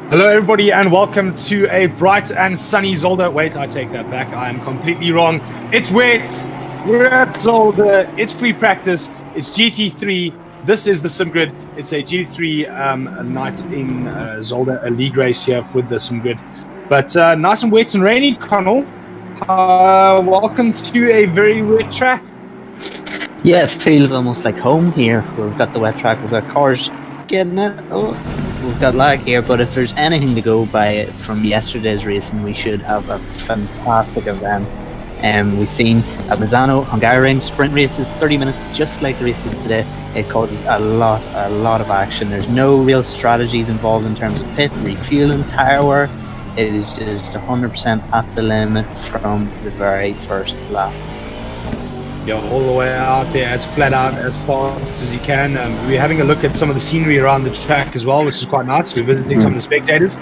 Hello, everybody, and welcome to a bright and sunny Zolder. Wait, I take that back. I am completely wrong. It's wet. We're at Zolder. It's free practice. It's GT3. This is the SimGrid. It's a GT3 night in Zolder, a league race here with the SimGrid. But nice and wet and rainy, Connall. Welcome to a very wet track. Yeah, it feels almost like home here. We've got the wet track, we've got cars getting it. We've got lag here, but if there's anything to go by from yesterday's racing, we should have a fantastic event. We've seen at Misano, Hungarian sprint races, 30 minutes, just like the races today. It caused a lot of action. There's no real strategies involved in terms of pit, refueling, tire wear. It is just 100% at the limit from the very first lap. All the way out there, as flat out, as fast as you can. We're having a look at some of the scenery around the track as well, which is quite nice. We're visiting some of the spectators,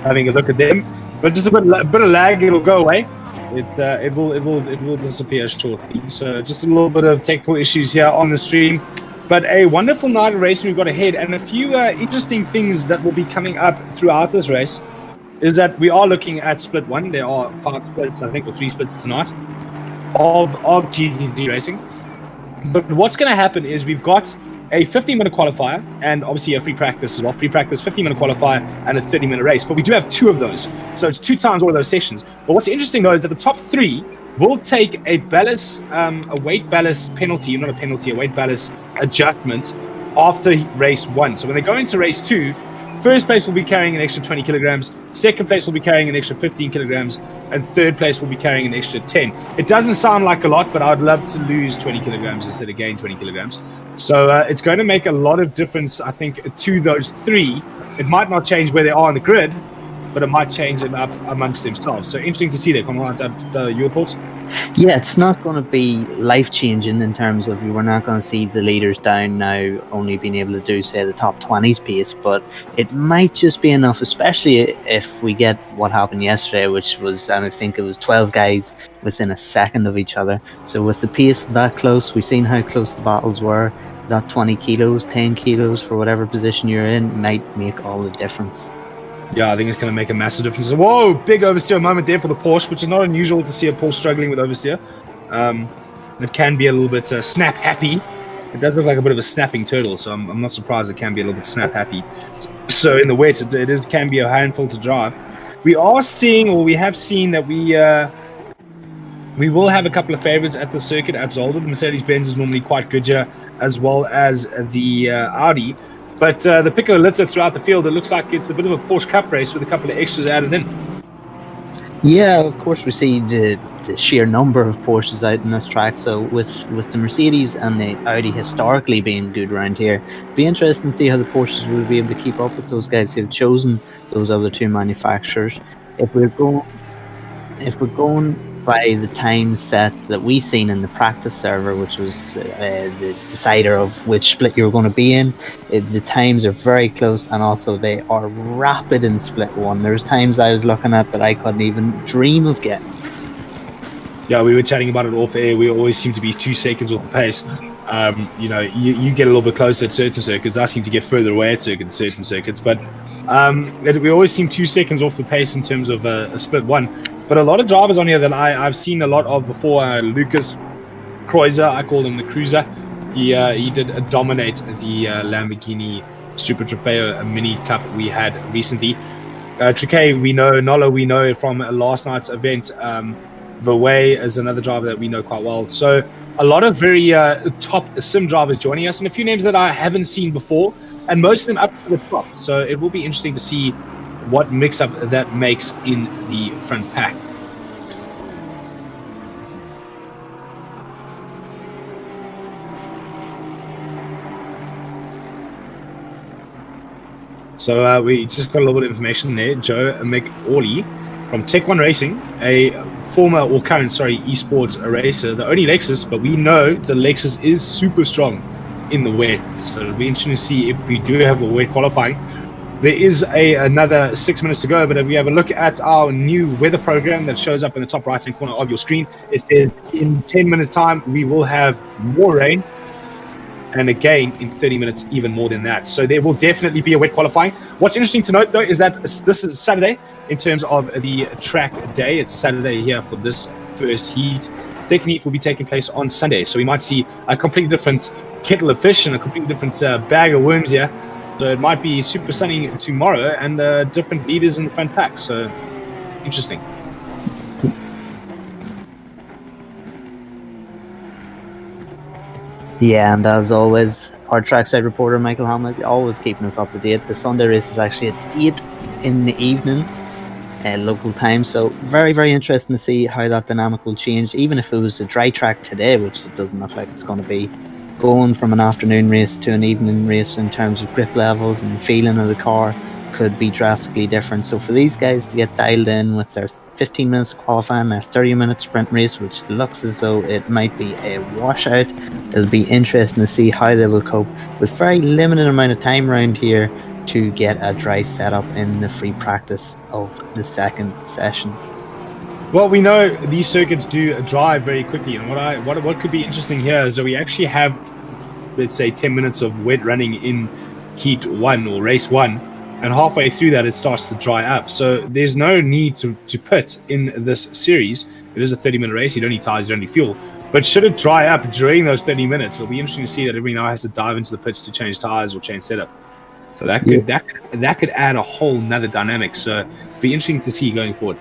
having a look at them. But just a bit of lag, it'll go away. It will disappear shortly. So just a little bit of technical issues here on the stream. But a wonderful night of racing we've got ahead, and a few interesting things that will be coming up throughout this race is that we are looking at split one. There are 5 splits, I think, or 3 splits tonight of GT3 racing. But what's going to happen is we've got a 15-minute qualifier and obviously a free practice as well. Free practice, 15-minute qualifier, and a 30-minute race. But we do have 2 of those. So it's 2 times all of those sessions. But what's interesting, though, is that the top 3 will take a ballast, a weight ballast penalty, not a penalty, a weight ballast adjustment after race 1. So when they go into race 2, first place will be carrying an extra 20 kilograms, second place will be carrying an extra 15 kilograms, and third place will be carrying an extra 10. It doesn't sound like a lot, but I'd love to lose 20 kilograms instead of gain 20 kilograms. So it's going to make a lot of difference, I think, to those 3. It might not change where they are on the grid, but it might change them up amongst themselves. So interesting to see that. Your thoughts? Yeah, it's not going to be life-changing in terms of we're not going to see the leaders down now only being able to do, say, the top 20's pace, but it might just be enough, especially if we get what happened yesterday, which was, I think it was 12 guys within a second of each other. So with the pace that close, we've seen how close the battles were. That 20 kilos, 10 kilos for whatever position you're in might make all the difference. Yeah, I think it's going to make a massive difference. Whoa, big oversteer moment there for the Porsche, which is not unusual to see a Porsche struggling with oversteer. It can be a little bit snap happy. It does look like a bit of a snapping turtle, so I'm not surprised it can be a little bit snap happy. So in the wet, it can be a handful to drive. We have seen that we will have a couple of favorites at the circuit at Zolder. The Mercedes-Benz is normally quite good here, as well as the Audi. But the picker litter throughout the field, it looks like it's a bit of a Porsche Cup race with a couple of extras added in. Yeah, of course we see the sheer number of Porsches out in this track. So with the Mercedes and the Audi historically being good around here, it'd be interesting to see how the Porsches will be able to keep up with those guys who have chosen those other 2 manufacturers. If we're going by the time set that we seen in the practice server, which was the decider of which split you were going to be in, the times are very close, and also they are rapid in split 1. There's times I was looking at that I couldn't even dream of getting. Yeah, we were chatting about it off air. We always seem to be 2 seconds off the pace. You get a little bit closer at certain circuits. I seem to get further away at certain circuits, but we always seem 2 seconds off the pace in terms of a split 1. But a lot of drivers on here that I've seen a lot of before. Lucas Kreuzer, I call him the Cruiser. He did dominate the Lamborghini Super Trofeo Mini Cup we had recently. Triquet, we know. Nolo, we know from last night's event. Vaway is another driver that we know quite well. So a lot of very top sim drivers joining us, and a few names that I haven't seen before, and most of them up to the top. So it will be interesting to see what mix-up that makes in the front pack. So we just got a little bit of information there. Joe McAuley from Tech One Racing, a former or current, esports racer, the only Lexus, but we know the Lexus is super strong in the wet. So it'll be interesting to see if we do have a wet qualifying. There is another 6 minutes to go, but if we have a look at our new weather program that shows up in the top right-hand corner of your screen, it says in 10 minutes' time we will have more rain, and again in 30 minutes even more than that. So there will definitely be a wet qualifying. What's interesting to note though is that this is Saturday in terms of the track day. It's Saturday here for this first heat. Second heat will be taking place on Sunday, so we might see a completely different kettle of fish and a completely different bag of worms here. So it might be super sunny tomorrow and different leaders in the front pack. So interesting. Yeah, and as always, our trackside reporter Michael Hamlet always keeping us up to date. The Sunday race is actually at 8 in the evening, local time. So very, very interesting to see how that dynamic will change. Even if it was a dry track today, which it doesn't look like it's going to be, going from an afternoon race to an evening race in terms of grip levels and feeling of the car could be drastically different. So for these guys to get dialed in with their 15 minutes of qualifying, their 30-minute sprint race, which looks as though it might be a washout, it'll be interesting to see how they will cope with very limited amount of time around here to get a dry setup in the free practice of the second session. Well, we know these circuits do dry very quickly, and what could be interesting here is that we actually have, let's say, 10 minutes of wet running in heat 1 or race 1, and halfway through that it starts to dry up. So there's no need to pit in this series. It is a 30-minute race. You don't need tires, you don't need fuel. But should it dry up during those 30 minutes, it'll be interesting to see that everybody now has to dive into the pits to change tires or change setup. So that could add a whole nother dynamic. So it'll be interesting to see going forward.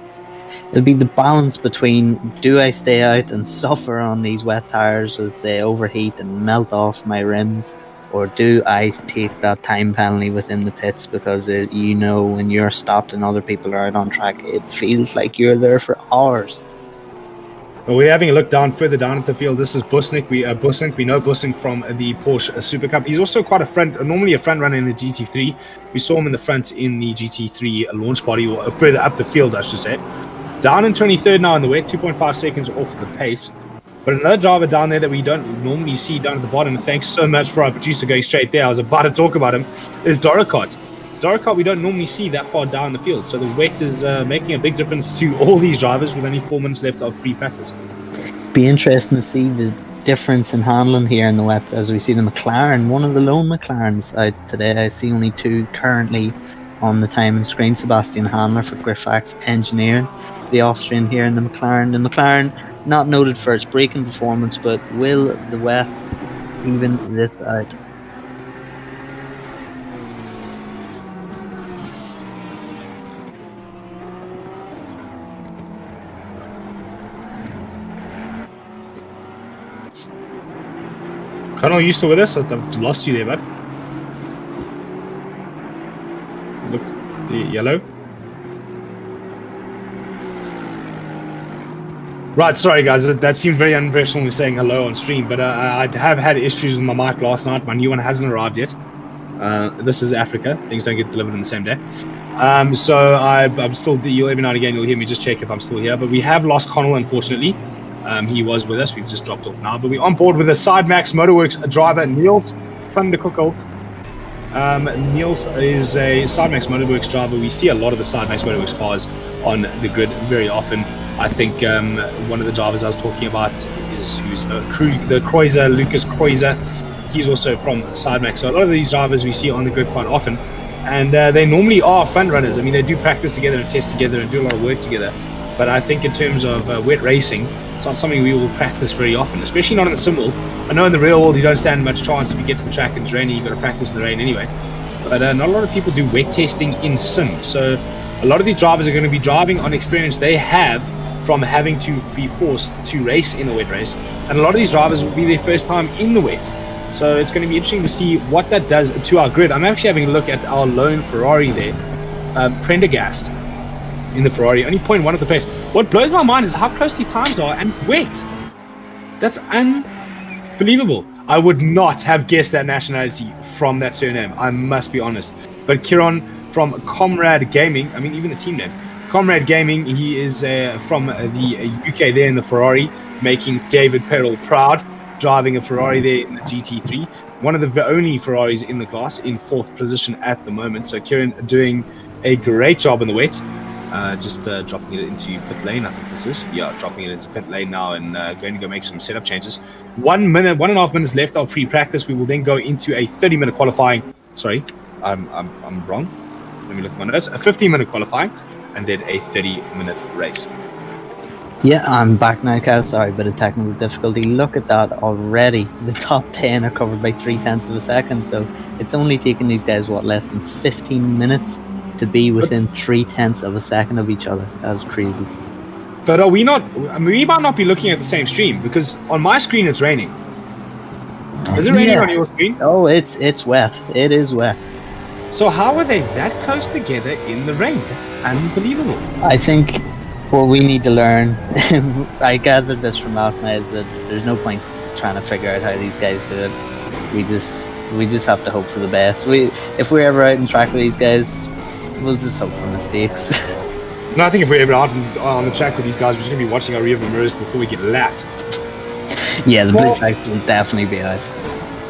It'll be the balance between, do I stay out and suffer on these wet tires as they overheat and melt off my rims, or do I take that time penalty within the pits? Because when you're stopped and other people are out on track, it feels like you're there for hours. Well, we're having a look further down at the field. This is Busnik. We know Busnik from the Porsche Super Cup. He's also normally a front runner in the GT3. We saw him in the front in the GT3 launch body, or further up the field, I should say. Down in 23rd now in the wet, 2.5 seconds off the pace. But another driver down there that we don't normally see down at the bottom, and thanks so much for our producer going straight there, I was about to talk about him, is Doricott. Doricott we don't normally see that far down the field, so the wet is making a big difference to all these drivers with only 4 minutes left of free practice. Be interesting to see the difference in handling here in the wet, as we see the McLaren, one of the lone McLarens out today. I see only 2 currently on the timing screen. Sebastian Handler for Griphax Engineering, the Austrian here in the McLaren. The McLaren not noted for its braking performance, but will the wet even this out? Connall, you still with us? I've lost you there, bud. Look, the yellow. Right, sorry guys, that seemed very unprofessional saying hello on stream, but I have had issues with my mic last night. My new one hasn't arrived yet. This is Africa. Things don't get delivered on the same day. So I'm still, every now and again you'll hear me just check if I'm still here, but we have lost Connall, unfortunately. He was with us, we've just dropped off now, but we're on board with the Sidemax Motorworks driver, Niels van der Koekolt. Niels is a Sidemax Motorworks driver. We see a lot of the Sidemax Motorworks cars on the grid very often. I think one of the drivers I was talking about is the Kreuzer, Lucas Kreuzer. He's also from Sidemax. So a lot of these drivers we see on the grid quite often, and they normally are front runners. I mean, they do practice together and test together and do a lot of work together. But I think in terms of wet racing, it's not something we will practice very often, especially not in the sim world. I know in the real world you don't stand much chance if you get to the track and it's raining, you've got to practice in the rain anyway. But not a lot of people do wet testing in sim. So a lot of these drivers are going to be driving on experience they have from having to be forced to race in a wet race. And a lot of these drivers will be their first time in the wet. So it's going to be interesting to see what that does to our grid. I'm actually having a look at our lone Ferrari there, Prendergast in the Ferrari, only 0.1 at the pace. What blows my mind is how close these times are and wet. That's unbelievable. I would not have guessed that nationality from that surname, I must be honest. But Kieran from Comrade Gaming, I mean even the team name, Comrade Gaming, he is from the UK there in the Ferrari, making David Perel proud, driving a Ferrari there in the GT3. One of the only Ferraris in the class, in 4th position at the moment. So Kieran doing a great job in the wet. Just dropping it into pit lane, I think this is. Yeah, dropping it into pit lane now and going to go make some setup changes. 1 minute, 1.5 minutes left of free practice. We will then go into a 30-minute qualifying. Sorry, I'm wrong. Let me look at my notes. A 15-minute qualifying and then a 30-minute race. Yeah, I'm back now, Cal. Sorry, bit of technical difficulty. Look at that already. The top 10 are covered by 0.3 of a second, so it's only taken these guys, less than 15 minutes to be within 0.3 of a second of each other. That's crazy. But are we not? I mean, we might not be looking at the same stream because on my screen it's raining. Is it raining on your screen? Oh, it's wet. It is wet. So how are they that close together in the rain? That's unbelievable. I think what we need to learn, I gathered this from last night, is that there's no point trying to figure out how these guys do it. We just have to hope for the best. If we're ever out in track with these guys, we'll just hope for mistakes. No, I think if we're ever out on the track with these guys, we're just going to be watching our rearview mirrors before we get lapped. Yeah, the blue flag will definitely be out.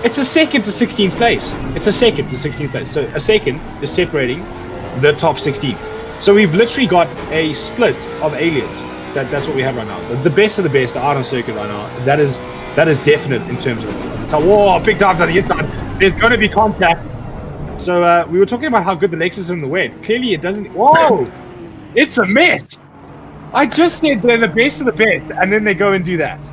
It's a second to 16th place. It's a second to 16th place. So a second is separating the top 16. So we've literally got a split of aliens. That's what we have right now. The best of the best are out on circuit right now. That is definite in terms of the top. Whoa, big dive to the inside. There's going to be contact. So we were talking about how good the Lexus is in the wet. Clearly it doesn't. Whoa! It's a mess. I just said they're the best of the best, and then they go and do that.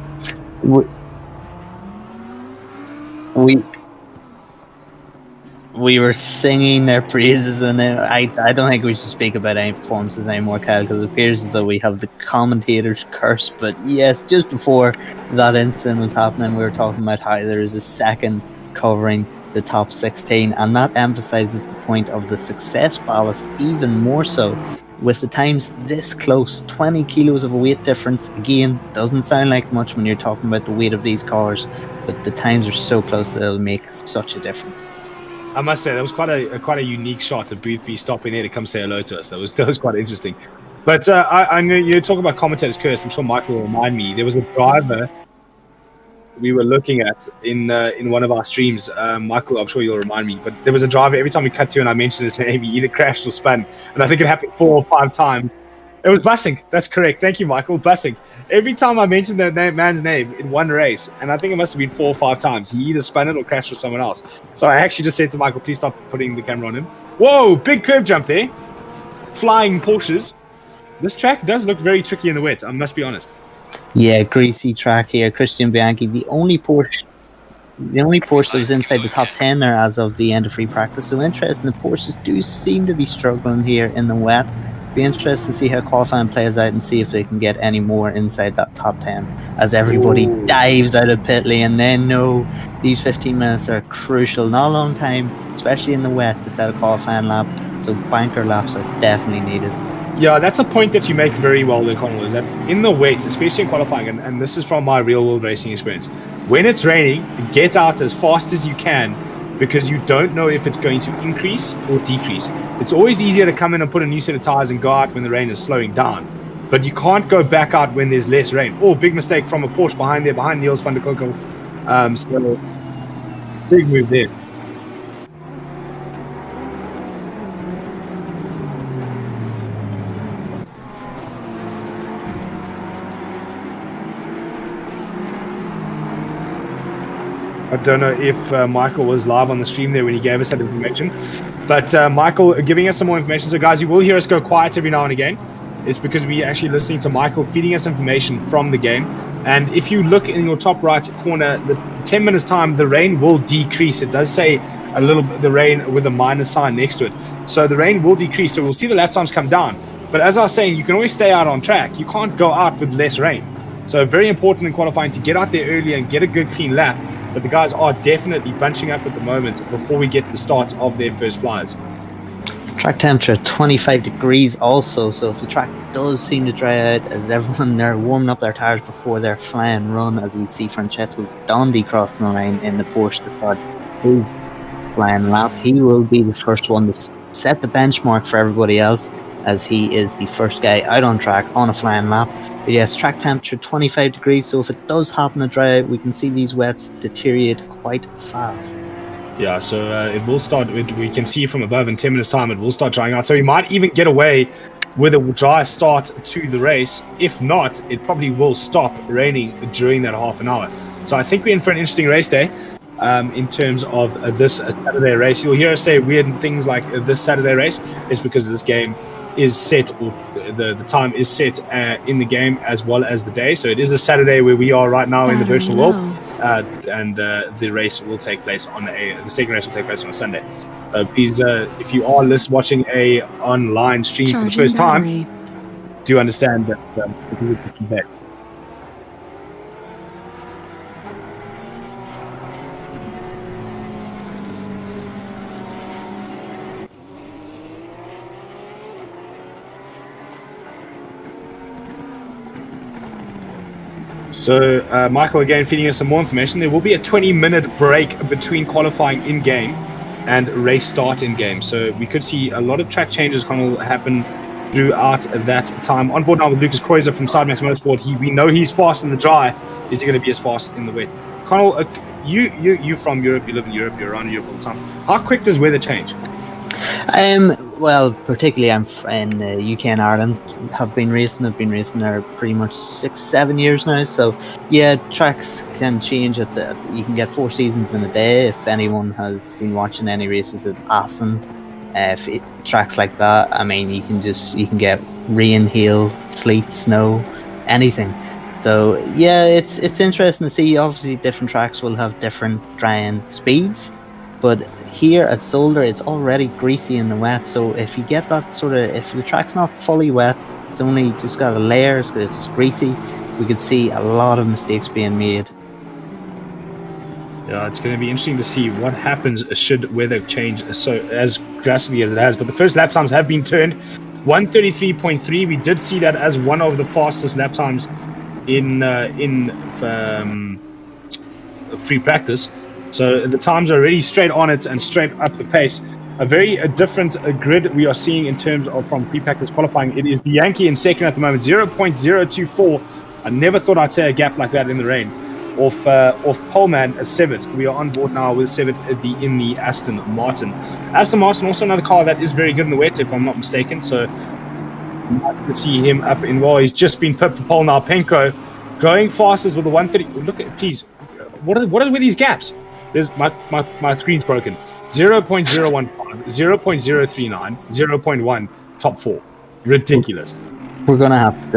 We were singing their praises, and I don't think we should speak about any performances anymore, Kyle, because it appears as though we have the commentator's curse. But yes, just before that incident was happening, we were talking about how there is a second covering the top 16, and that emphasizes the point of the success ballast even more so. With the times this close, 20 kilos of a weight difference, again, doesn't sound like much when you're talking about the weight of these cars, but the times are so close that it'll make such a difference. I must say, that was quite a unique shot of Boothby stopping there to come say hello to us. That was quite interesting. But I know you talk about commentator's curse. I'm sure Michael will remind me. There was a driver we were looking at in one of our streams. Michael, I'm sure you'll remind me. But there was a driver, every time we cut to and I mentioned his name, he either crashed or spun. And I think it happened 4 or 5 times. It was Bussing. That's correct. Thank you, Michael. Bussing. Every time I mentioned that man's name in one race, and I think it must have been 4 or 5 times, he either spun it or crashed with someone else. So I actually just said to Michael, please stop putting the camera on him. Whoa, big curb jump there. Flying Porsches. This track does look very tricky in the wet, I must be honest. Yeah, greasy track here. Christian Bianchi, the only Porsche that was inside the top 10 there as of the end of free practice. So interesting, the Porsches do seem to be struggling here in the wet. Be interested to see how qualifying plays out and see if they can get any more inside that top 10 as everybody dives out of pit lane. Then these 15 minutes are crucial, not a long time, especially in the wet, to set a qualifying lap. So banker laps are definitely needed. Yeah, that's a point that you make very well there, Connall, is that in the wet, especially in qualifying, and this is from my real-world racing experience, when it's raining, get out as fast as you can because you don't know if it's going to increase or decrease. It's always easier to come in and put a new set of tires and go out when the rain is slowing down, but you can't go back out when there's less rain. Oh, big mistake from a Porsche behind Niels van der Kokel. So, big move there. I don't know if Michael was live on the stream there when he gave us that information. But Michael giving us some more information. So guys, you will hear us go quiet every now and again. It's because we're actually listening to Michael feeding us information from the game. And if you look in your top right corner, the 10 minutes time, the rain will decrease. It does say a little bit, the rain with a minus sign next to it. So the rain will decrease. So we'll see the lap times come down. But as I was saying, you can always stay out on track. You can't go out with less rain. So very important in qualifying to get out there early and get a good clean lap. But the guys are definitely bunching up at the moment before we get to the start of their first flyers. Track temperature 25 degrees also, so if the track does seem to dry out as everyone they're warming up their tires before their flying run, as we see Francesco Dondi crossing the line in the Porsche to start his flying lap. He will be the first one to set the benchmark for everybody else, as he is the first guy out on track on a flying lap. But yes, track temperature 25 degrees, so if it does happen to dry out, we can see these wets deteriorate quite fast. Yeah, so it will start, we can see from above in 10 minutes time, it will start drying out. So we might even get away with a dry start to the race. If not, it probably will stop raining during that half an hour. So I think we're in for an interesting race day in terms of this Saturday race. You'll hear us say weird things like this Saturday race is because this game is set, or the time is set in the game as well as the day. So it is a Saturday where we are right now in the virtual world, and the race will take place the second race will take place on a Sunday. Please, if you are watching a online stream for the first time, do understand that it is a different day. So, Michael, again, feeding us some more information. There will be a 20-minute break between qualifying in-game and race start in-game. So we could see a lot of track changes kind of happen throughout that time. On board now with Lucas Kreuzer from Sidemax Motorsport. We know he's fast in the dry. Is he going to be as fast in the wet? Connall, you from Europe, you live in Europe, you're around Europe all the time. How quick does weather change? Well, particularly I'm in the UK and Ireland. I've been racing there pretty much 6-7 years now. So yeah, tracks can change. You can get 4 seasons in a day. If anyone has been watching any races at Assen, tracks like that, I mean, you can get rain, hail, sleet, snow, anything. So yeah, it's interesting to see. Obviously, different tracks will have different drying speeds, but here at Zolder, it's already greasy in the wet. So if you get that if the track's not fully wet, it's only just got a layer, it's greasy, we could see a lot of mistakes being made. Yeah, it's going to be interesting to see what happens should weather change so as drastically as it has. But the first lap times have been turned. 1:33.3. We did see that as one of the fastest lap times in free practice. So the times are already straight on it and straight up the pace. A very different grid we are seeing in terms of from pre-practice qualifying. It is Bianchi in second at the moment, 0.024. I never thought I'd say a gap like that in the rain. Off Poleman at Sevitt. We are on board now with Sevitt in the Aston Martin. Aston Martin, also another car that is very good in the wet, if I'm not mistaken. So nice to see him up in well. He's just been put for pole now. Penko going fastest with the 130. Look at, please. What are with these gaps? There's my screen's broken. 0.015, 0.039, 0.1, top 4. Ridiculous. We're gonna have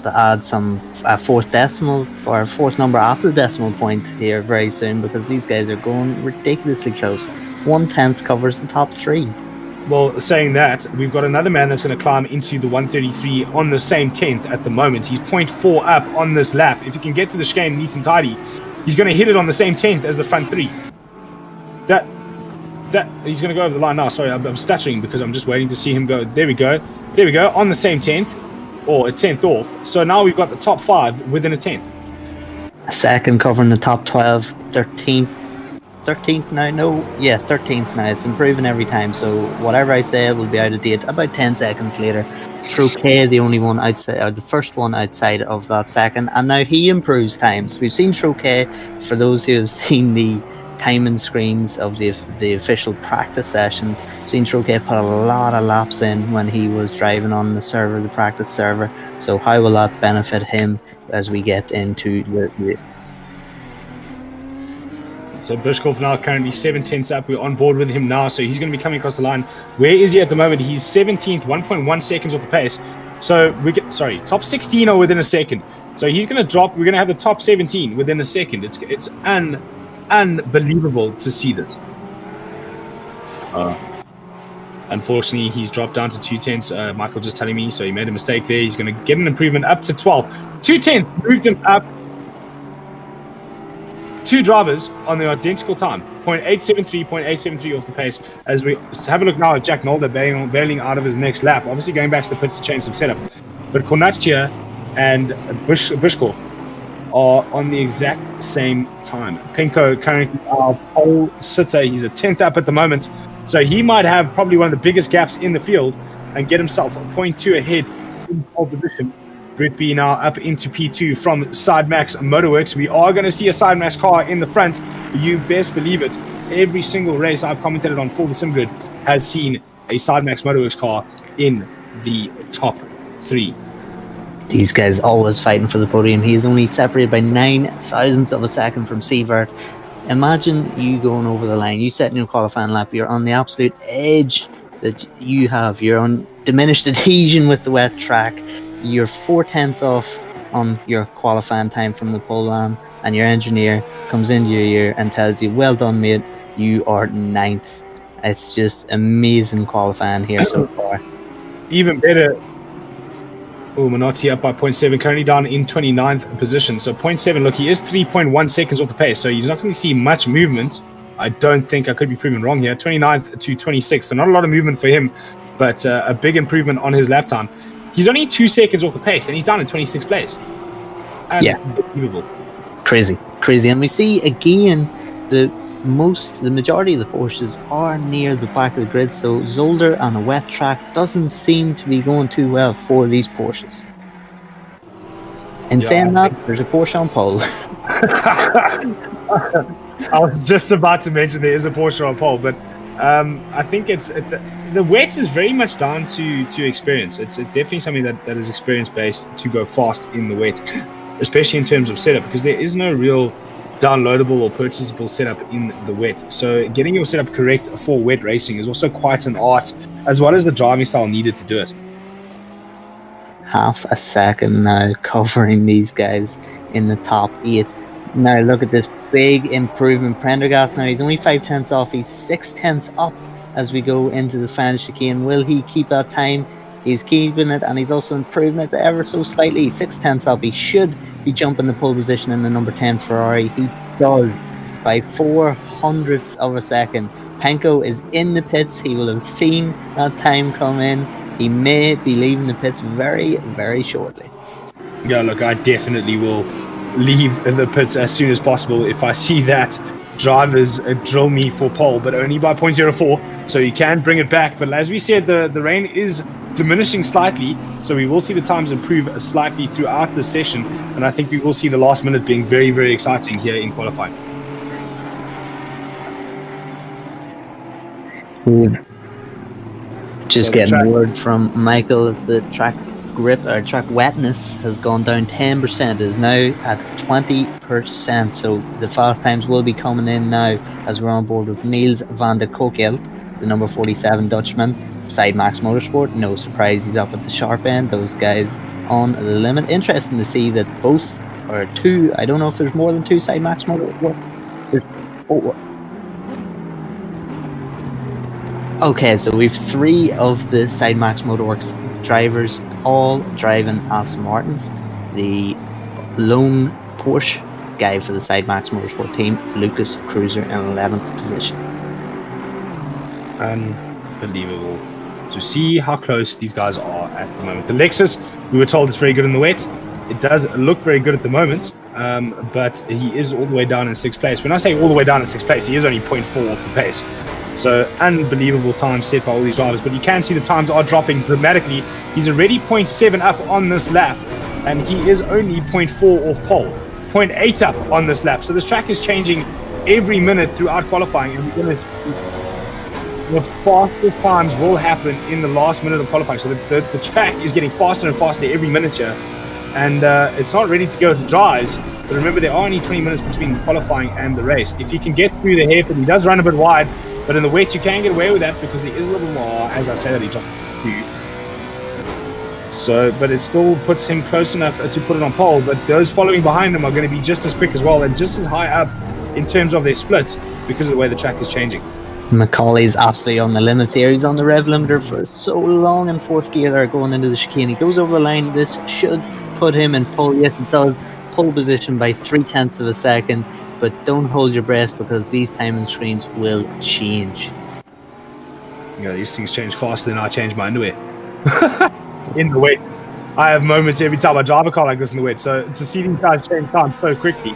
to add some fourth decimal or fourth number after the decimal point here very soon, because these guys are going ridiculously close. 1/10 covers the top 3. Well, saying that, we've got another man that's going to climb into the 133 on the same 10th at the moment. He's 0.4 up on this lap. If he can get to the chicane neat and tidy, he's going to hit it on the same 10th as the front 3. That he's going to go over the line now. Sorry, I'm stuttering because I'm just waiting to see him go. There we go. On the same 10th, or a 10th off. So now we've got the top 5 within a 10th. A second covering the top 12, 13th now? No, yeah, 13th now. It's improving every time, so whatever I say will be out of date about 10 seconds later. Troquet, the only one outside, or the first one outside of that second, and now he improves times. We've seen Troquet, for those who have seen the timing screens of the official practice sessions, seen Troquet put a lot of laps in when he was driving on the practice server. So how will that benefit him as we get into the So Bushkov now currently 7/10 up. We're on board with him now, so he's going to be coming across the line. Where is he at the moment? He's 17th, 1.1 seconds off the pace. So top 16 are within a second. So he's going to drop. We're going to have the top 17 within a second. It's unbelievable to see this. Unfortunately, he's dropped down to 2/10. Michael just telling me, so he made a mistake there. He's going to get an improvement up to 12. 2/10 moved him up. 2 drivers on the identical time, 0.873 off the pace. As we have a look now at Jack Nolder bailing out of his next lap, obviously going back to the pits to change some setup. But Courtney and Bushkov are on the exact same time. Penko currently our pole sitter. He's a 10th up at the moment, so he might have probably one of the biggest gaps in the field and get himself a 0.2 ahead in pole position. Brett B now up into P2 from Sidemax Motorworks. We are going to see a Sidemax car in the front. You best believe it. Every single race I've commentated on for the SimGrid has seen a Sidemax Motorworks car in the top 3. These guys always fighting for the podium. He is only separated by 0.009 of a second from Seavert. Imagine you going over the line, you setting your qualifying lap, you're on the absolute edge that you have, you're on diminished adhesion with the wet track, you're 0.4 off on your qualifying time from the pole line, and your engineer comes into your ear and tells you, well done mate, you are 9th. It's just amazing qualifying here so far. Even better. Oh, Minotti up by 0.7, currently down in 29th position. So 0.7, look, he is 3.1 seconds off the pace, so you're not going to see much movement. I don't think, I could be proven wrong here. 29th to 26th, so not a lot of movement for him, but a big improvement on his lap time. He's only 2 seconds off the pace, and he's down in 26th place. Unbelievable. Crazy. And we see again the majority of the Porsches are near the back of the grid, so Zolder on a wet track doesn't seem to be going too well for these Porsches. In saying that, there's a Porsche on pole. I was just about to mention there is a Porsche on pole, but I think the wet is very much down to experience. It's definitely something that is experience based to go fast in the wet, especially in terms of setup, because there is no real downloadable or purchasable setup in the wet. So getting your setup correct for wet racing is also quite an art, as well as the driving style needed to do it. Half a second now covering these guys in the top 8. Now look at this big improvement. Prendergast now, he's only 0.5 off, he's 0.6 up as we go into the final chicane. Will he keep that time? He's keeping it, and he's also improving it ever so slightly. 0.6 up. He should be jumping the pole position in the number 10 Ferrari. He does by 0.04 of a second. Penko is in the pits. He will have seen that time come in. He may be leaving the pits very, very shortly. Yeah, look, I definitely will leave the pits as soon as possible if I see that drivers drill me for pole, but only by 0.04, so you can bring it back. But as we said, the rain is diminishing slightly, so we will see the times improve slightly throughout the session, and I think we will see the last minute being very, very exciting here in qualifying. Just getting word from Michael that the track grip or track wetness has gone down 10%. It is now at 20%, so the fast times will be coming in now as we're on board with Niels van der Kokelt, the number 47 Dutchman. Sidemax Motorsport, no surprise he's up at the sharp end. Those guys on the limit. Interesting to see that both or two, I don't know if there's more than 2 Sidemax Motorsports. There's 4. Okay, so we've 3 of the Sidemax Motorworks drivers all driving Aston Martins. The lone Porsche guy for the Sidemax Motorsport team, Lucas Cruiser, in 11th position. Unbelievable to see how close these guys are at the moment. The Lexus, we were told, is very good in the wet. It does look very good at the moment, but he is all the way down in 6th place. When I say all the way down in 6th place, he is only 0.4 off the pace. So unbelievable times set by all these drivers, but you can see the times are dropping dramatically. He's already 0.7 up on this lap, and he is only 0.4 off pole, 0.8 up on this lap. So this track is changing every minute throughout qualifying, and we're going to the fastest times will happen in the last minute of qualifying. So the track is getting faster and faster every minute here, and it's not ready to go to dries. But remember, there are only 20 minutes between qualifying and the race. If you can get through the hairpin, he does run a bit wide, but in the wet you can get away with that because there is a little more, as I said, he dropped 2. So, but it still puts him close enough to put it on pole. But those following behind him are going to be just as quick as well, and just as high up in terms of their splits because of the way the track is changing. Macaulay's absolutely on the limits here. He's on the rev limiter for so long in 4th gear there going into the chicane. He goes over the line. This should put him in pole. Yes, it does. Pole position by 0.3 of a second. But don't hold your breath because these timing screens will change. You know, these things change faster than I change my underwear. In the wet. I have moments every time I drive a car like this in the wet. So to see these guys change time so quickly.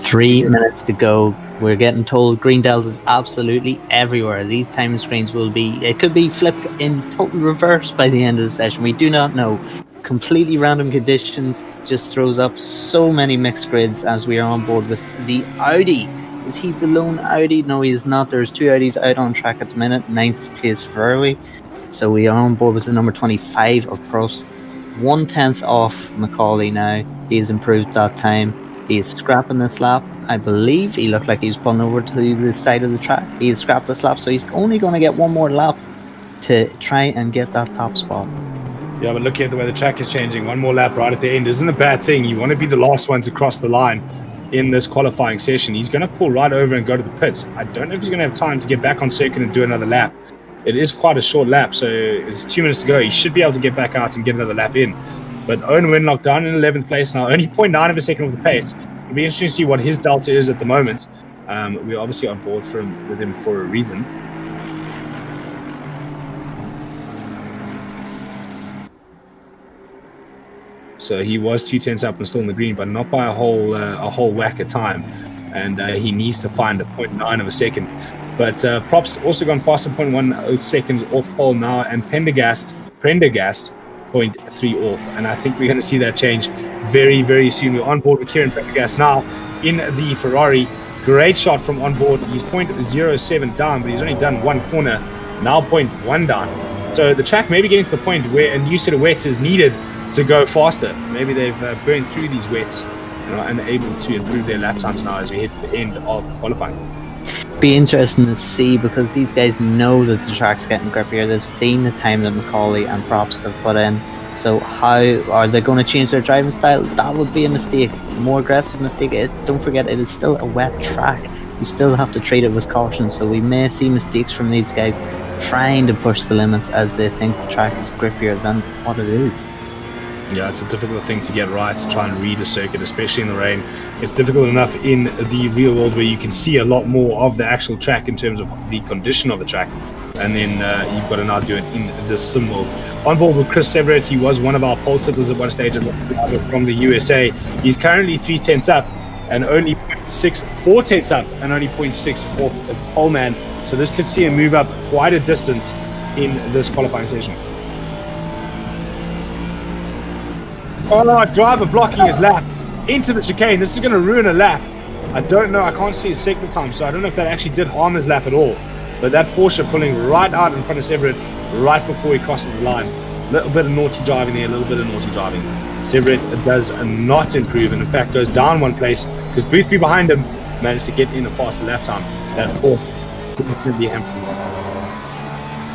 Three minutes to go. We're getting told green deltas absolutely everywhere. These timing screens will be, it could be flipped in total reverse by the end of the session. We do not know. Completely random conditions just throws up so many mixed grids as we are on board with the Audi Is he the lone Audi? No, he is not. There's 2 Audis out on track at the minute. 9th place Ferrari. So we are on board with the number 25 of Prost. 1/10 off Macaulay now. He has improved that time. He is scrapping this lap. I believe he looked like he was pulling over to the side of the track. He has scrapped this lap, so he's only going to get one more lap to try and get that top spot. Yeah, but look at the way the track is changing. One more lap right at the end isn't a bad thing. You want to be the last one to cross the line in this qualifying session. He's going to pull right over and go to the pits. I don't know if he's going to have time to get back on circuit and do another lap. It is quite a short lap, so it's 2 minutes to go. He should be able to get back out and get another lap in. But Owen Winlock down in 11th place now, only 0.9 of a second off the pace. It'll be interesting to see what his delta is at the moment. We're obviously on board with him for a reason. So he was 2/10 up and still in the green, but not by a whole whack of time. And he needs to find a 0.9 of a second. But Prop's also gone faster, 0.1 seconds off pole now, and Prendergast 0.3 off. And I think we're going to see that change very, very soon. We're on board with Kieran Prendergast now in the Ferrari. Great shot from on board. He's 0.07 down, but he's only done one corner, now 0.1 down. So the track may be getting to the point where a new set of wets is needed to go faster. Maybe they've burned through these wets and are able to improve their lap times now as we hit to the end of qualifying. Be interesting to see, because these guys know that the track's getting grippier. They've seen the time that Macaulay and Probst have put in. So how are they going to change their driving style? That would be a mistake, a more aggressive mistake. Don't forget, it is still a wet track. You still have to treat it with caution. So we may see mistakes from these guys trying to push the limits as they think the track is grippier than what it is. Yeah, it's a difficult thing to get right, to try and read a circuit, especially in the rain. It's difficult enough in the real world where you can see a lot more of the actual track in terms of the condition of the track. And then you've got to now do it in the sim world. On board with Chris Severett, he was one of our pole sitters at one stage from the USA. He's currently 3/10 up and only 4/10 up and only 0.6 off the pole man. So this could see him move up quite a distance in this qualifying session. Oh, driver blocking his lap into the chicane. This is going to ruin a lap. I don't know. I can't see his sector time, so I don't know if that actually did harm his lap at all. But that Porsche pulling right out in front of Severett right before he crosses the line. A little bit of naughty driving there, a little bit of naughty driving. Severett does not improve, and in fact goes down one place because Boothby behind him managed to get in a faster lap time. That Porsche didn't be hampered.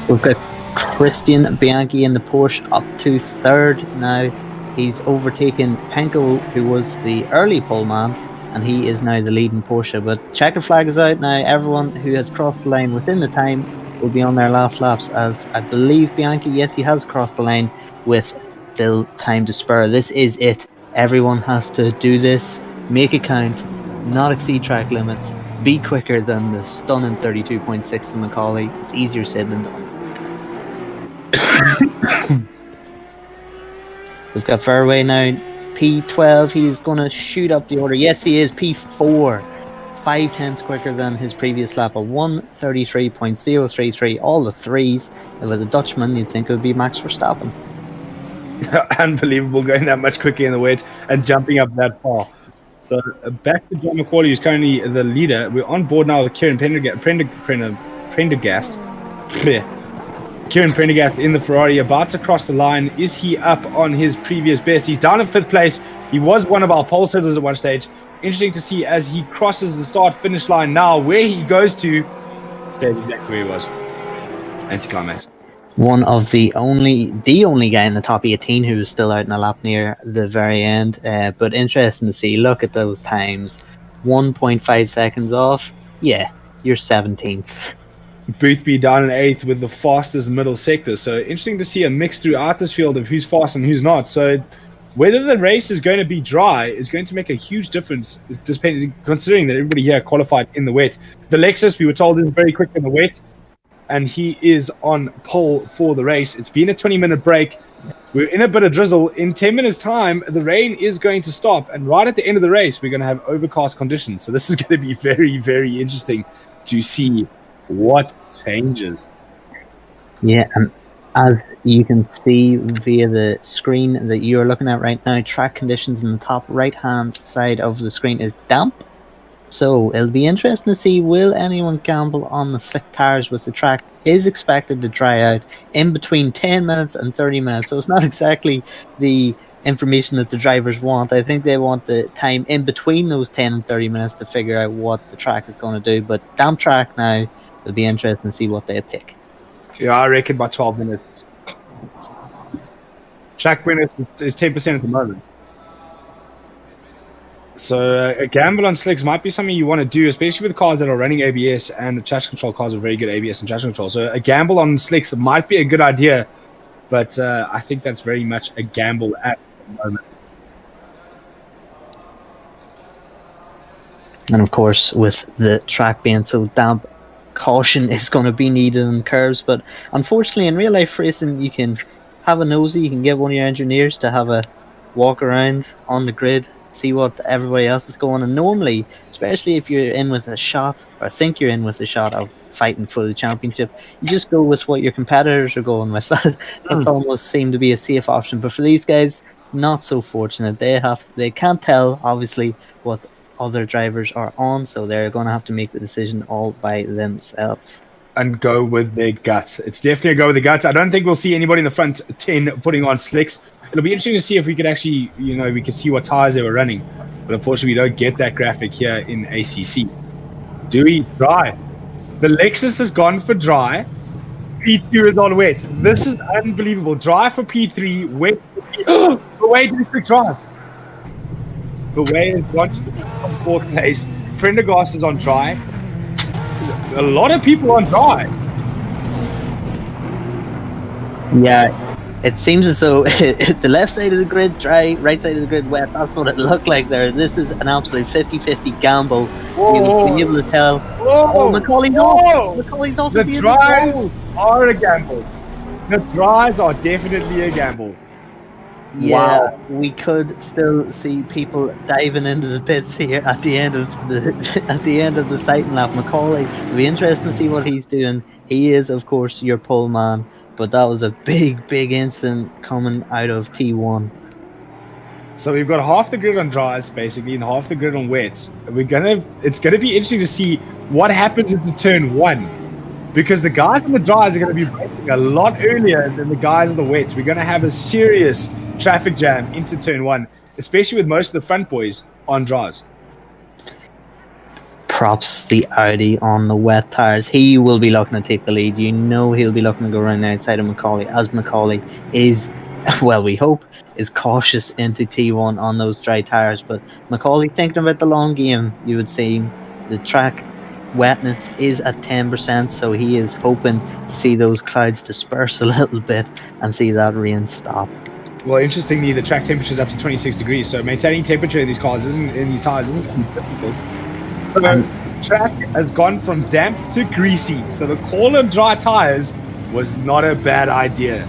We've got Christian Bianchi in the Porsche up to 3rd now. He's overtaken Penko, who was the early pole man, and he is now the leading Porsche. But checkered flag is out now. Everyone who has crossed the line within the time will be on their last laps, as I believe Bianchi, yes, he has crossed the line with still time to spare. This is it. Everyone has to do this, make it count, not exceed track limits, be quicker than the stunning 32.6 to Macaulay. It's easier said than done. We've got Fairway now, P12. He's going to shoot up the order. Yes, he is, P4. 5/10 quicker than his previous lap, a 1:33.033. All the threes. And with a Dutchman, you'd think it would be Max Verstappen. Unbelievable, going that much quicker in the wet and jumping up that far. So back to John McCauley, who's currently the leader. We're on board now with Kieran Prendergast. Kieran Prendergast in the Ferrari, about to cross the line. Is he up on his previous best? He's down in 5th place. He was one of our pole sitters at one stage. Interesting to see as he crosses the start-finish line now, where he goes to. Stayed exactly where he was. Anticlimax. One of the only guy in the top 18 who was still out in a lap near the very end. But interesting to see. Look at those times. 1.5 seconds off. Yeah, you're 17th. Boothby down in 8th with the fastest middle sector. So interesting to see a mix throughout this field of who's fast and who's not. So whether the race is going to be dry is going to make a huge difference, considering that everybody here qualified in the wet. The Lexus, we were told, is very quick in the wet, and he is on pole for the race. It's been a 20-minute break. We're in a bit of drizzle. In 10 minutes' time, the rain is going to stop, and right at the end of the race, we're going to have overcast conditions. So this is going to be very, very interesting to see what changes. Yeah, and as you can see via the screen that you're looking at right now, track conditions in the top right-hand side of the screen is damp. So it'll be interesting to see, will anyone gamble on the slick tires with the track is expected to dry out in between 10 minutes and 30 minutes. So it's not exactly the information that the drivers want. I think they want the time in between those 10 and 30 minutes to figure out what the track is going to do. But damp track now, it'll be interesting to see what they pick. Yeah, I reckon by 12 minutes. Track winners is 10% at the moment. So a gamble on slicks might be something you want to do, especially with cars that are running ABS, and the traction control cars are very good ABS and traction control. So a gamble on slicks might be a good idea, but I think that's very much a gamble at the moment. And of course, with the track being so damp, caution is going to be needed in curves. But unfortunately, in real life racing, you can have a nosy, you can get one of your engineers to have a walk around on the grid, see what everybody else is going. And normally, especially if you're in with a shot, or think you're in with a shot of fighting for the championship, you just go with what your competitors are going with. That's almost seemed to be a safe option. But for these guys, not so fortunate. They can't tell, obviously, what other drivers are on, so they're going to have to make the decision all by themselves. And go with their gut. It's definitely a go with the gut. I don't think we'll see anybody in the front 10 putting on slicks. It'll be interesting to see if we could actually, we could see what tires they were running. But unfortunately, we don't get that graphic here in ACC. Do we? Dry. The Lexus has gone for dry. P2 is on wet. This is unbelievable. Dry for P3, wet for P4. The way did quick drive. The way is gone from fourth place. Prendergast is on dry. A lot of people on dry. Yeah, it seems as though the left side of the grid dry, right side of the grid wet. That's what it looked like there. This is an absolute 50-50 gamble. You'll be able to tell. Oh, Macaulay's off. Macaulay's off. The dries are a gamble. The dries are definitely a gamble. Yeah, wow. We could still see people diving into the pits here at the end of the sighting lap. Macaulay, it'll be interesting to see what he's doing. He is, of course, your pole man, but that was a big incident coming out of T1. So we've got half the grid on dries, basically, and half the grid on wets. It's gonna be interesting to see what happens into turn 1. Because the guys on the dries are going to be braking a lot earlier than the guys on the wets. We're going to have a serious traffic jam into turn 1, especially with most of the front boys on dries. Props the Audi on the wet tires. He will be looking to take the lead. He'll be looking to go around outside of Macaulay, as Macaulay is, well, we hope, is cautious into T1 on those dry tires. But Macaulay thinking about the long game, you would see the track wetness is at 10%, so he is hoping to see those clouds disperse a little bit and see that rain stop. Well, interestingly, the track temperature is up to 26 degrees, so maintaining temperature in these cars in these tires isn't difficult. So the track has gone from damp to greasy, so the call on dry tires was not a bad idea.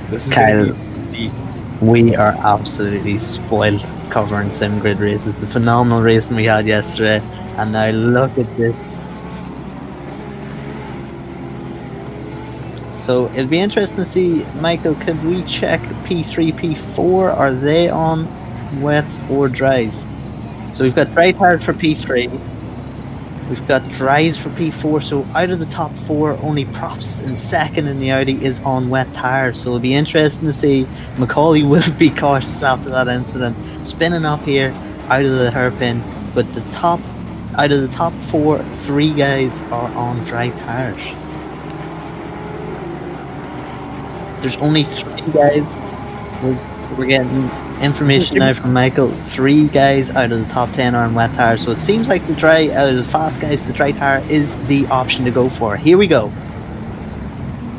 This is Kyle, greasy. We are absolutely spoiled covering sim grid races. The phenomenal racing we had yesterday, and now look at this. So it'll be interesting to see, Michael, could we check P3, P4? Are they on wets or dries? So we've got dry tires for P3. We've got dries for P4. So out of the top 4, only Props in second in the Audi is on wet tires. So it'll be interesting to see. Macaulay will be cautious after that incident. Spinning up here out of the hairpin. But out of the top 4, 3 guys are on dry tires. There's only 3 guys. We're getting information now from Michael. 3 guys out of the top 10 are on wet tires. So it seems like out of the fast guys, the dry tire is the option to go for. Here we go.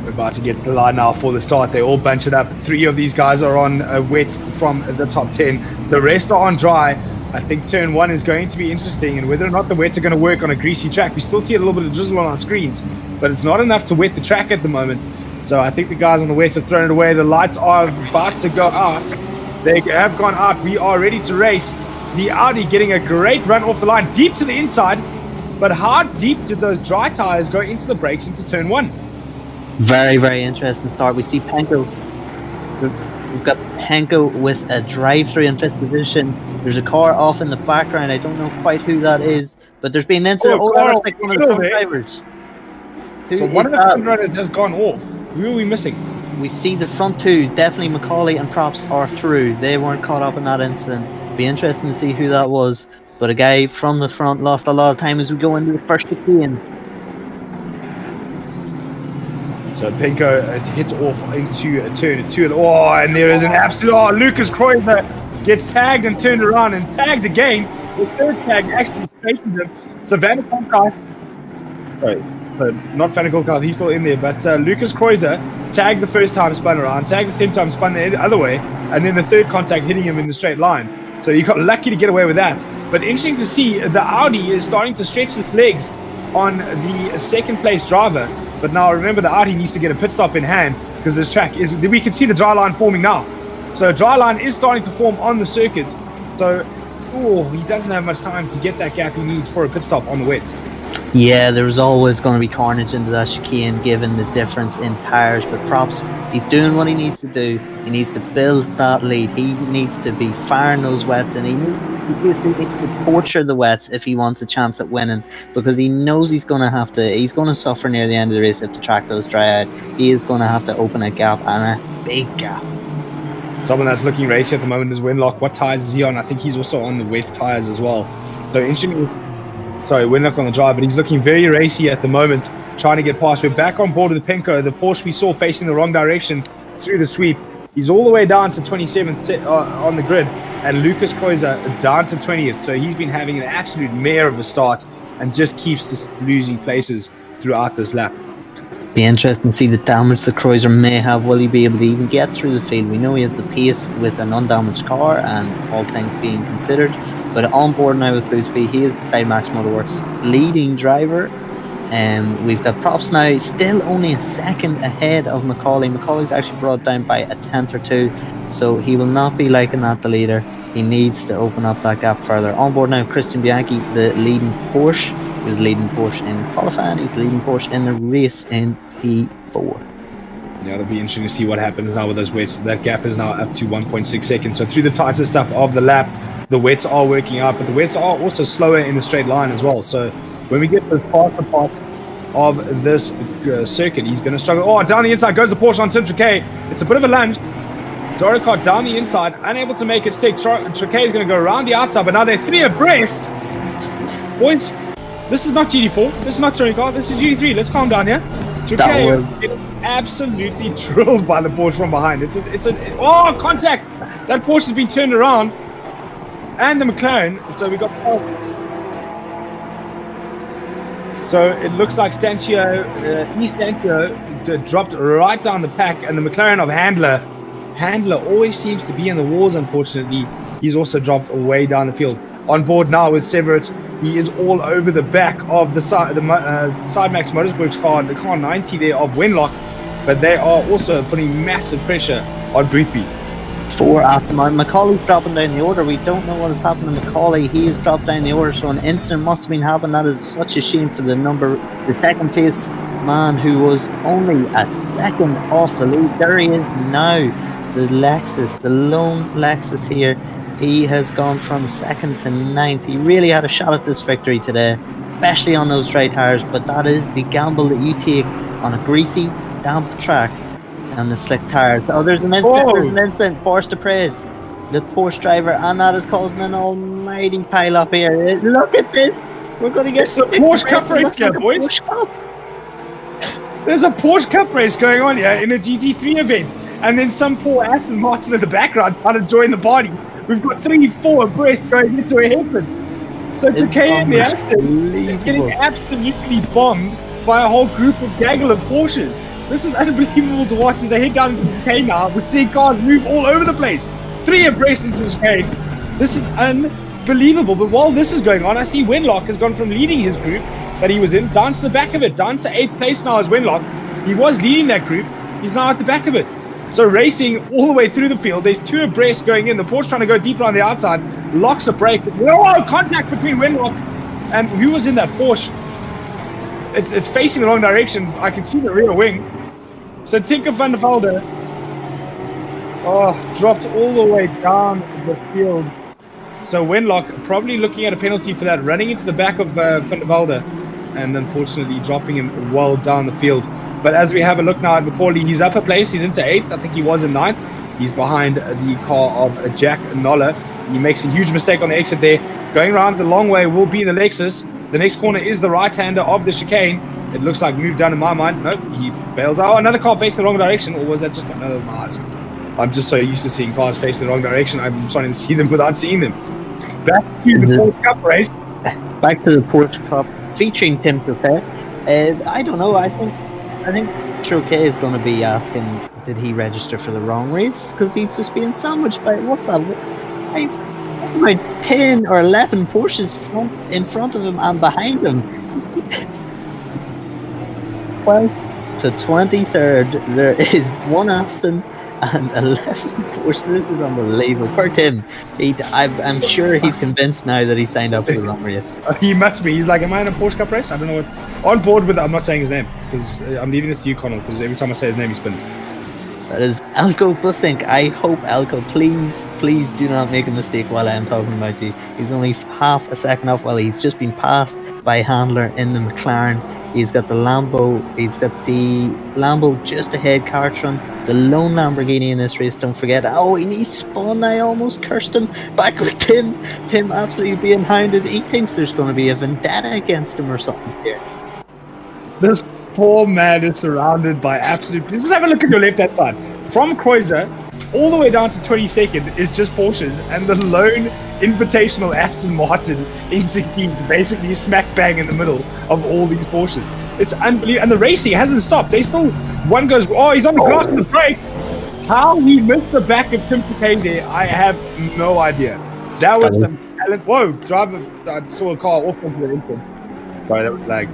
We're about to get to the line now for the start. They all bunch it up. 3 of these guys are on wet from the top 10. The rest are on dry. I think turn 1 is going to be interesting, and whether or not the wets are going to work on a greasy track. We still see a little bit of drizzle on our screens, but it's not enough to wet the track at the moment. So I think the guys on the wets have thrown it away. The lights are about to go out. They have gone out. We are ready to race. The Audi getting a great run off the line, deep to the inside. But how deep did those dry tires go into the brakes into turn 1? Very interesting start. We see Penko. We've got Penko with a drive-through in 5th position. There's a car off in the background. I don't know quite who that is, but there's been an incident. Oh, that looks like one of the front drivers. So one of the front runners has gone off. Who are we missing? We see the front two. Definitely Macaulay and Props are through. They weren't caught up in that incident. Be interesting to see who that was. But a guy from the front lost a lot of time as we go into the first chicane. So Pinko hits off into a turn 2. Oh, and there is an absolute... Oh, Lucas Kreuzer gets tagged and turned around and tagged again. The third tag actually straightened him. So Van der Kolk... Sorry. So not Van der Kolk, he's still in there. But Lucas Kreuzer tagged the first time, spun around. Tagged the same time, spun the other way. And then the third contact hitting him in the straight line. So you got lucky to get away with that. But interesting to see, the Audi is starting to stretch its legs on the second place driver. But now remember, the Audi needs to get a pit stop in hand because this track is... We can see the dry line forming now. So dry line is starting to form on the circuit. So, he doesn't have much time to get that gap he needs for a pit stop on the wets. Yeah, there's always going to be carnage into that chicane given the difference in tyres. But Props, he's doing what he needs to do. He needs to build that lead. He needs to be firing those wets, and he needs to torture the wets if he wants a chance at winning, because he knows he's going to suffer near the end of the race if the track does dry out. He is going to have to open a gap, and a big gap. Someone that's looking racy at the moment is Winlock. What tyres is he on? I think he's also on the wet tyres as well. So interestingly, Winlock on the dry, but he's looking very racy at the moment, trying to get past. We're back on board with the Pinko, the Porsche we saw facing the wrong direction through the sweep. He's all the way down to 27th on the grid, and Lucas Kreuzer down to 20th. So he's been having an absolute mare of a start and just keeps losing places throughout this lap. Be interesting to see the damage the Kreuzer may have. Will he be able to even get through the field? We know he has the pace with an undamaged car, and all things being considered. But on board now with Boosby, he is the Sidemax Motorworks leading driver. We've got Props now, still only a second ahead of Macaulay. Macaulay's actually brought down by a tenth or two, so he will not be liking that, the leader. He needs to open up that gap further. On board now, Christian Bianchi, the leading Porsche. He was leading Porsche in qualifying. He's leading Porsche in the race in P4. Yeah, it'll be interesting to see what happens now with those wets. That gap is now up to 1.6 seconds. So through the tighter stuff of the lap, the wets are working out, but the wets are also slower in the straight line as well. So when we get to the faster part of this circuit, he's going to struggle. Oh, down the inside goes the Porsche on Tim Triquet. It's a bit of a lunge. Doricott down the inside, unable to make it stick. Triquet is going to go around the outside, but now they're three abreast. Boys, this is not GD4. This is not touring car. This is GD3. Let's calm down here. Triquet is absolutely drilled by the Porsche from behind. Oh, contact! That Porsche has been turned around. And the McLaren, so we got... So it looks like Stanchio dropped right down the pack, and the McLaren of Handler always seems to be in the walls, unfortunately. He's also dropped way down the field. On board now with Severett, he is all over the back of the Sidemax Motorsports car, the car 90 there of Winlock, but they are also putting massive pressure on Boothby. 4 after Macaulay's dropping down the order. We don't know what has happened to Macaulay. He has dropped down the order, so an incident must have been happening. That is such a shame for the second place man, who was only a second off the lead. There he is now, the Lexus, the lone Lexus here. He has gone from second to ninth. He really had a shot at this victory today, especially on those dry tyres, but that is the gamble that you take on a greasy, damp track and the slick tyres. Oh, there's an incident. Porsche to praise the Porsche driver, and that is causing an almighty pile up here. Look at this. We're going to get a Porsche Cup race here, boys. There's a Porsche Cup race going on here in a GT3 event, and then some poor Aston Martin in the background trying to join the party. We've got 3-4 abreast going into a hairpin. So Decay and the Aston is getting absolutely bombed by a whole group of gaggle of Porsches. This is unbelievable to watch as they head down into the chicane now. We're seeing cars move all over the place. 3 abreast into the chicane. This is unbelievable. But while this is going on, I see Winlock has gone from leading his group that he was in down to the back of it. Down to 8th place now as Winlock. He was leading that group. He's now at the back of it. So racing all the way through the field. There's 2 abreast going in. The Porsche trying to go deeper on the outside. Locks a brake. Oh, contact between Winlock and who was in that Porsche. It's facing the wrong direction. I can see the rear wing. So Tinker van der Velde dropped all the way down the field. So Wenlock probably looking at a penalty for that, running into the back of Zolder, and unfortunately dropping him well down the field. But as we have a look now at Macaulay, he's up a place. He's into 8th. I think he was in 9th. He's behind the car of Jack Knoller. He makes a huge mistake on the exit there. Going around the long way will be the Lexus. The next corner is the right-hander of the chicane. It looks like moved down in my mind. Nope, he bails out. Oh, another car facing the wrong direction. Or was that just... No, that was my eyes. I'm just so used to seeing cars facing the wrong direction. I'm starting to see them without seeing them. Back to the Porsche Cup race. Back to the Porsche Cup featuring Tim Troquet. I don't know. I think Troquet is going to be asking, did he register for the wrong race? Because he's just being sandwiched by, what's that? About 10 or 11 Porsches in front of him and behind him. 12th to 23rd, there is one Aston and 11 Porsche. This is unbelievable. Poor Tim. I'm sure he's convinced now that he signed up for the wrong race. He must be. He's like, am I in a Porsche Cup race? I don't know what. On board with it. I'm not saying his name because I'm leaving this to you, Connall, because every time I say his name, he spins. That is Elko Bussink. I hope, Elko, please do not make a mistake while I am talking about you. He's only half a second off. Well, he's just been passed by Handler in the McLaren. He's got the Lambo. He's got the Lambo just ahead, Cartron. The lone Lamborghini in this race, don't forget. Oh, and he spun. I almost cursed him. Back with Tim. Tim absolutely being hounded. He thinks there's going to be a vendetta against him or something here. This poor man is surrounded by absolute... Just have a look at your left-hand side. From Kreuzer all the way down to 22nd is just Porsches, and the lone invitational Aston Martin in 16th, basically smack bang in the middle of all these Porsches. It's unbelievable. And the racing hasn't stopped. They still... One goes, oh, he's on the grass with the brakes. How he missed the back of Tim Cocaine there, I have no idea. That was some talent. Whoa, driver, I saw a car off onto the inside. Sorry, that was lag.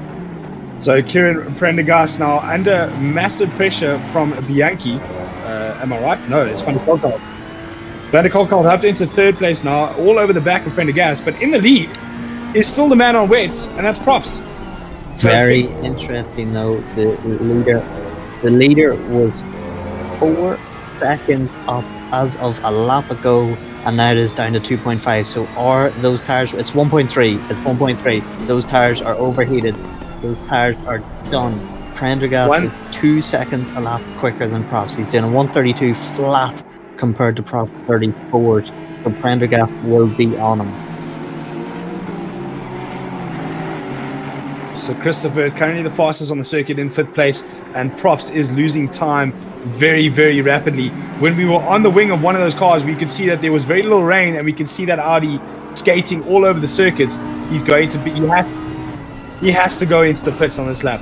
So Kieran Prendergast now under massive pressure from Bianchi. Am I right? No, it's Van der Kolkhout. Van der Kolkhout up into 3rd place now, all over the back of Prendergast, but in the lead is still the man on wets, and that's Probst. So very interesting though. The leader was 4 seconds up as of a lap ago, and now it is down to 2.5. So are those tires? It's 1.3. It's 1.3. Those tires are overheated. Those tires are done. Prendergast is 2 seconds a lap quicker than Probst. He's doing a 132 flat compared to Probst 34. So Prendergast will be on him. So Christopher currently the fastest on the circuit in 5th place, and Probst is losing time very, very rapidly. When we were on the wing of one of those cars, we could see that there was very little rain, and we could see that Audi skating all over the circuit. He's going to be... He has to go into the pits on this lap.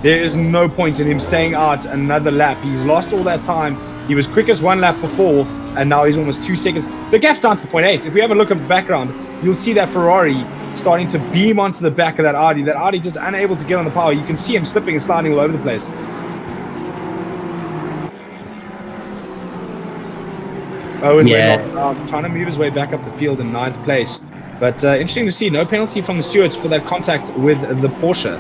There is no point in him staying out another lap. He's lost all that time. He was quickest 1 lap before, and now he's almost 2 seconds. The gap's down to 0.8. If we have a look at the background, you'll see that Ferrari starting to beam onto the back of that Audi. That Audi just unable to get on the power. You can see him slipping and sliding all over the place. Owen trying to move his way back up the field in 9th place. But interesting to see, no penalty from the stewards for that contact with the Porsche.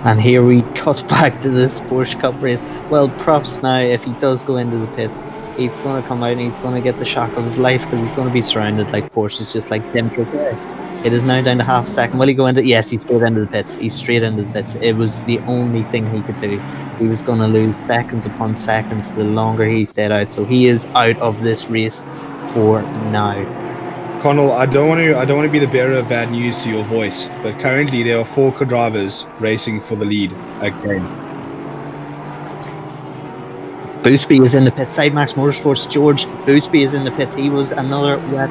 And here we cut back to this Porsche Cup race. Well, Probst now, if he does go into the pits, he's going to come out and he's going to get the shock of his life because he's going to be surrounded like Porsches, just like Tim Troquet. It is now down to half a second. Will he go into... Yes, he's straight into the pits. He's straight into the pits. It was the only thing he could do. He was going to lose seconds upon seconds the longer he stayed out. So he is out of this race for now. Connall, I don't want to be the bearer of bad news to your voice, but currently there are 4 drivers racing for the lead again. Boothby is in the pits. Sidemax Motorsports, George Boothby is in the pits. He was another wet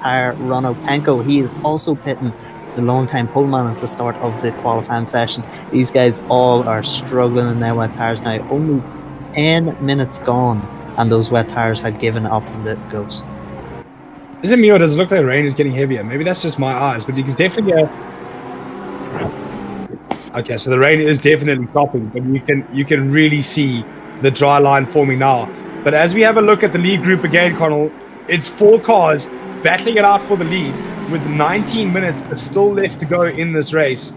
tire runner. Panko, he is also pitting, the long-time poleman at the start of the qualifying session. These guys all are struggling in their wet tires now. Only 10 minutes gone, and those wet tires had given up the ghost. Is it me or does it look like the rain is getting heavier? Maybe that's just my eyes, but you can definitely... Okay, so the rain is definitely stopping, but you can really see the dry line forming now. But as we have a look at the lead group again, Connall, it's 4 cars battling it out for the lead with 19 minutes still left to go in this race.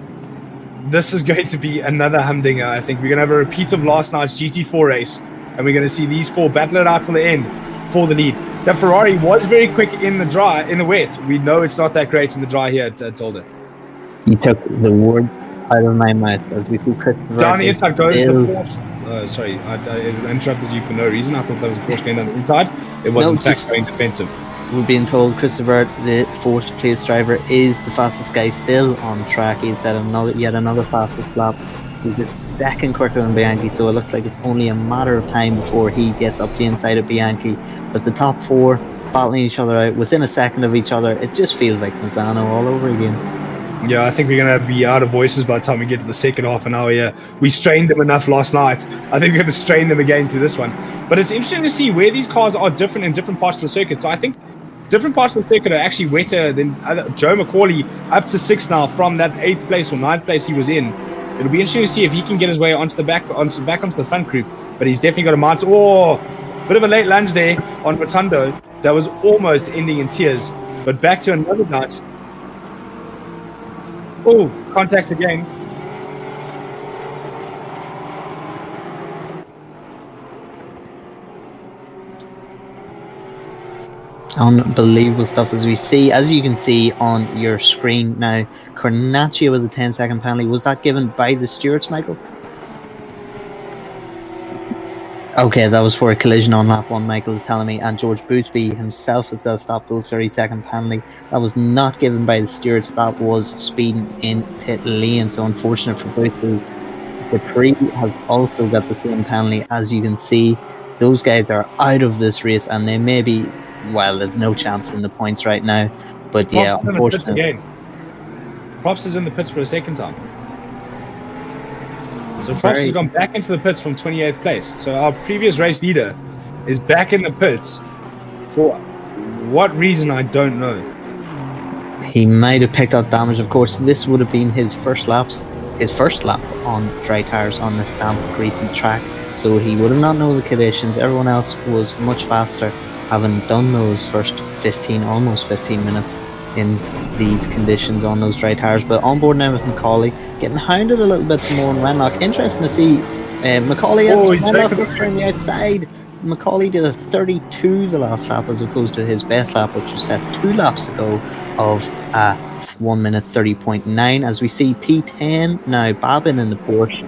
This is going to be another humdinger, I think. We're going to have a repeat of last night's GT4 race, and we're going to see these 4 battle it out to the end for the lead. that Ferrari was very quick in the wet. We know it's not that great in the dry here at Zolder. You took the words out of my mouth as we see Christopher. Down the inside goes the Porsche. Sorry, I interrupted you for no reason. I thought that was a Porsche going down the inside. It was in fact going defensive. We're being told Christopher, the fourth place driver, is the fastest guy still on track. He's set yet another fastest lap. He's the second quicker than Bianchi, so it looks like it's only a matter of time before he gets up the inside of Bianchi. But the top four battling each other out within a second of each other. It just feels like Misano all over again. Yeah, I think we're going to be out of voices by the time we get to the second half an hour here. We strained them enough last night. I think we're going to strain them again to this one. But it's interesting to see where these cars are different in different parts of the circuit. So I think different parts of the circuit are actually wetter than Joe McCauley up to 6th now from that 8th place or 9th place he was in. It'll be interesting to see if he can get his way onto the back onto the front group. But he's definitely got a mindset. Oh, bit of a late lunge there on Rotundo. That was almost ending in tears. But back to another nice. Oh, contact again. Unbelievable stuff as you can see on your screen now. Cornacchia with a 10-second penalty. Was that given by the stewards, Michael? Okay, that was for a collision on lap 1, Michael is telling me, and George Boothby himself has got to stop those 30-second penalty. That was not given by the stewards, that was speeding in pit lane, so unfortunate for Boothby. Dupree has also got the same penalty. As you can see, those guys are out of this race, and they may be, well, they've no chance in the points right now, but yeah, unfortunately. Props is in the pits for a second time. So Props has gone back into the pits from 28th place. So our previous race leader is back in the pits for what reason, I don't know. He might have picked up damage, of course. This would have been his first lap on dry tyres on this damp, greasy track. So he would have not known the conditions. Everyone else was much faster, having done those first almost 15 minutes in these conditions on those dry tyres. But on board now with Macaulay, getting hounded a little bit more in Wenlock. Interesting to see Macaulay as Wenlock on the outside. Macaulay did a 32 the last lap as opposed to his best lap, which was set 2 laps ago of 1 minute 30.9. As we see P10 now Babin in the Porsche,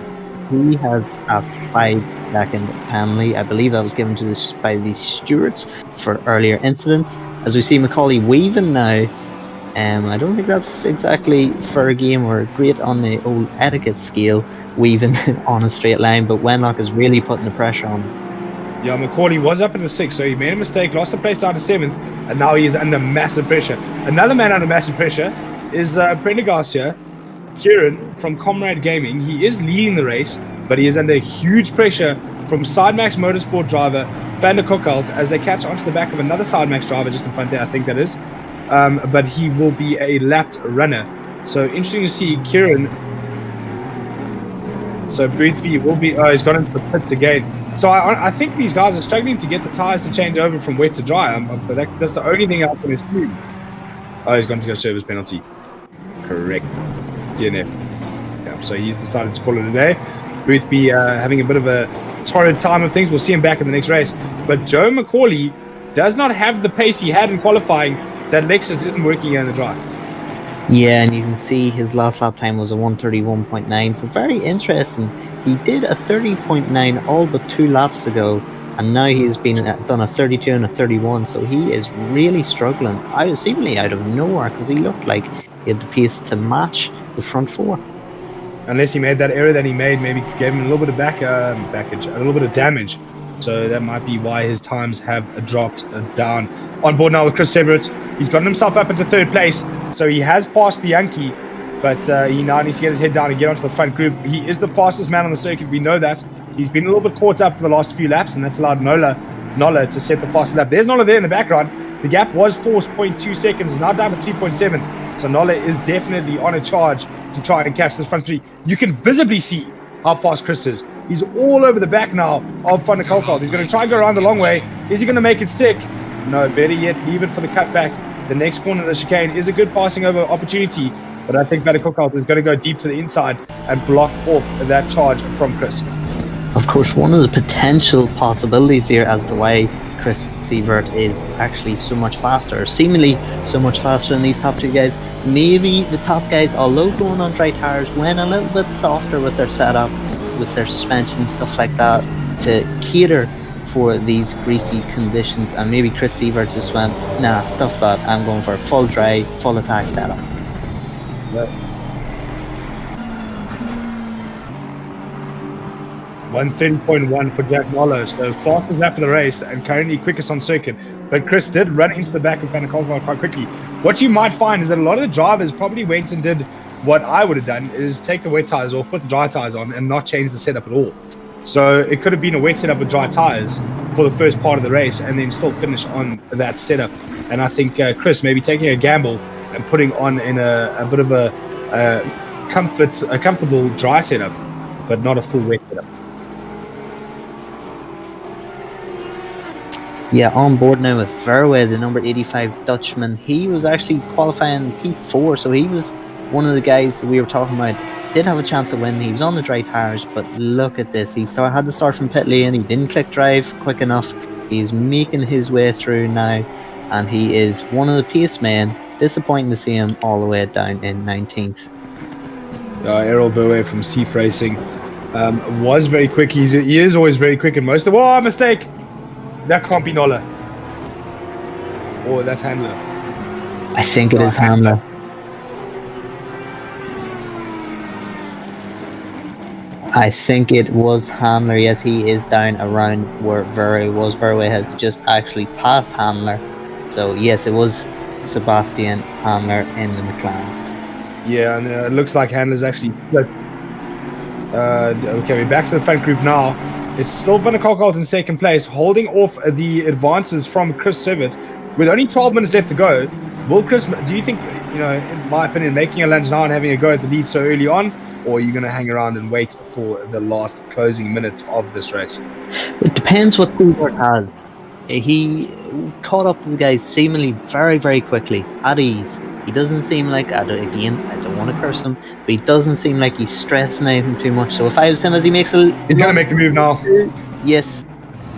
he has a 5-second penalty. I believe that was given to by the stewards for earlier incidents. As we see Macaulay weaving now, I don't think that's exactly fair game or great on the old etiquette scale, weaving on a straight line, but Wenlock is really putting the pressure on him. Yeah, Macaulay was up in the 6th, so he made a mistake, lost the place down to 7th, and now he's under massive pressure. Another man under massive pressure is Prendergast here, Kieran from Comrade Gaming. He is leading the race, but he is under huge pressure from Sidemax Motorsport driver Van der Koekhelt as they catch onto the back of another Sidemax driver just in front there, I think that is. But he will be a lapped runner. So interesting to see Kieran. So Boothby will be, he's gone into the pits again. So I think these guys are struggling to get the tyres to change over from wet to dry. But that's the only thing out on his team. Oh, he's going to go service penalty. Correct. DNF. Yeah, so he's decided to call it a day. Boothby having a bit of a torrid time of things. We'll see him back in the next race. But Joe McCauley does not have the pace he had in qualifying. That Lexus isn't working in the drive. Yeah, and you can see his last lap time was a 1:31.9, so very interesting. He did a 30.9 all but 2 laps ago, and now he's done a 32 and a 31, so he is really struggling, seemingly out of nowhere, because he looked like he had the pace to match the front 4. Unless he made that error that he made, maybe gave him a little bit of backage, a little bit of damage. So that might be why his times have dropped down. On board now with Chris Everett. He's gotten himself up into 3rd place. So he has passed Bianchi, but he now needs to get his head down and get onto the front group. He is the fastest man on the circuit. We know that. He's been a little bit caught up for the last few laps, and that's allowed Nola to set the fastest lap. There's Nola there in the background. The gap was 4.2 seconds, now down to 3.7. So Nola is definitely on a charge to try and catch this front 3. You can visibly see how fast Chris is. He's all over the back now of Van der Koekhelt. He's going to try and go around the long way. Is he going to make it stick? No, better yet, leave it for the cutback. The next corner of the chicane is a good passing over opportunity, but I think Van der Koekhelt is going to go deep to the inside and block off that charge from Chris. Of course, one of the potential possibilities here as to why Chris Sievert is actually so much faster, seemingly so much faster than these top two guys. Maybe the top guys, although going on dry tires, went a little bit softer with their setup, with their suspension, stuff like that, to cater for these greasy conditions, and maybe Chris Sievert just went, nah, stuff that, I'm going for a full dry, full attack setup. Yep. 130.1 for Jack Wallow, so fastest lap of the race and currently quickest on circuit. But Chris did run into the back of Van der Kolk quite quickly. What you might find is that a lot of the drivers probably went and did what I would have done, is take the wet tires off, put the dry tires on, and not change the setup at all. So it could have been a wet setup with dry tires for the first part of the race and then still finish on that setup. And I think Chris maybe taking a gamble and putting on in a bit of a comfortable dry setup, but not a full wet setup. Yeah, on board now with Verwey, the number 85 Dutchman. He was actually qualifying P4, so he was one of the guys that we were talking about. Did have a chance of winning. He was on the dry tires, but look at this. He had to start from pit lane. He didn't click drive quick enough. He's making his way through now, and he is one of the pace men. Disappointing to see him all the way down in 19th. Errol Verwey from Seaf Racing was very quick. He is always very quick in most of... Oh, mistake! That can't be Nolla. Oh, that's Handler. I think it is Handler. I think it was Handler. Yes, he is down around where Verwey was. Verwey has just actually passed Handler. So, yes, it was Sebastian Handler in the McLaren. Yeah, and it looks like Handler's actually split. Okay, we're back to the front group now. It's still Van der Kolk in second place, holding off the advances from Chris Sievert. With only 12 minutes left to go, will Chris, do you think, in my opinion, making a lunge now and having a go at the lead so early on, or are you going to hang around and wait for the last closing minutes of this race? It depends what Sievert has. He caught up to the guys seemingly very, very quickly, at ease. He doesn't seem like, again, I don't want to curse him, but he doesn't seem like he's stressing anything too much. So if I was him as he makes He's going to make the move now. Yes,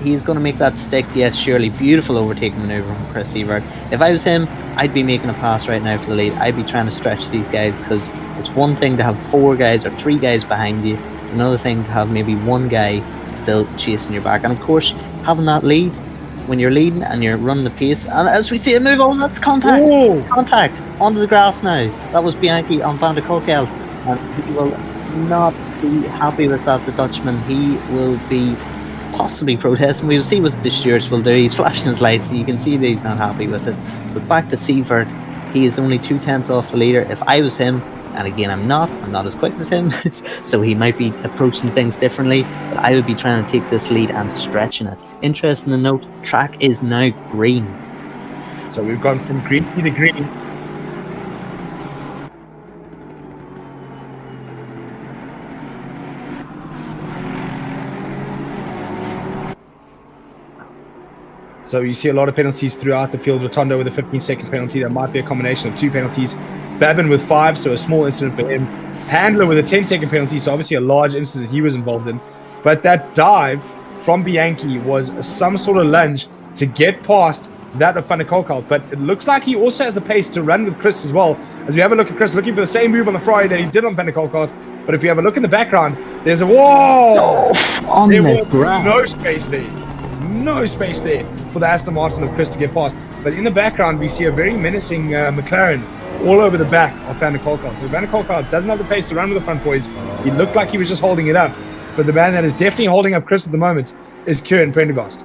he's going to make that stick. Yes, surely. Beautiful overtaking maneuver from Chris Sievert. If I was him, I'd be making a pass right now for the lead. I'd be trying to stretch these guys, because it's one thing to have 4 guys or 3 guys behind you. It's another thing to have maybe 1 guy still chasing your back. And of course, having that lead, when you're leading and you're running the pace, and as we see it move on, that's contact. Whoa. Contact onto the grass now. That was Bianchi on Van der Kolk, and he will not be happy with that, the Dutchman. He will be possibly protesting. We will see what the stewards will do. He's flashing his lights, so you can see that he's not happy with it. But back to Sievert, he is only 2 tenths off the leader. If I was him, and again I'm not as quick as him, so he might be approaching things differently, but I would be trying to take this lead and stretching it. Interesting to note, track is now green. So we've gone from green to green. So you see a lot of penalties throughout the field. Rotondo with a 15-second penalty. That might be a combination of 2 penalties. Babin with 5, so a small incident for him. Handler with a 10-second penalty, so obviously a large incident he was involved in. But that dive from Bianchi was some sort of lunge to get past that of Van der Kolk. But it looks like he also has the pace to run with Chris as well. As we have a look at Chris looking for the same move on the Friday that he did on Van der Kolk. But if you have a look in the background, there's a whoa! On the ground. No space there. No space there for the Aston Martin of Chris to get past. But in the background, we see a very menacing McLaren all over the back of Van der Kolk. So Van der Kolk doesn't have the pace to run with the front boys. He looked like he was just holding it up. But the man that is definitely holding up Chris at the moment is Kieran Prendergast.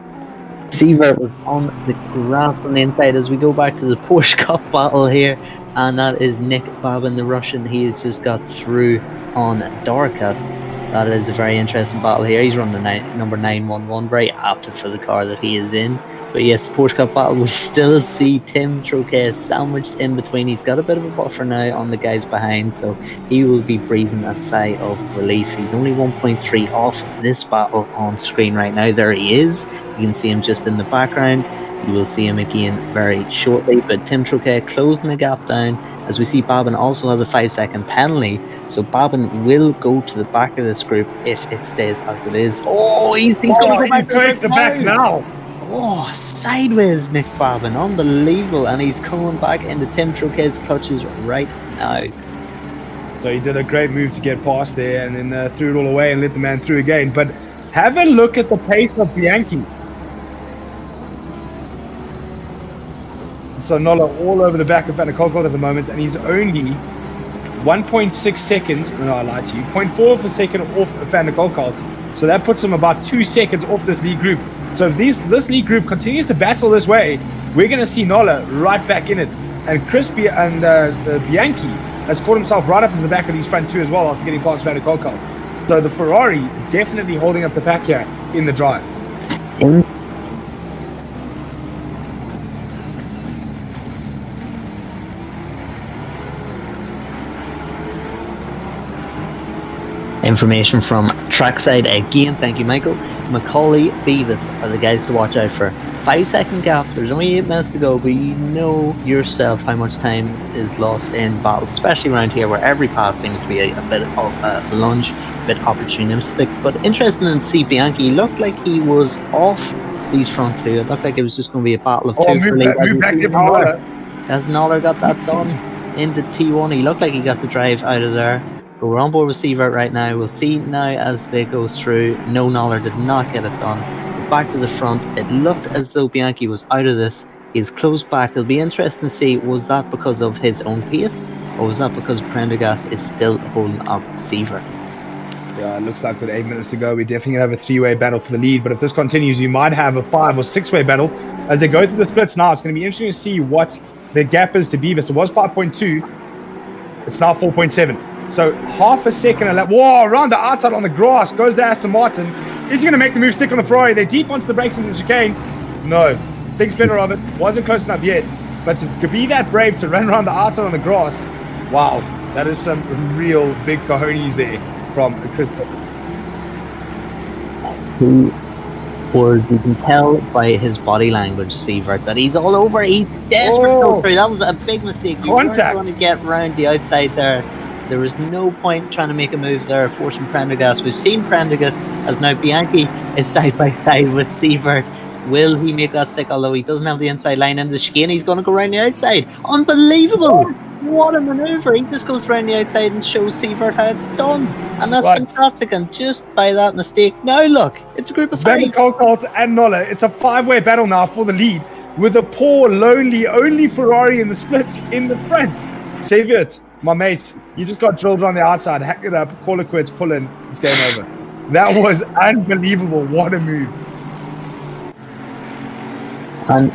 Sievert was on the grass on the inside as we go back to the Porsche Cup battle here. And that is Nick Babin, the Russian. He has just got through on Dorkat. That is a very interesting battle here. He's run the number 911, very apt for the car that he is in. But yes, the Porsche Cup battle, we still see Tim Troquet sandwiched in between. He's got a bit of a buffer now on the guys behind, so he will be breathing a sigh of relief. He's only 1.3 off this battle on screen right now. There he is. You can see him just in the background. You will see him again very shortly, but Tim Troquet closing the gap down. As we see, Babin also has a 5-second penalty, so Babin will go to the back of this group if it stays as it is. Oh, he's going to go back to the back now. Oh, sideways Nick Babin, unbelievable, and he's coming back into Tim Troquet's clutches right now. So he did a great move to get past there and then threw it all away and let the man through again. But have a look at the pace of Bianchi. So Nolla all over the back of Van der Kolkholt at the moment, and he's only 1.6 seconds, no, I lied to you, 0.4 of a second off Van der Kolkholt. So that puts him about 2 seconds off this lead group. So if this lead group continues to battle this way, we're going to see Nolla right back in it. And Crispy and Bianchi has caught himself right up in the back of these front two as well after getting past Van der Kolkholt. So the Ferrari definitely holding up the pack here in the drive. Information from trackside again, thank you Michael. Macaulay, Beavis are the guys to watch out for. 5-second gap, there's only 8 minutes to go, but you know yourself how much time is lost in battles, especially around here where every pass seems to be a bit of a lunge, a bit opportunistic. But interesting to see Bianchi looked like he was off these front two. It looked like it was just going to be a battle of two for lead. As Noller got that done into T1, he looked like he got the drive out of there. But we're on board with Seavert right now. We'll see now as they go through. No, Noller did not get it done. Back to the front. It looked as though Bianchi was out of this. He's close back. It'll be interesting to see, was that because of his own pace, or was that because Prendergast is still holding up Seavert? Yeah, it looks like with 8 minutes to go, we definitely have a 3-way battle for the lead. But if this continues, you might have a 5 or 6-way battle as they go through the splits now. It's going to be interesting to see what the gap is to Beavis. It was 5.2. It's now 4.7. So half a second a lap. Whoa, around the outside on the grass goes to Aston Martin. Is he going to make the move, stick on the Ferrari? They're deep onto the brakes into the chicane. No. Thinks better of it. Wasn't close enough yet. But to be that brave to run around the outside on the grass, wow. That is some real big cojones there from Chris. Who was, you can tell by his body language, Seavert, that he's all over. He's desperate to go through. That was a big mistake. You weren't going to get round the outside there. There was no point trying to make a move there, forcing Prendergast. We've seen Prendergast as now Bianchi is side by side with Seavert. Will he make that stick? Although he doesn't have the inside line in the chicane, he's going to go around the outside. Unbelievable! What a manoeuvre! He just goes around the outside and shows Seavert how it's done. And that's fantastic. And just by that mistake, now look, it's a group of 5. Van der Kolkholt and Nolla. It's a 5-way battle now for the lead with a poor, lonely, only Ferrari in the split in the front. Seavert, my mate, you just got drilled on the outside, hack it up, call it quits, pull in, it's game over. That was unbelievable. What a move. And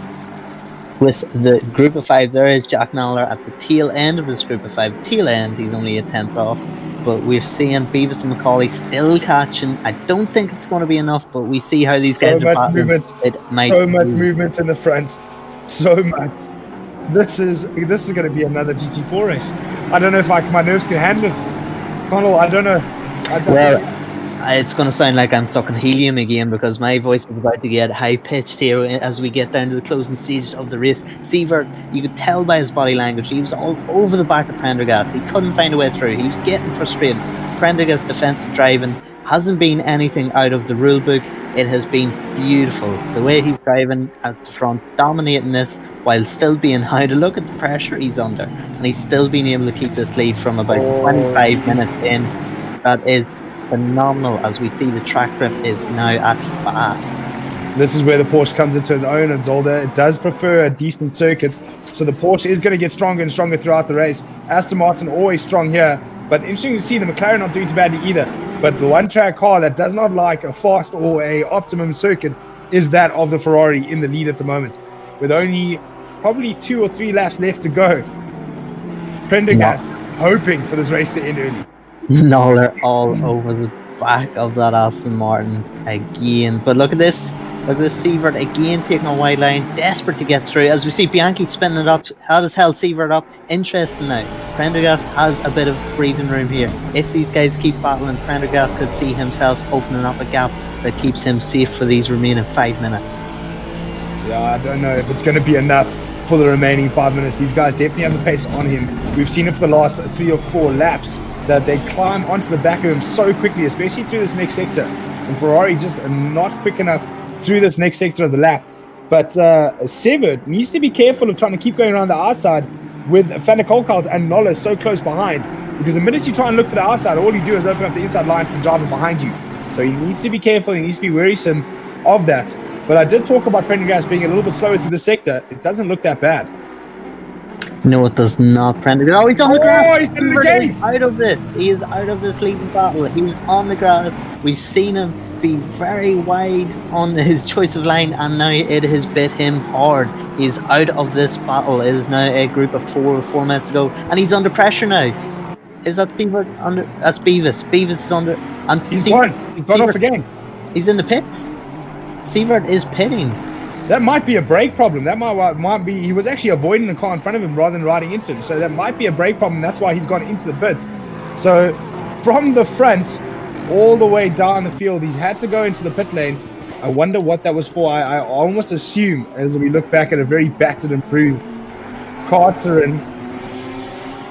with the group of 5, there is Jack Naller at the tail end of this group of 5. Tail end, he's only a 10th off. But we're seeing Beavis and Macaulay still catching. I don't think it's going to be enough, but we see how these guys are battling. So much movement in the front. So much. This is going to be another GT4 race. I don't know if my nerves can handle it. Connall, I don't know. It's going to sound like I'm sucking helium again because my voice is about to get high-pitched here as we get down to the closing stages of the race. Seavert, you could tell by his body language, he was all over the back of Prendergast. He couldn't find a way through. He was getting frustrated. Prendergast's defensive driving hasn't been anything out of the rule book. It has been beautiful. The way he's driving at the front, dominating this while still being high. To look at the pressure he's under, and he's still being able to keep this lead from about 25 minutes in. That is phenomenal, as we see the track grip is now at fast. This is where the Porsche comes into its own, and Zolder, it does prefer a decent circuit, so the Porsche is going to get stronger and stronger throughout the race. Aston Martin always strong here, but interesting to see the McLaren not doing too badly either. But the one-track car that does not like a fast or a optimum circuit is that of the Ferrari in the lead at the moment, with only probably 2 or 3 laps left to go. Prendergast hoping for this race to end early. Noller all over the back of that Aston Martin again. But look at this. Look at this. Seavert again taking a wide line, desperate to get through. As we see Bianchi spinning it up, how does hell Seavert up? Interesting now. Prendergast has a bit of breathing room here. If these guys keep battling, Prendergast could see himself opening up a gap that keeps him safe for these remaining 5 minutes. Yeah, I don't know if it's going to be enough for the remaining 5 minutes. These guys definitely have the pace on him. We've seen it for the last 3 or 4 laps, that they climb onto the back of him so quickly, especially through this next sector. And Ferrari just not quick enough through this next sector of the lap But Severed needs to be careful of trying to keep going around the outside with Van der Kolkhout and Knoller so close behind. Because the minute you try and look for the outside, all you do is open up the inside line for the driver behind you. So he needs to be careful. He needs to be wearisome of that. But I did talk about Prendergast being a little bit slower through the sector. It doesn't look that bad. No, it does not, Prendergast. Oh, he's on the grass! He's in the game! Out of this. He is out of this leading battle. He was on the grass. We've seen him be very wide on his choice of line, and now it has bit him hard. He's out of this battle. It is now a group of 4 with 4 minutes to go, and he's under pressure now. Is that Beaver under? That's Beavis. Beavis is under. And he's gone. He's gone off again. He's in the pits. Sievert is pitting. That might be a brake problem. That might be. He was actually avoiding the car in front of him rather than riding into him. So that might be a brake problem. That's why he's gone into the pit. So from the front all the way down the field, he's had to go into the pit lane. I wonder what that was for. I almost assume, as we look back at a very battered and bruised Carterin,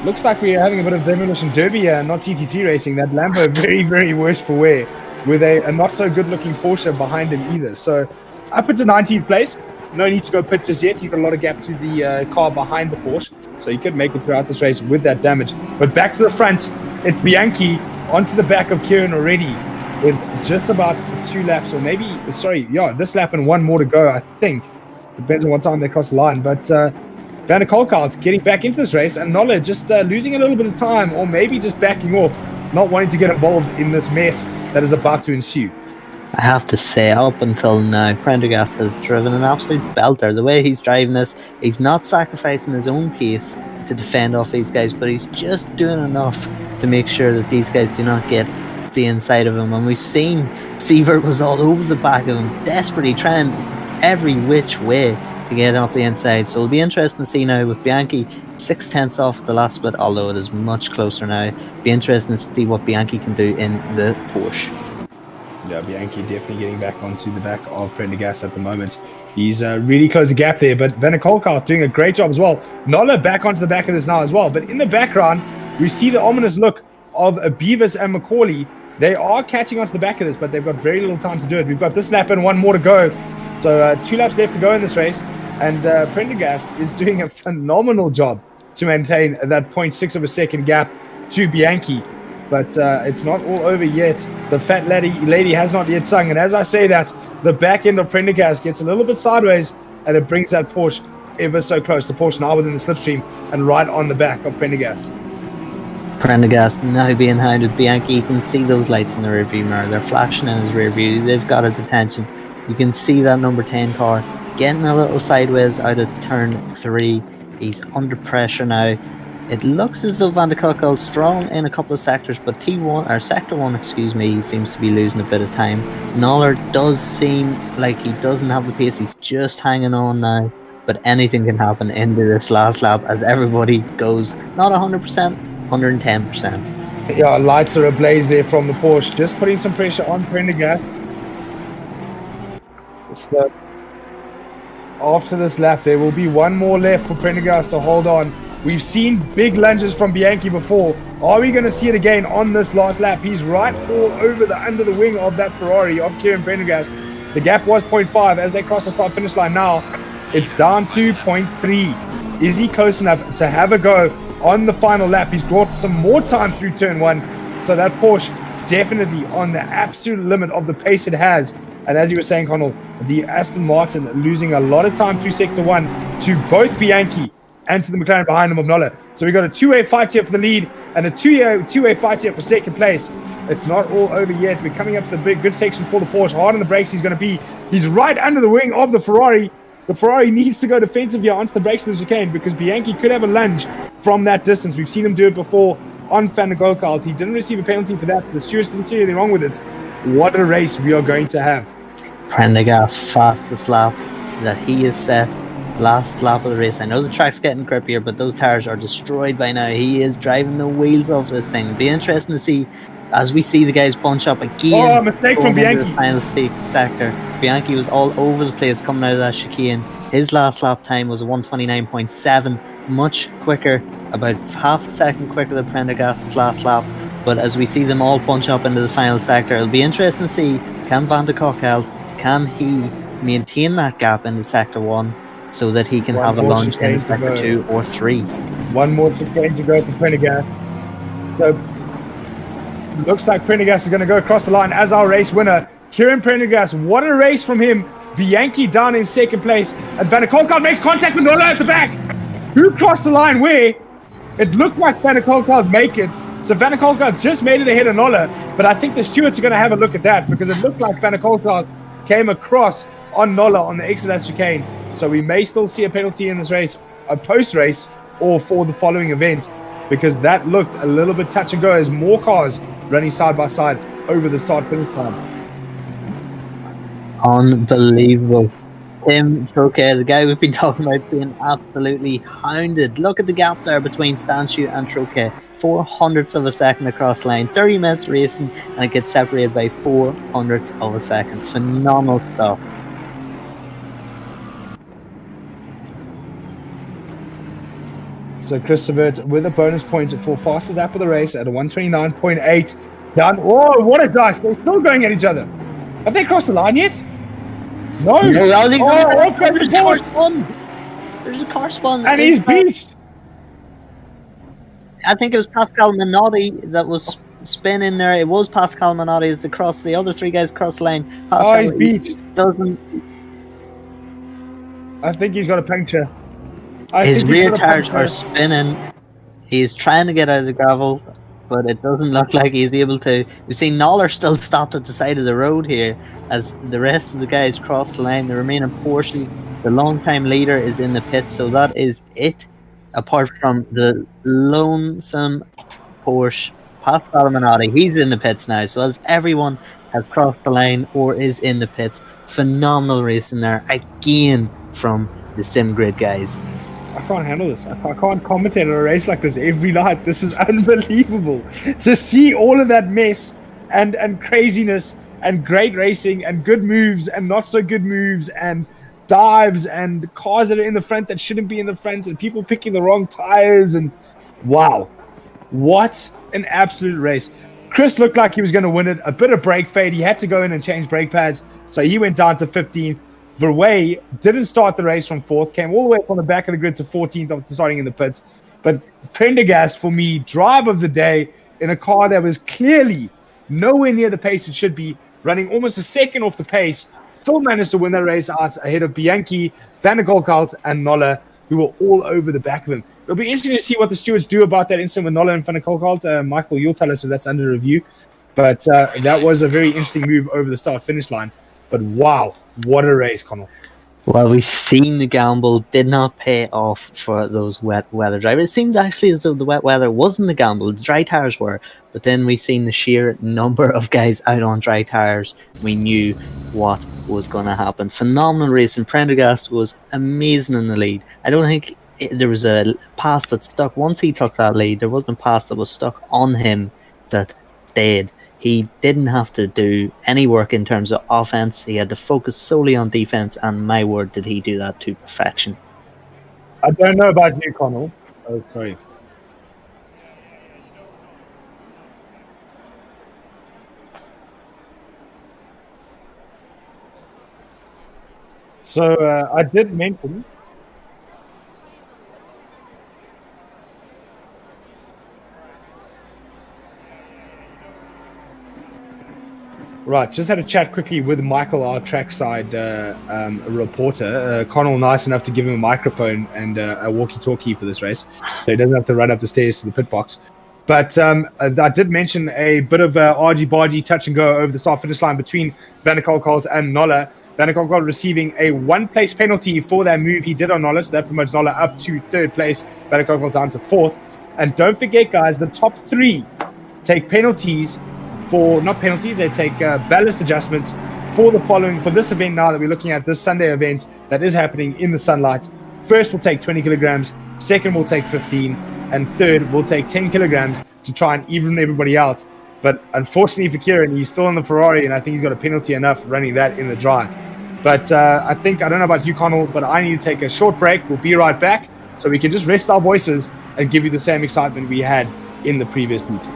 looks like we're having a bit of demolition derby here, not GT3 racing. That Lambo very, very worse for wear, with a not so good looking Porsche behind him either. So up into 19th place. No need to go pit just yet. He's got a lot of gap to the car behind the Porsche, so he could make it throughout this race with that damage. But back to the front, it's Bianchi onto the back of Kieran already with just about 2 laps, or maybe, this lap and 1 more to go, I think. Depends on what time they cross the line. But Van der Kolkhout getting back into this race, and Knoller just losing a little bit of time, or maybe just backing off, not wanting to get involved in this mess that is about to ensue. I have to say, up until now, Prendergast has driven an absolute belter. The way he's driving this, he's not sacrificing his own pace to defend off these guys, but he's just doing enough to make sure that these guys do not get the inside of him. And we've seen Sievert was all over the back of him, desperately trying every which way to get up the inside. So it'll be interesting to see now with Bianchi 6/10 off the last bit, although it is much closer now. It'll be interesting to see what Bianchi can do in the Porsche. Yeah, Bianchi definitely getting back onto the back of Prendergast at the moment. He's really closed the gap there, but Van der Kolkhout doing a great job as well. Knoller back onto the back of this now as well, but in the background, we see the ominous look of Beavis and Macaulay. They are catching onto the back of this, but they've got very little time to do it. We've got this lap and 1 more to go. So 2 laps left to go in this race, and Prendergast is doing a phenomenal job to maintain that 0.6 of a second gap to Bianchi. But it's not all over yet. The fat lady has not yet sung. And as I say that, the back end of Prendergast gets a little bit sideways, and it brings that Porsche ever so close. The Porsche now within the slipstream and right on the back of Prendergast. Prendergast now being hounded. Bianchi, you can see those lights in the rearview mirror. They're flashing in his rearview. They've got his attention. You can see that number 10 car getting a little sideways out of turn 3. He's under pressure now. It looks as though Van der Kolkhout strong in a couple of sectors, but Sector 1, he seems to be losing a bit of time. Knoller does seem like he doesn't have the pace. He's just hanging on now, but anything can happen into this last lap as everybody goes not 100%, 110%. Yeah, lights are ablaze there from the Porsche, just putting some pressure on Prendergast. So after this lap, there will be 1 more left for Prendergast to hold on. We've seen big lunges from Bianchi before. Are we going to see it again on this last lap? He's right all over under the wing of that Ferrari of Kieran Prendergast. The gap was 0.5 as they cross the start-finish line now. It's down to 0.3. Is he close enough to have a go on the final lap? He's brought some more time through turn 1. So that Porsche definitely on the absolute limit of the pace it has. And as you were saying, Connall, the Aston Martin losing a lot of time through Sector 1 to both Bianchi and to the McLaren behind him of Knoller. So we got a 2-way fight here for the lead and a two-way fight here for second place. It's not all over yet. We're coming up to the big good section for the Porsche. Hard on the brakes he's going to be. He's right under the wing of the Ferrari. The Ferrari needs to go defensive here onto the brakes of the chicane because Bianchi could have a lunge from that distance. We've seen him do it before on Van der Kolkhout. He didn't receive a penalty for that. The stewards didn't see anything wrong with it. What a race we are going to have. Prendergast fastest lap that he has set. Last lap of the race. I know the track's getting grippier, but those tires are destroyed by now. He is driving the wheels off this thing. Be interesting to see as we see the guys bunch up again. Oh, mistake from Bianchi. The final sector. Bianchi was all over the place coming out of that chicane. His last lap time was a 1:29.7, much quicker, about half a second quicker than Prendergast's last lap. But as we see them all bunch up into the final sector, it'll be interesting to see, can Van der Kolkhout, can he maintain that gap into sector 1 so that he can One have a more lunge chicane in to sector go. 2 or 3. One more chicane to go for Prendergast. So looks like Prendergast is going to go across the line as our race winner. Kieran Prendergast, what a race from him. Bianchi down in second place. And Van der Kolkhout makes contact with Nola at the back. Who crossed the line where? It looked like Van der Kolkhout make it. So Van der Kolkhout just made it ahead of Nola. But I think the stewards are going to have a look at that because it looked like Van der Kolkhout came across on Nola on the exit of that chicane. So we may still see a penalty in this race, a post-race, or for the following event, because that looked a little bit touch and go as more cars running side by side over the start finish line. Unbelievable. Tim Troke, the guy we've been talking about being absolutely hounded. Look at the gap there between Stanshu and Troke. 400ths of a second across line. 30 minutes racing, and it gets separated by 400ths of a second. Phenomenal stuff. So Chris Savert with a bonus point for fastest lap of the race at a 129.8. Done. Oh, what a dice. They're still going at each other. Have they crossed the line yet? No. There's There's a car spun. There's a car spun. And he's beached. I think it was Pascal Minotti that was spinning there. It was Pascal Minotti as they crossed. The other 3 guys crossed the line. Pascal, he's beached. I think he's got a puncture. His rear tires are spinning. He's trying to get out of the gravel, but it doesn't look like he's able to. We see Noller still stopped at the side of the road here as the rest of the guys cross the line. The remaining portion, the long-time leader is in the pits, so that is it. Apart from the lonesome Porsche, Pascal Minotti, he's in the pits now. So as everyone has crossed the line or is in the pits, phenomenal racing there again from the Sim Grid guys. I can't handle this. I can't commentate on a race like this every night. This is unbelievable. To see all of that mess and craziness and great racing and good moves and not so good moves and dives and cars that are in the front that shouldn't be in the front and people picking the wrong tires and wow. What an absolute race. Chris looked like he was going to win it. A bit of brake fade. He had to go in and change brake pads. So he went down to 15th. Verwey didn't start the race from 4th, came all the way from the back of the grid to 14th after starting in the pits. But Prendergast, for me, drive of the day in a car that was clearly nowhere near the pace it should be, running almost a second off the pace, still managed to win that race out ahead of Bianchi, Van der Kolkhout, and Noller, who were all over the back of him. It'll be interesting to see what the stewards do about that incident with Noller and Van der Kolkhout. Michael, you'll tell us if that's under review. But that was a very interesting move over the start-finish line. But wow, what a race, Connall. Well, we've seen the gamble did not pay off for those wet weather drivers. It seemed actually as though the wet weather wasn't the gamble, the dry tires were. But then we've seen the sheer number of guys out on dry tires. We knew what was going to happen. Phenomenal racing. Prendergast was amazing in the lead. I don't think there was a pass that stuck. Once he took that lead, there wasn't a pass that was stuck on him that stayed. He didn't have to do any work in terms of offense. He had to focus solely on defense, and my word, did he do that to perfection. I don't know about you, Connall. Oh, sorry. So I did mention... Right, just had a chat quickly with Michael, our trackside reporter. Connall nice enough to give him a microphone and a walkie-talkie for this race, so he doesn't have to run up the stairs to the pit box. But I did mention a bit of argy-bargy touch and go over the start-finish line between Van der Kolkhout and Noller. Van der Kolkhout receiving a one-place penalty for that move he did on Noller, so that promotes Noller up to 3rd place, Van der Kolkhout down to 4th. And don't forget, guys, the top 3 take penalties for, not penalties, they take ballast adjustments for this event now that we're looking at, this Sunday event that is happening in the sunlight. First will take 20 kilograms, second will take 15, and third will take 10 kilograms to try and even everybody out. But unfortunately for Kieran, he's still in the Ferrari, and I think he's got a penalty enough running that in the dry. But I don't know about you, Connall, but I need to take a short break. We'll be right back so we can just rest our voices and give you the same excitement we had in the previous meeting.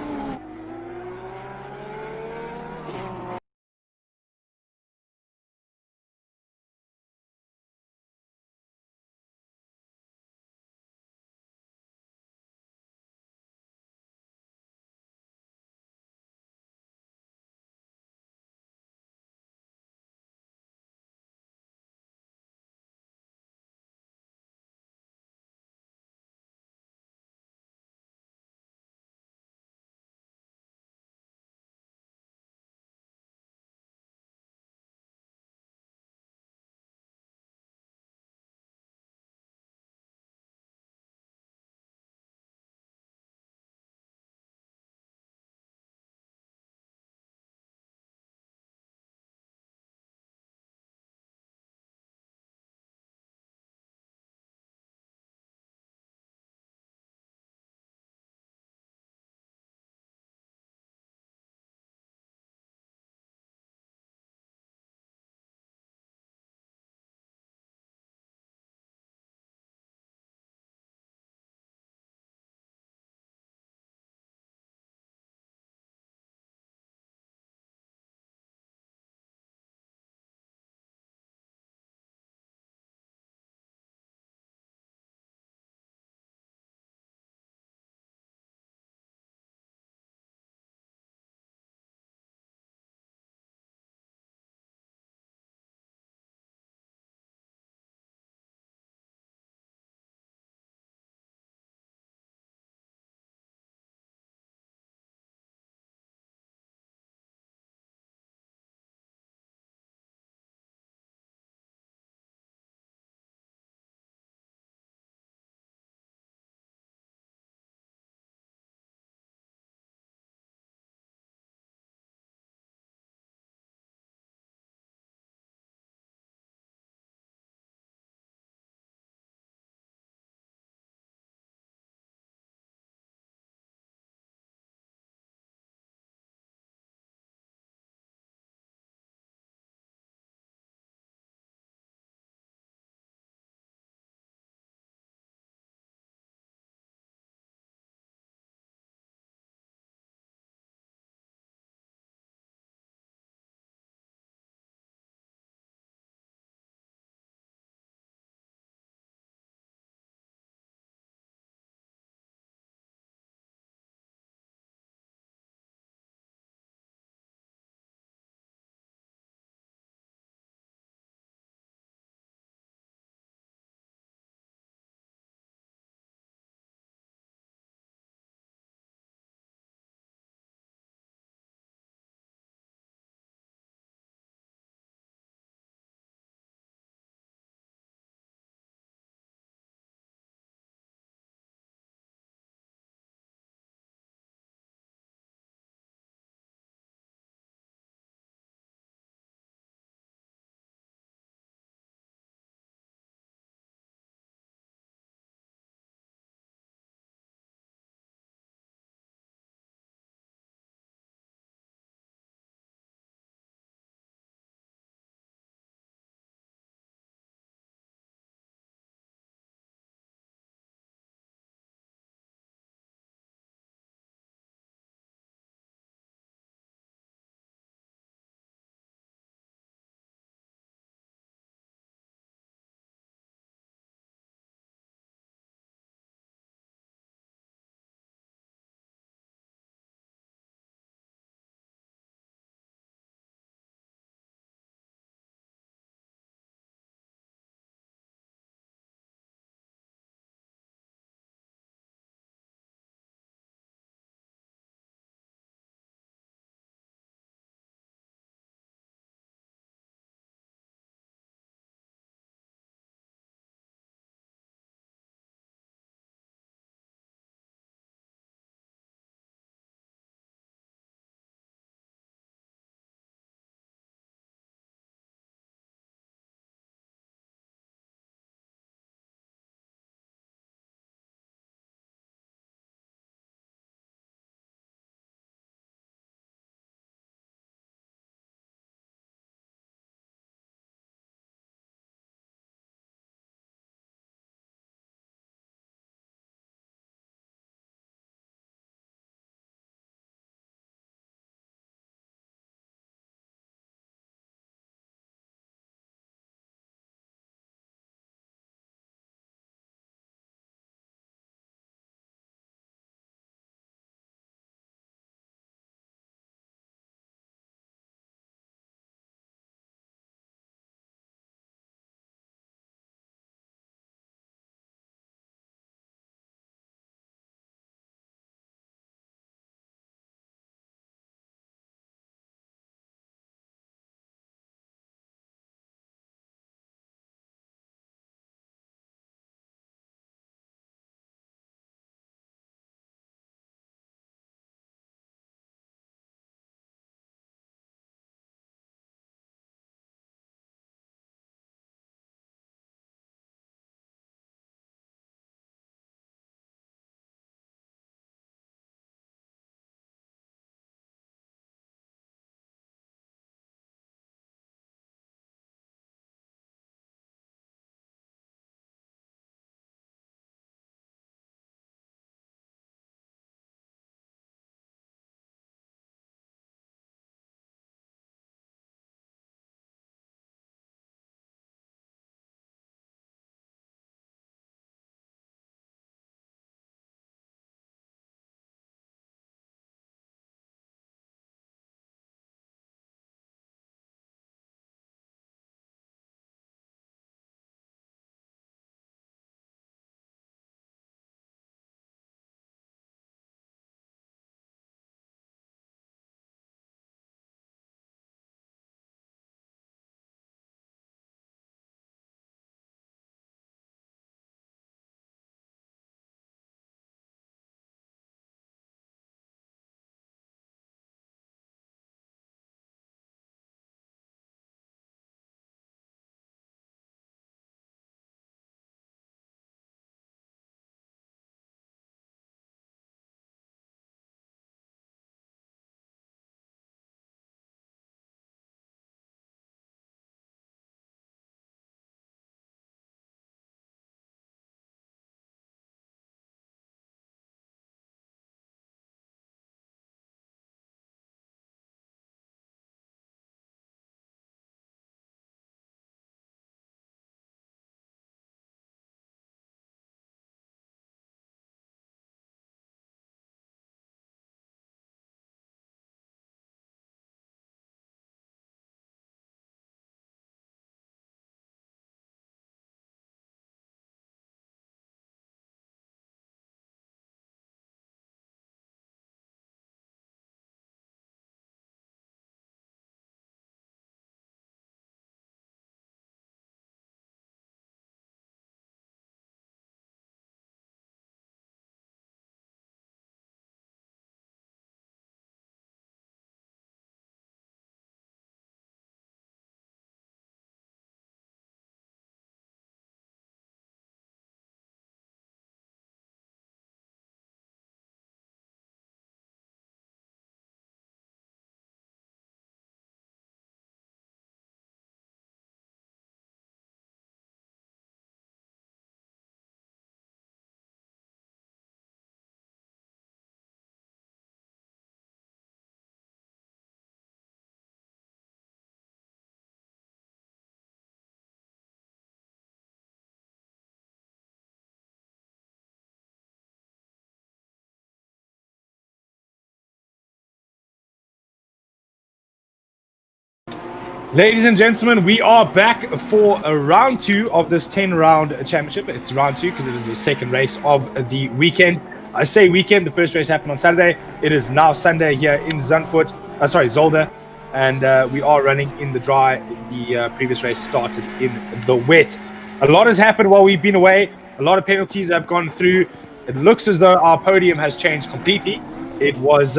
Ladies and gentlemen, we are back for a round 2 of this 10-round championship. It's round 2 because it is the second race of the weekend. I say weekend, the first race happened on Saturday. It is now Sunday here in Zolder. And we are running in the dry. The previous race started in the wet. A lot has happened while we've been away. A lot of penalties have gone through. It looks as though our podium has changed completely. It was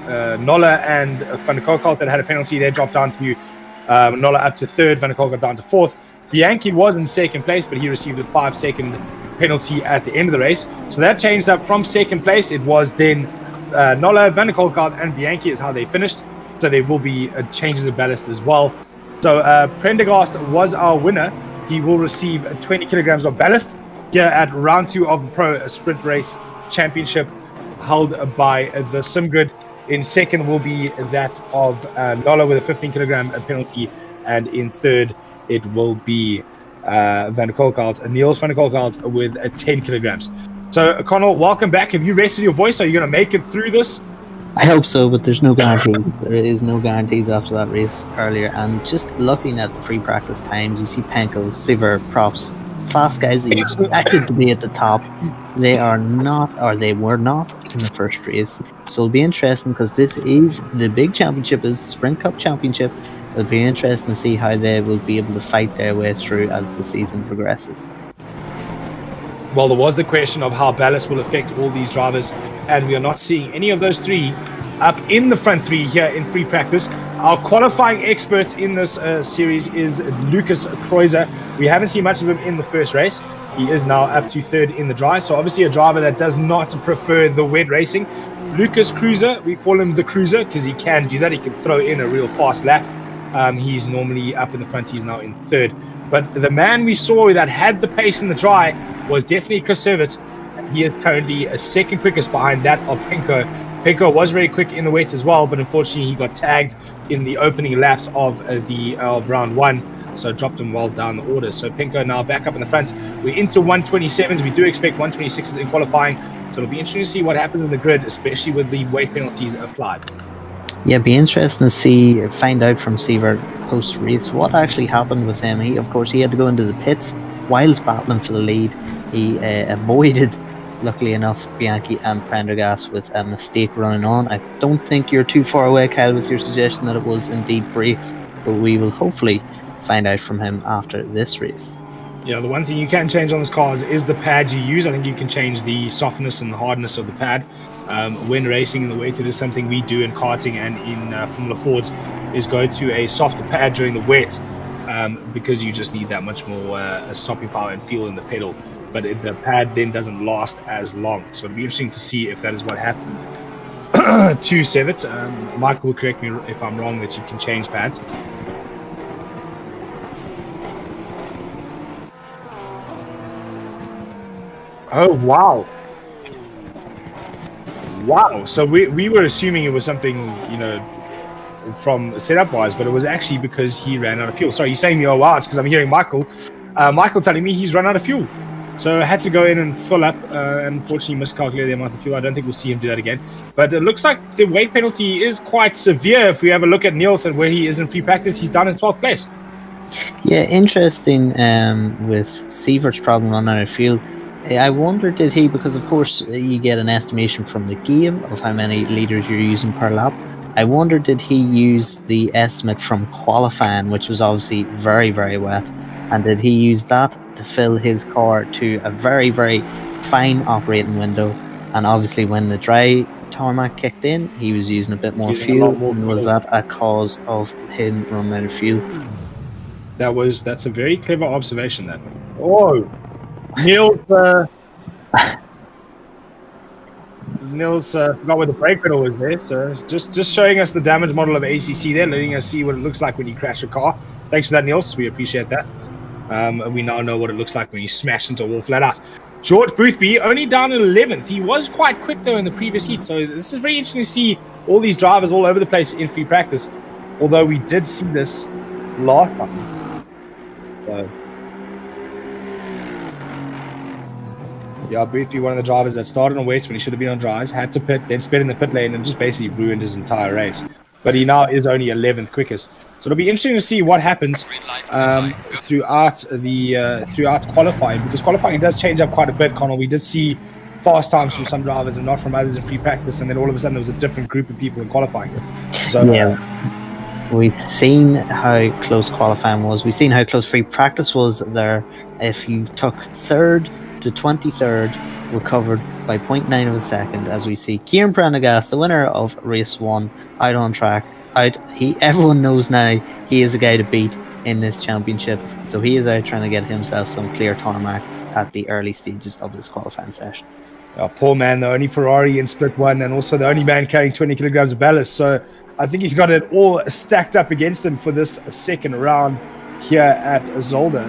Knoller and Van der Kolk that had a penalty. They dropped down to Knoller up to 3rd, Van der Kolk down to 4th. Bianchi was in 2nd place, but he received a 5-second penalty at the end of the race. So that changed up from 2nd place. It was then Knoller, Van der Kolk and Bianchi is how they finished. So there will be changes of ballast as well. So Prendergast was our winner. He will receive 20 kilograms of ballast here at round 2 of the Pro Sprint Race Championship held by the SimGrid. In 2nd will be that of Knoller with a 15 kilogram penalty, and in 3rd it will be Van der Kolk, Niels Van der Kolk with 10 kilograms. So Connall, welcome back. Have you rested your voice? Are you going to make it through this? I hope so, but there's no guarantees. There is no guarantees after that race earlier. And just looking at the free practice times, you see Penko, Siver, Props, fast guys that you expected to be at the top. They are not, or they were not in the first race. So it'll be interesting because this is the big championship, is the Sprint Cup Championship. It'll be interesting to see how they will be able to fight their way through as the season progresses. Well, there was the question of how ballast will affect all these drivers, and we are not seeing any of those 3 up in the front 3 here in free practice. Our qualifying expert in this series is Lucas Kreuzer. We haven't seen much of him in the first race. He is now up to 3rd in the dry, so obviously a driver that does not prefer the wet racing. Lucas Kreuzer, we call him the Cruiser because he can do that. He can throw in a real fast lap. He's normally up in the front. He's now in 3rd. But the man we saw that had the pace in the dry was definitely Chris Servitt. He is currently a 2nd quickest behind that of Penko. Penko was very quick in the wet as well, but unfortunately he got tagged in the opening laps of round 1. So dropped him well down the order. So Penko now back up in the front. We're into 127s. We do expect 126s in qualifying. So it'll be interesting to see what happens in the grid, especially with the weight penalties applied. Yeah, it'd be interesting to find out from Siver post-race what actually happened with him. He had to go into the pits whilst battling for the lead. He avoided, luckily enough, Bianchi and Prendergast with a mistake running on. I don't think you're too far away, Kyle, with your suggestion that it was indeed brakes, but we will hopefully find out from him after this race. Yeah, the one thing you can change on this car is the pad you use. I think you can change the softness and the hardness of the pad. When racing in the wet, it is something we do in karting and in Formula Fords, is go to a softer pad during the wet because you just need that much more stopping power and feel in the pedal. But the pad then doesn't last as long. So it'll be interesting to see if that is what happened to Servitt. Michael will correct me if I'm wrong that you can change pads. Oh, wow. Wow. So we were assuming it was something, from setup-wise, but it was actually because he ran out of fuel. Sorry, you're saying me, oh, wow, it's because I'm hearing Michael. Michael telling me he's run out of fuel. So I had to go in and fill up, and unfortunately miscalculated the amount of fuel. I don't think we'll see him do that again. But it looks like the weight penalty is quite severe. If we have a look at Nielsen, where he is in free practice, he's down in 12th place. Yeah, interesting with Sievert's problem running out of fuel. I wonder, did he, because of course you get an estimation from the game of how many litres you're using per lap. I wonder, did he use the estimate from qualifying, which was obviously very, very wet, and did he use that to fill his car to a very, very fine operating window? And obviously when the dry tarmac kicked in, he was using a bit more fuel. And was that a cause of him running out of fuel? That's a very clever observation, that. Oh, Niels forgot where the brake pedal was there, so just showing us the damage model of ACC there, letting us see what it looks like when you crash a car. Thanks for that, Niels. We appreciate that. We now know what it looks like when you smash into a wall flat out. George Boothby only down in 11th. He was quite quick though in the previous heat, so this is very interesting to see all these drivers all over the place in free practice. Although we did see this last time. So yeah, Boothby, one of the drivers that started on wets when he should have been on dries, had to pit, then sped in the pit lane and just basically ruined his entire race. but he now is only 11th quickest. So it'll be interesting to see what happens throughout qualifying, because qualifying does change up quite a bit, Connall. We did see fast times from some drivers and not from others in free practice, and then all of a sudden there was a different group of people in qualifying. So we've seen how close qualifying was. We've seen how close free practice was there. If you took 3rd to 23rd, were covered by 0.9 of a second, as we see Kieran Prendergast, the winner of race 1, out on track. Everyone knows now he is the guy to beat in this championship, so he is out trying to get himself some clear tarmac at the early stages of this qualifying session. Poor man, the only Ferrari in split 1, and also the only man carrying 20 kilograms of ballast. So I think he's got it all stacked up against him for this second round here at Zolder.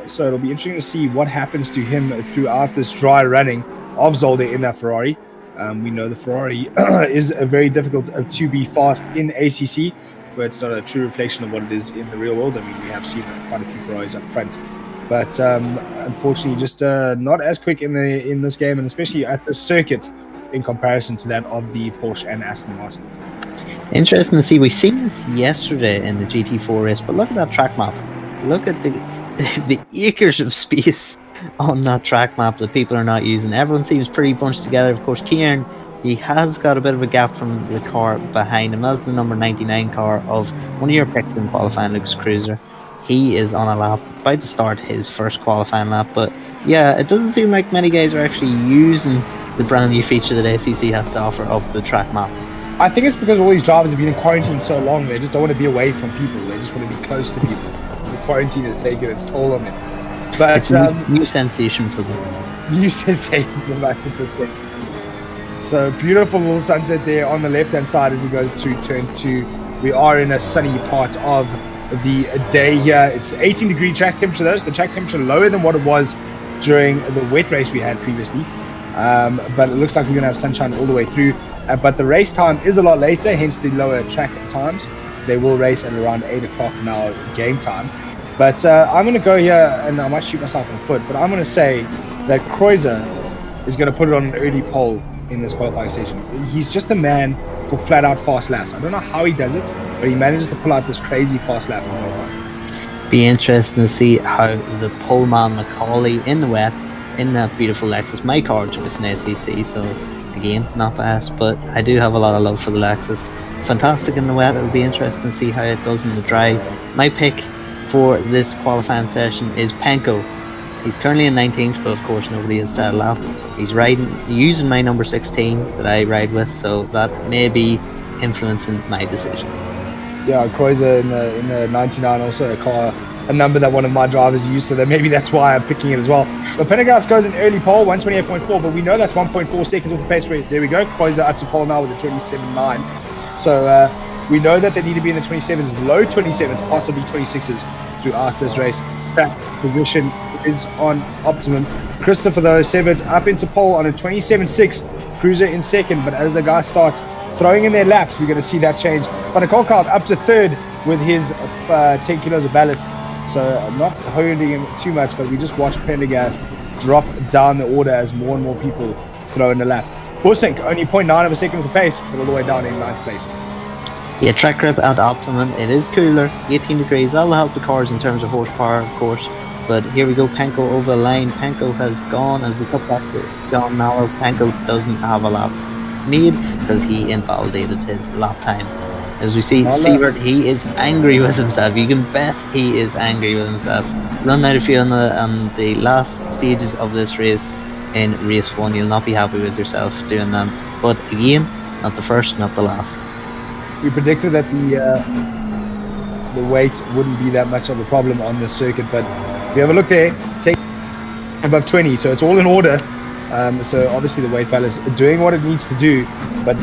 So it'll be interesting to see what happens to him throughout this dry running of Zolder in that Ferrari. We know the Ferrari is very difficult to be fast in ACC, but it's not a true reflection of what it is in the real world. I mean, we have seen quite a few Ferraris up front, but unfortunately just not as quick in this game, and especially at the circuit in comparison to that of the Porsche and Aston Martin. Interesting to see. We've seen this yesterday in the GT4 race, but look at that track map. Look at the acres of space on that track map that people are not using. Everyone seems pretty bunched together. Of course, Kieran, he has got a bit of a gap from the car behind him. That's the number 99 car of one of your picks in qualifying, Lucas Cruiser. He is on a lap, about to start his first qualifying lap, but yeah, it doesn't seem like many guys are actually using the brand new feature that ACC has to offer of the track map. I think it's because all these drivers have been in quarantine so long, they just don't want to be away from people. They just want to be close to people. The quarantine has taken its toll on them. But it's a new sensation for them. New sensation for back to the thing. So beautiful little sunset there on the left-hand side as he goes through turn 2. We are in a sunny part of the day here. It's 18-degree track temperature though, so the track temperature lower than what it was during the wet race we had previously. But it looks like we're going to have sunshine all the way through. But the race time is a lot later, hence the lower track times. They will race at around 8 o'clock now game time. But I'm going to go here, and I might shoot myself in the foot, but I'm going to say that Kreuzer is going to put it on an early pole in this qualifying session. He's just a man for flat-out fast laps. I don't know how he does it, but he manages to pull out this crazy fast lap. Be interesting to see how the pole man Macaulay in the wet, in that beautiful Lexus. My car just an SEC, so again, not biased, but I do have a lot of love for the Lexus. Fantastic in the wet. It'll be interesting to see how it does in the dry. My pick for this qualifying session is Penko. He's currently in 19th, but of course nobody has settled up. He's using my number 16 that I ride with, so that may be influencing my decision. Yeah, Kreuzer in the 99, also a number that one of my drivers used, so that maybe that's why I'm picking it as well. But Pendergast goes in early pole, 128.4, but we know that's 1.4 seconds off the pace rate. There we go. Kreuzer up to pole now with a 27.9. So we know that they need to be in the 27s, low 27s, possibly 26s throughout this race. That position is on optimum. Christopher, though, Severt up into pole on a 27.6. Cruiser in second, but as the guys start throwing in their laps, we're going to see that change. Van der Kolk up to third with his 10 kilos of ballast. So I'm not holding him too much, but we just watch Pendergast drop down the order as more and more people throw in the lap. Bussink, only 0.9 of a second with the pace, but all the way down in 9th place. Yeah, track grip at optimum. It is cooler, 18 degrees. That'll help the cars in terms of horsepower, of course. But here we go, Penko over the line. Penko has gone as we cut back to John Mallor. Penko doesn't have a lap made because he invalidated his lap time. As we see, Sievert, he is angry with himself. You can bet he is angry with himself. Run out of fuel on the last stages of this race in race 1. You'll not be happy with yourself doing that. But again, not the first, not the last. We predicted that the weight wouldn't be that much of a problem on the circuit, but if you have a look there, take above 20, so it's all in order. So obviously the weight balance doing what it needs to do, but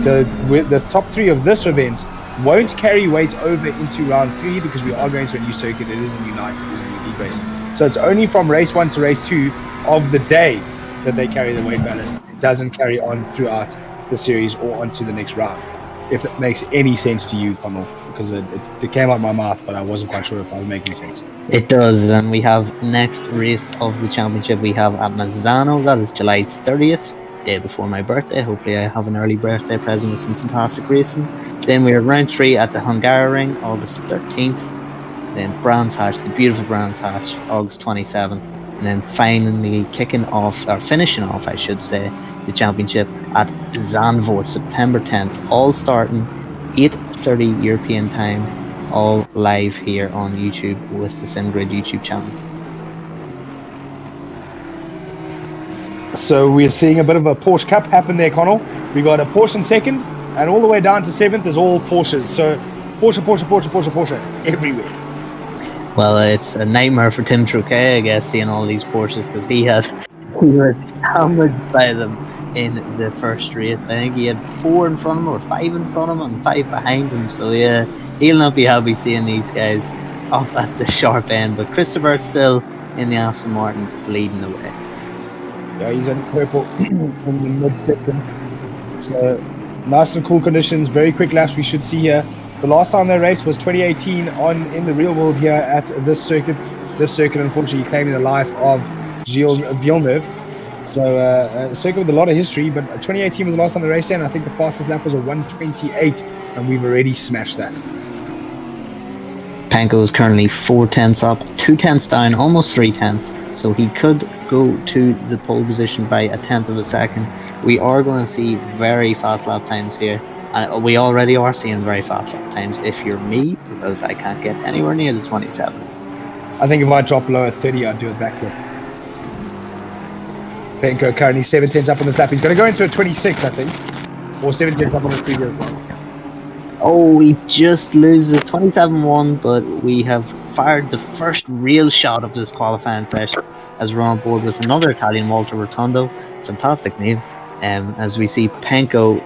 the top 3 of this event won't carry weight over into round 3 because we are going to a new circuit. It is a new night, it is a new league race. So it's only from race 1 to race 2 of the day that they carry the weight ballast. It doesn't carry on throughout the series or onto the next round. If it makes any sense to you, Connall, because it came out of my mouth, but I wasn't quite sure if I was making sense. It does, and we have next race of the championship we have at Mazzano. That is July 30th. day before my birthday. Hopefully I have an early birthday present with some fantastic racing. Then we are round 3 at the Hungaroring, August 13th. Then Brands Hatch, the beautiful Brands Hatch, August 27th. And then finally finishing off, I should say, the championship at Zandvoort, September 10th. All starting 8:30 European time, all live here on YouTube with the SimGrid YouTube channel. So we're seeing a bit of a Porsche Cup happen there, Connall. We got a Porsche in second, and all the way down to 7th is all Porsches. So Porsche everywhere. Well, it's a nightmare for Tim Truquet, I guess, seeing all these Porsches, because he was hammered by them in the first race. I think he had 4 in front of him, or 5 in front of him, and 5 behind him. So yeah, he'll not be happy seeing these guys up at the sharp end. But Christopher still in the Aston Martin leading the way. Yeah, he's in purple in the mid-second. So nice and cool conditions, very quick laps we should see here. The last time they raced was 2018 in the real world here at this circuit. This circuit, unfortunately, claiming the life of Gilles Villeneuve. So a circuit with a lot of history, but 2018 was the last time they raced here, and I think the fastest lap was a 1:28, and we've already smashed that. Panko is currently 4 tenths up, 2 tenths down, almost 3 tenths. So he could go to the pole position by a tenth of a second. We are going to see very fast lap times here. We already are seeing very fast lap times if you're me, because I can't get anywhere near the 27s. I think if I drop below 30, I'd do it backward. Panko currently 7 tenths up on this lap. He's going to go into a 26, I think. Or 7 tenths up on the previous one. Oh, he just loses a 27-1, but we have fired the first real shot of this qualifying session as we're on board with another Italian, Walter Rotondo. Fantastic name. As we see Panko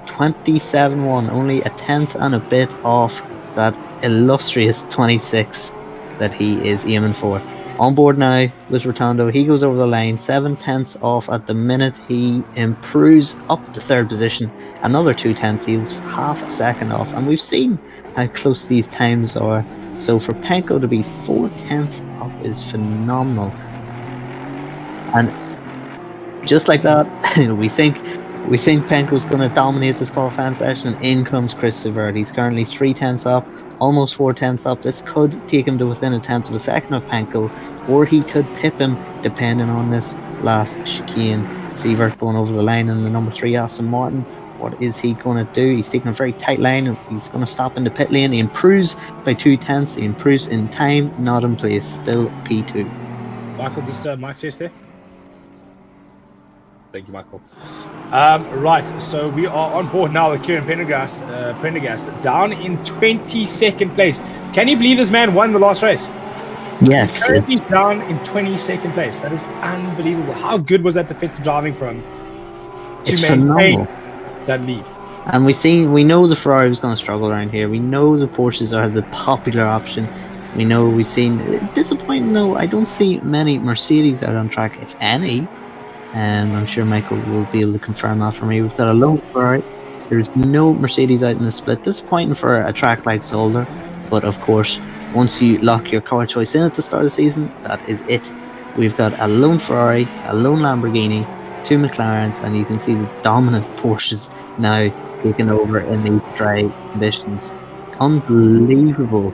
27-1, only a tenth and a bit off that illustrious 26 that he is aiming for. On board now with Rotondo, he goes over the line, 7 tenths off at the minute. He improves up to 3rd position, another 2 tenths. He's half a second off, and we've seen how close these times are. So for Panko to be 4 tenths up is phenomenal. And just like that, we think Panko's going to dominate this qualifying session, and in comes Chris Severt. He's currently 3 tenths up, almost 4 tenths up. This could take him to within a tenth of a second of Panko, or he could pip him depending on this last chicane. Severt going over the line in the number 3 Aston Martin. What is he going to do? He's taking a very tight line, and he's going to stop in the pit lane. He improves by 2 tenths. He improves in time, not in place. Still P2. Michael, just mic test there. Thank you, Michael. Right, so we are on board now with Kieran Prendergast down in 22nd place. Can you believe this man won the last race? Yes. He's currently down in 22nd place. That is unbelievable. How good was that defensive driving from to maintain that lead? And we know the Ferrari was going to struggle around here. We know the Porsches are the popular option. We know we've seen, disappointing though, I don't see many Mercedes out on track, if any. I'm sure Michael will be able to confirm that for me. We've got a lone Ferrari. There's no Mercedes out in the split. Disappointing for a track like Zolder. But of course, once you lock your car choice in at the start of the season, that is it. We've got a lone Ferrari, a lone Lamborghini, 2 McLarens, and you can see the dominant Porsches now taking over in these dry conditions. Unbelievable.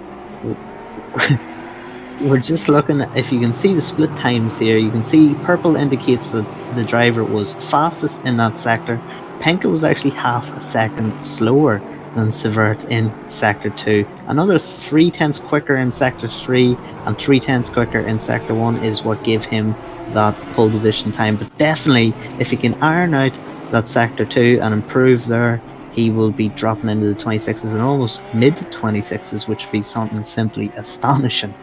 We're just looking at, if you can see the split times here, you can see purple indicates that the driver was fastest in that sector. Panko was actually half a second slower than Severt in sector 2. Another 3 tenths quicker in sector 3 and 3 tenths quicker in sector 1 is what gave him that pole position time. But definitely, if he can iron out that sector 2 and improve there, he will be dropping into the 26s and almost mid 26s, which would be something simply astonishing.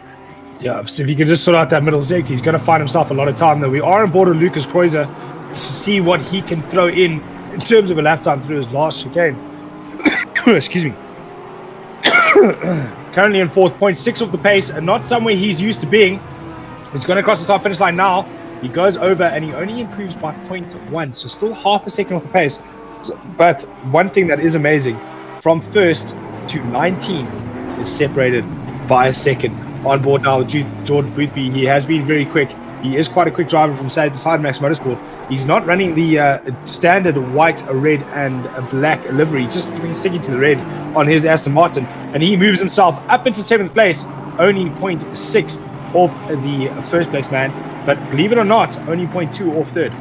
Yeah, so if he can just sort out that middle sector, he's going to find himself a lot of time. Though we are on board with Lucas Kreuzer to see what he can throw in terms of a lap time through his last chicane. Excuse me. Currently in 4th, 0.6 off the pace, and not somewhere he's used to being. He's going to cross the start finish line now. He goes over and he only improves by 0.1, so still half a second off the pace. But one thing that is amazing, from 1st to 19 is separated by a second. On board now, George Boothby, he has been very quick He is quite a quick driver from side to side, Max Motorsport. He's not running the standard white, red, and black livery, just sticking to the red on his Aston Martin. And he moves himself up into 7th place, only 0.6 off the first place man. But believe it or not, only 0.2 off third.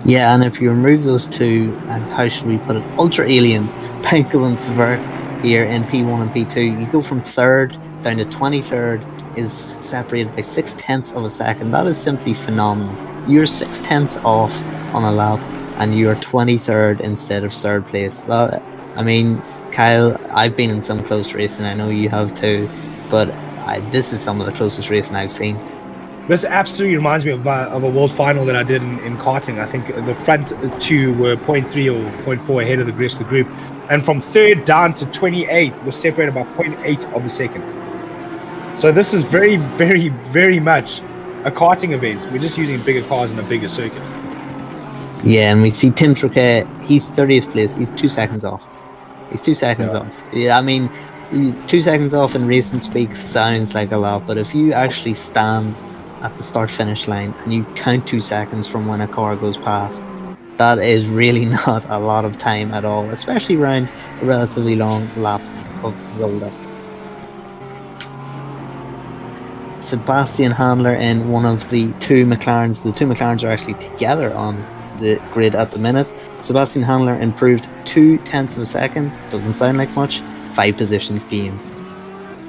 Yeah, and if you remove those two, and how should we put it, ultra aliens, Penko and Sever here in P1 and P2, you go from 3rd down to 23rd, is separated by 0.6 of a second. That is simply phenomenal. You're 0.6 off on a lap, and you're 23rd instead of 3rd place. That, I mean, Kyle, I've been in some close racing, I know you have too, but this is some of the closest racing I've seen. This absolutely reminds me of a world final that I did in karting. I think the front two were 0.3 or 0.4 ahead of the rest of the group. And from 3rd down to 28th was separated by 0.8 of a second. So this is very, very, very much a karting event. We're just using bigger cars and a bigger circuit. Yeah, and we see Tim Truquet, he's 30th place. He's 2 seconds off. He's 2 seconds off. Yeah, I mean, 2 seconds off in racing speak sounds like a lot, but if you actually stand at the start-finish line and you count 2 seconds from when a car goes past, that is really not a lot of time at all, especially around a relatively long lap of Zolder. Sebastian Handler in one of the two McLarens. The two McLarens are actually together on the grid at the minute. Sebastian Handler improved 0.2 of a second. Doesn't sound like much. 5 positions gained.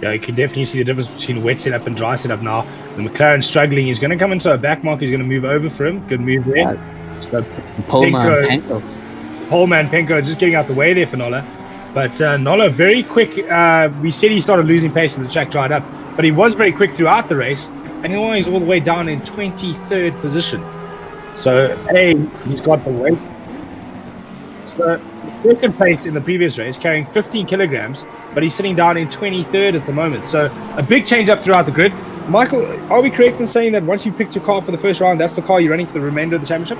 Yeah, you can definitely see the difference between wet setup and dry setup now. The McLaren struggling. He's going to come into a back mark. He's going to move over for him. Good move there. So Poleman Penko just getting out the way there for Nola. But Nola very quick. We said he started losing pace as the track dried up, but he was very quick throughout the race, and he's all the way down in 23rd position. So he's got the weight. So second place in the previous race, carrying 15 kilograms, but he's sitting down in 23rd at the moment. So a big change up throughout the grid. Michael, are we correct in saying that once you picked your car for the first round, that's the car you're running for the remainder of the championship?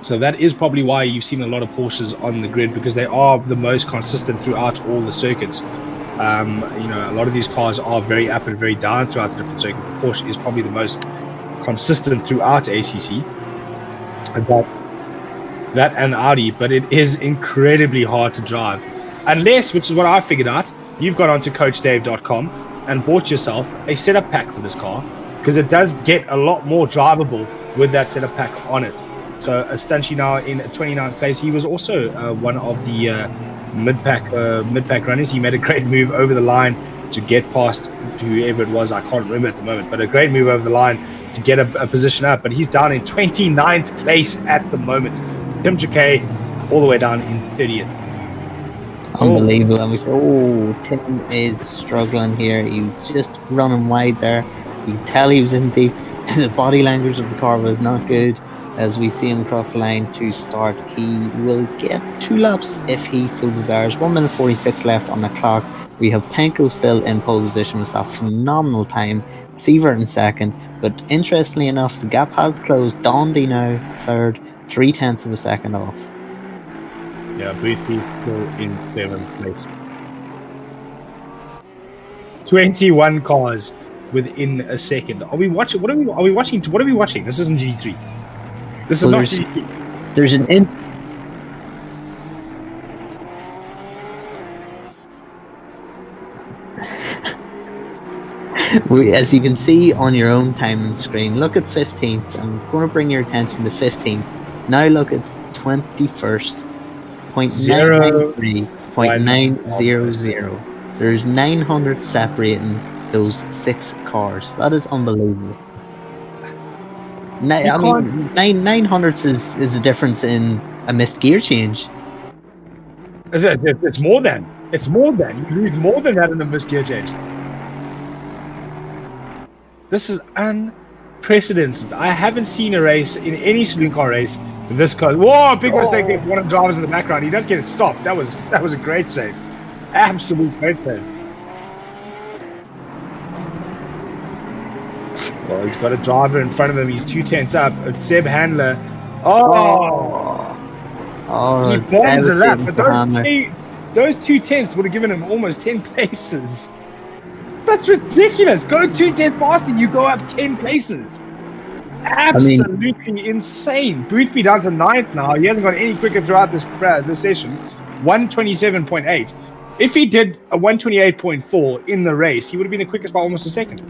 So that is probably why you've seen a lot of Porsches on the grid, because they are the most consistent throughout all the circuits. A lot of these cars are very up and very down throughout the different circuits. The Porsche is probably the most consistent throughout ACC. That and Audi, but it is incredibly hard to drive. Unless, which is what I figured out, you've gone onto CoachDave.com and bought yourself a setup pack for this car, because it does get a lot more drivable with that setup pack on it. So Stanchi now in 29th place. He was also one of the mid-pack runners. He made a great move over the line to get past whoever it was. I can't remember at the moment, but a great move over the line to get a position up. But he's down in 29th place at the moment. Tim Truquet all the way down in 30th. Unbelievable. And we say, Tim is struggling here. He just running wide there. You can tell he was in deep. The body language of the car was not good. As we see him cross the line to start, he will get 2 laps if he so desires. 1 minute 46 left on the clock. We have Penko still in pole position with a phenomenal time. Seaver in second, but interestingly enough, the gap has closed. Dondy now third, 0.3 of a second off. Yeah, Boothby still in 7th place. 21 cars within a second. Are we watching? What are we watching? What are we watching? This isn't G3. This is not G3. There's an as you can see on your own timing screen, look at 15th. I'm going to bring your attention to 15th. Now look at 21st. 0.993, 0.900. There's 900 separating those 6 cars. That is unbelievable. 900 is the difference in a missed gear change. It's more than. It's more than. You lose more than that in a missed gear change. This is unprecedented. I haven't seen a race in any saloon car race this close. Whoa, big mistake there. One of the drivers in the background. He does get it stopped. That was a great save. Absolute great save. Well, he's got a driver in front of him. He's 2 tenths up. It's Seb Handler. He bombs a lap. But those 2 tenths would have given him almost 10 places. That's ridiculous. Go 2/10 faster, you go up 10 places. Absolutely insane. Boothby down to 9th now. He hasn't gone any quicker throughout this session. 1:27.8. If he did a 1:28.4 in the race, he would have been the quickest by almost a second.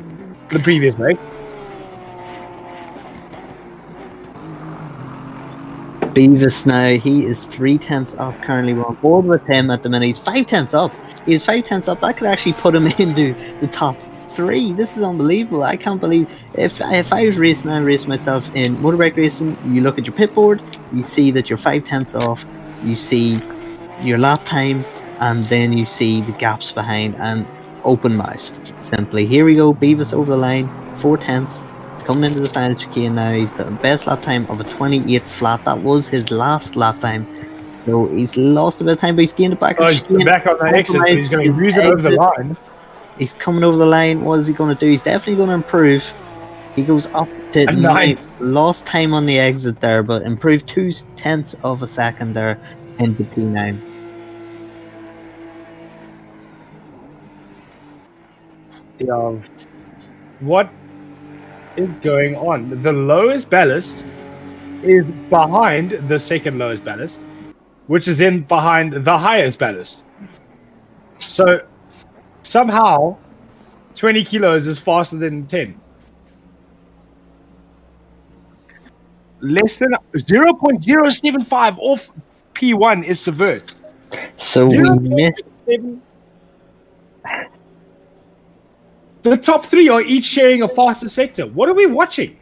The previous race. Beavis now, he is 3/10 up currently. We're on board with him at the minute. He's 5/10 up. He's 5/10 up. That could actually put him into the top 3. This is unbelievable. I can't believe if I was racing, I raced myself in motorbike racing. You look at your pit board, you see that you're 5/10 off. You see your lap time, and then you see the gaps behind, and open-mouthed. Simply, here we go. Beavis over the line, 4/10. Coming into the final chicane now. He's the best lap time of a 28 flat. That was his last lap time. So he's lost a bit of time, but he's gained it back. He's back on the exit. He's going to use it over the line. He's coming over the line. What is he going to do? He's definitely going to improve. He goes up to 9th. Lost time on the exit there, but improved 2/10 of a second there into P9. Yeah. What is going on? The lowest ballast is behind the second lowest ballast, which is then behind the highest ballast. So somehow 20 kilos is faster than 10. Less than 0.075 off P1 is Subvert. So we missed. The top 3 are each sharing a faster sector. What are we watching?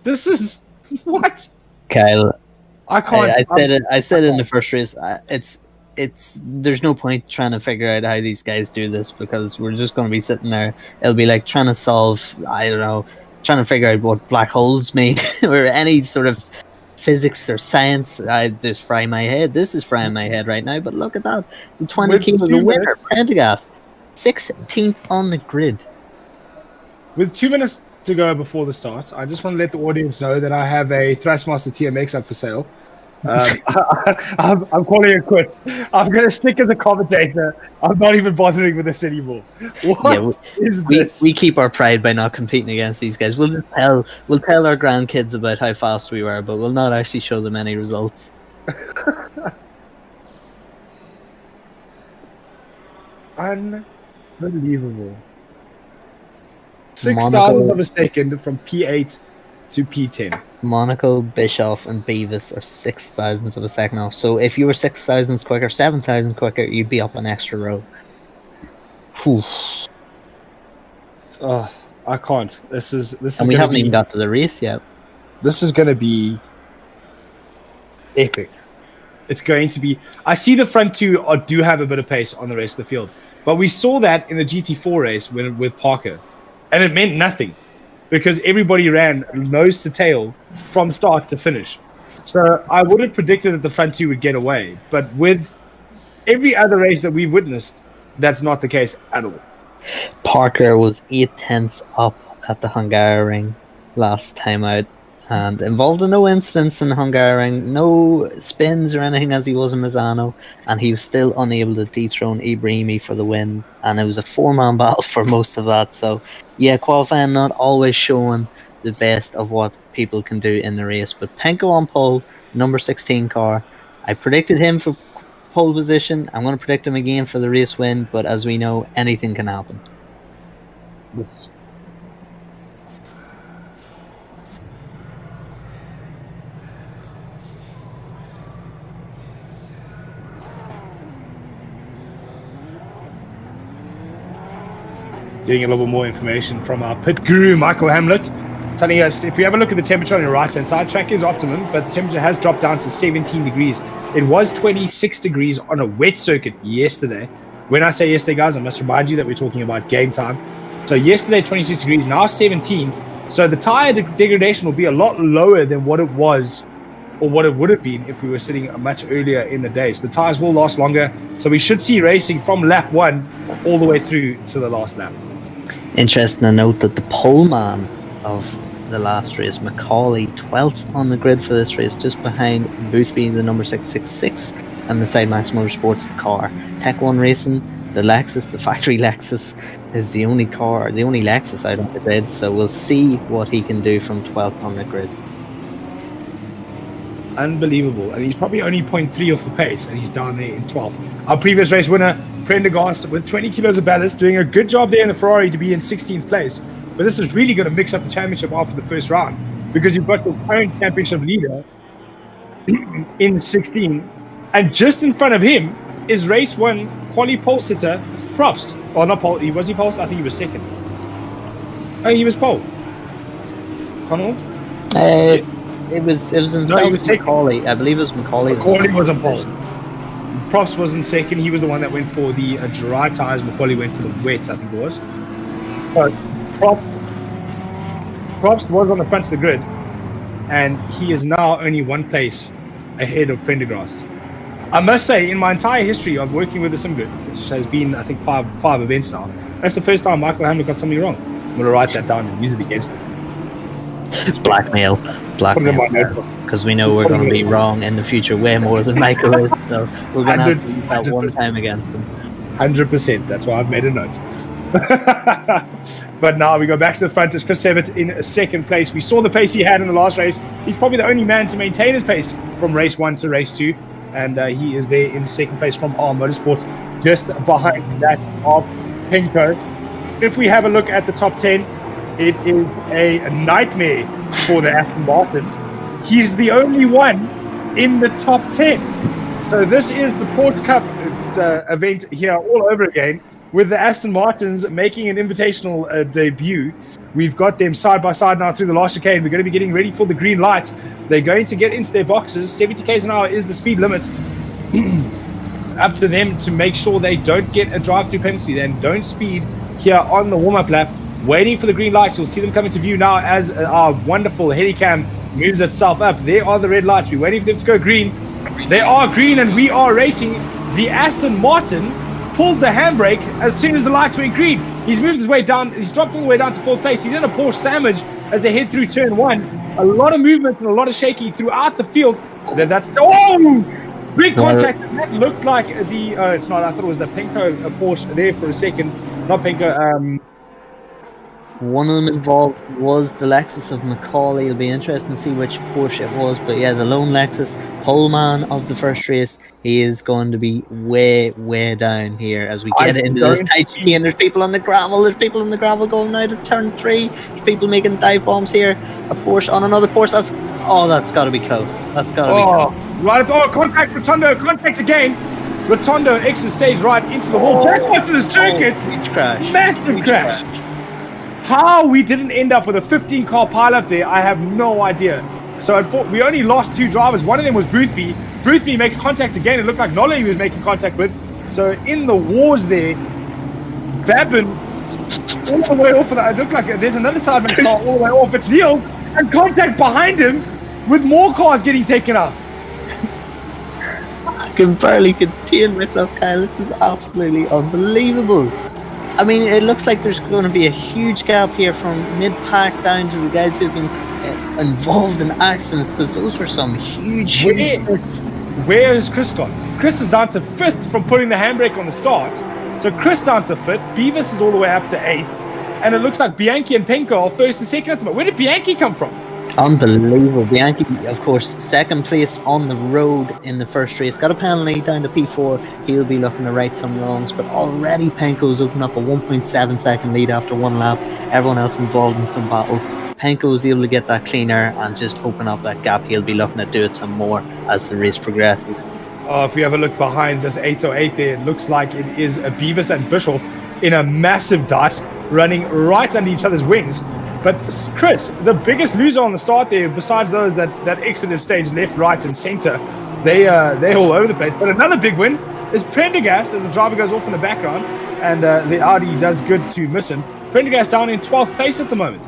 This is what? Kyle, I can't. I said it in the first race. It's there's no point trying to figure out how these guys do this, because we're just going to be sitting there. It'll be like trying to solve, I don't know, trying to figure out what black holes mean or any sort of physics or science. I just fry my head. This is frying my head right now. But look at that. The 20 kilo, the winner, Prendergast, 16th on the grid. With 2 minutes to go before the start, I just want to let the audience know that I have a Thrustmaster TMX up for sale. I'm calling it quit. I'm going to stick as a commentator. I'm not even bothering with this anymore. What is this? We keep our pride by not competing against these guys. We'll tell our grandkids about how fast we were, but we'll not actually show them any results. Unbelievable. 6,000 of a second from P8 to P10. Monaco, Bischoff, and Beavis are 6,000 of a second off. So if you were 6,000 quicker, 7,000 quicker, you'd be up an extra row. Whew. I can't. This is. And we haven't even got to the race yet. This is going to be epic. It's going to be. I see the front 2 do have a bit of pace on the rest of the field, but we saw that in the GT4 race with Parker, and it meant nothing, because everybody ran nose to tail from start to finish. So I would have predicted that the front 2 would get away. But with every other race that we've witnessed, that's not the case at all. Parker was 8/10 up at the Hungaroring last time out, and involved in no incidents in the Hungaroring, no spins or anything as he was in Misano, and he was still unable to dethrone Ibrahimi for the win, and it was a 4-man battle for most of that. So yeah, qualifying not always showing the best of what people can do in the race. But Penko on pole, number 16 car. I predicted him for pole position. I'm going to predict him again for the race win, but as we know, anything can happen. Yes. Getting a little bit more information from our pit guru, Michael Hamlet, telling us if we have a look at the temperature on your right-hand side, track is optimum, but the temperature has dropped down to 17 degrees. It was 26 degrees on a wet circuit yesterday. When I say yesterday, guys, I must remind you that we're talking about game time. So yesterday, 26 degrees, now 17. So the tire degradation will be a lot lower than what it was or what it would have been if we were sitting much earlier in the day. So the tires will last longer. So we should see racing from lap 1 all the way through to the last lap. Interesting to note that the pole man of the last race, Macaulay, 12th on the grid for this race, just behind Boothby, the number 666, and the Side Max Motorsports car. Tech 1 Racing, the Lexus, the factory Lexus, is the only Lexus out on the grid, so we'll see what he can do from 12th on the grid. Unbelievable. And he's probably only 0.3 off the pace, and he's down there in 12th. Our previous race winner, Prendergast, with 20 kilos of ballast, doing a good job there in the Ferrari to be in 16th place. But this is really going to mix up the championship after the first round, because you've got the current championship leader in 16, and just in front of him is race 1 quali pole sitter Probst. Or not pole, was he pole? I think he was second. Oh, he was pole. Connall? It was himself. No, he was Macaulay. I believe it was Macaulay. Macaulay wasn't pole. Probst wasn't second. He was the one that went for the dry tires. Macaulay went for the wets, I think it was. So Probst was on the front of the grid, and he is now only 1 place ahead of Prendergast. I must say, in my entire history of working with the sim grid, which has been, I think, five events now, that's the first time Michael Hamlet got something wrong. I'm going to write that down and use it against him. It's blackmail, because we know we're going to be wrong in the future way more than Michael is, so we're going to have to use that 1 time against him. 100%, that's why I've made a note. But now we go back to the front. It's Chris Sevett in 2nd place. We saw the pace he had in the last race. He's probably the only man to maintain his pace from race 1 to race 2, and he is there in 2nd place from R Motorsports, just behind that of Pinko. If we have a look at the top 10, it is a nightmare for the Aston Martin. He's the only one in the top 10. So this is the Porsche Cup event here all over again, with the Aston Martins making an invitational debut. We've got them side by side now through the last chicane. We're going to be getting ready for the green light. They're going to get into their boxes. 70 km an hour is the speed limit. Up to them to make sure they don't get a drive-through penalty, then don't speed here on the warm-up lap. Waiting for the green lights. You'll see them come into view now as our wonderful Helicam moves itself up. There are the red lights. We're waiting for them to go green. They are green, and we are racing. The Aston Martin pulled the handbrake as soon as the lights went green. He's moved his way down. He's dropped all the way down to 4th place. He's in a Porsche sandwich as they head through turn 1. A lot of movement and a lot of shaking throughout the field. That's big contact. That looked like the it's not. I thought it was the Pinko Porsche there for a second. Not Pinko. One of them involved was the Lexus of Macaulay. It'll be interesting to see which Porsche it was. But yeah, the lone Lexus, poleman of the first race, he is going to be way, way down here as we get into this tight chicane. There's people on the gravel. There's people on the gravel going now to turn 3. There's people making dive bombs here. A Porsche on another Porsche. That's got to be close. That's got to be close. Right. Contact Rotondo. Contact again. Rotondo exits stage right into the wall. Back onto the circuit. Huge crash. Massive crash. How we didn't end up with a 15-car pileup there, I have no idea. So we only lost 2 drivers. One of them was Boothby. Boothby makes contact again. It looked like Nolle he was making contact with. So in the wars there, Babin all the way off. It looked like there's another sideman car all the way off. It's Neil, and contact behind him with more cars getting taken out. I can barely contain myself, Kyle. This is absolutely unbelievable. I mean, it looks like there's going to be a huge gap here from mid-pack down to the guys who've been involved in accidents, because those were some huge hits. Where is Chris gone? Chris is down to 5th from putting the handbrake on the start. So Chris down to 5th. Beavis is all the way up to 8th. And it looks like Bianchi and Penko are 1st and 2nd at the moment. Where did Bianchi come from? Unbelievable. Bianchi, of course, 2nd place on the road in the first race. Got a penalty down to P4. He'll be looking to right some wrongs, but already Penko's opened up a 1.7 second lead after 1 lap. Everyone else involved in some battles. Penko's able to get that cleaner and just open up that gap. He'll be looking to do it some more as the race progresses. If we have a look behind this 808 there, it looks like it is a Beavis and Bischoff in a massive dice running right under each other's wings. But Chris, the biggest loser on the start there, besides those that exited stage left, right, and center, they're all over the place. But another big win is Prendergast as the driver goes off in the background, and the Audi does good to miss him. Prendergast down in 12th place at the moment.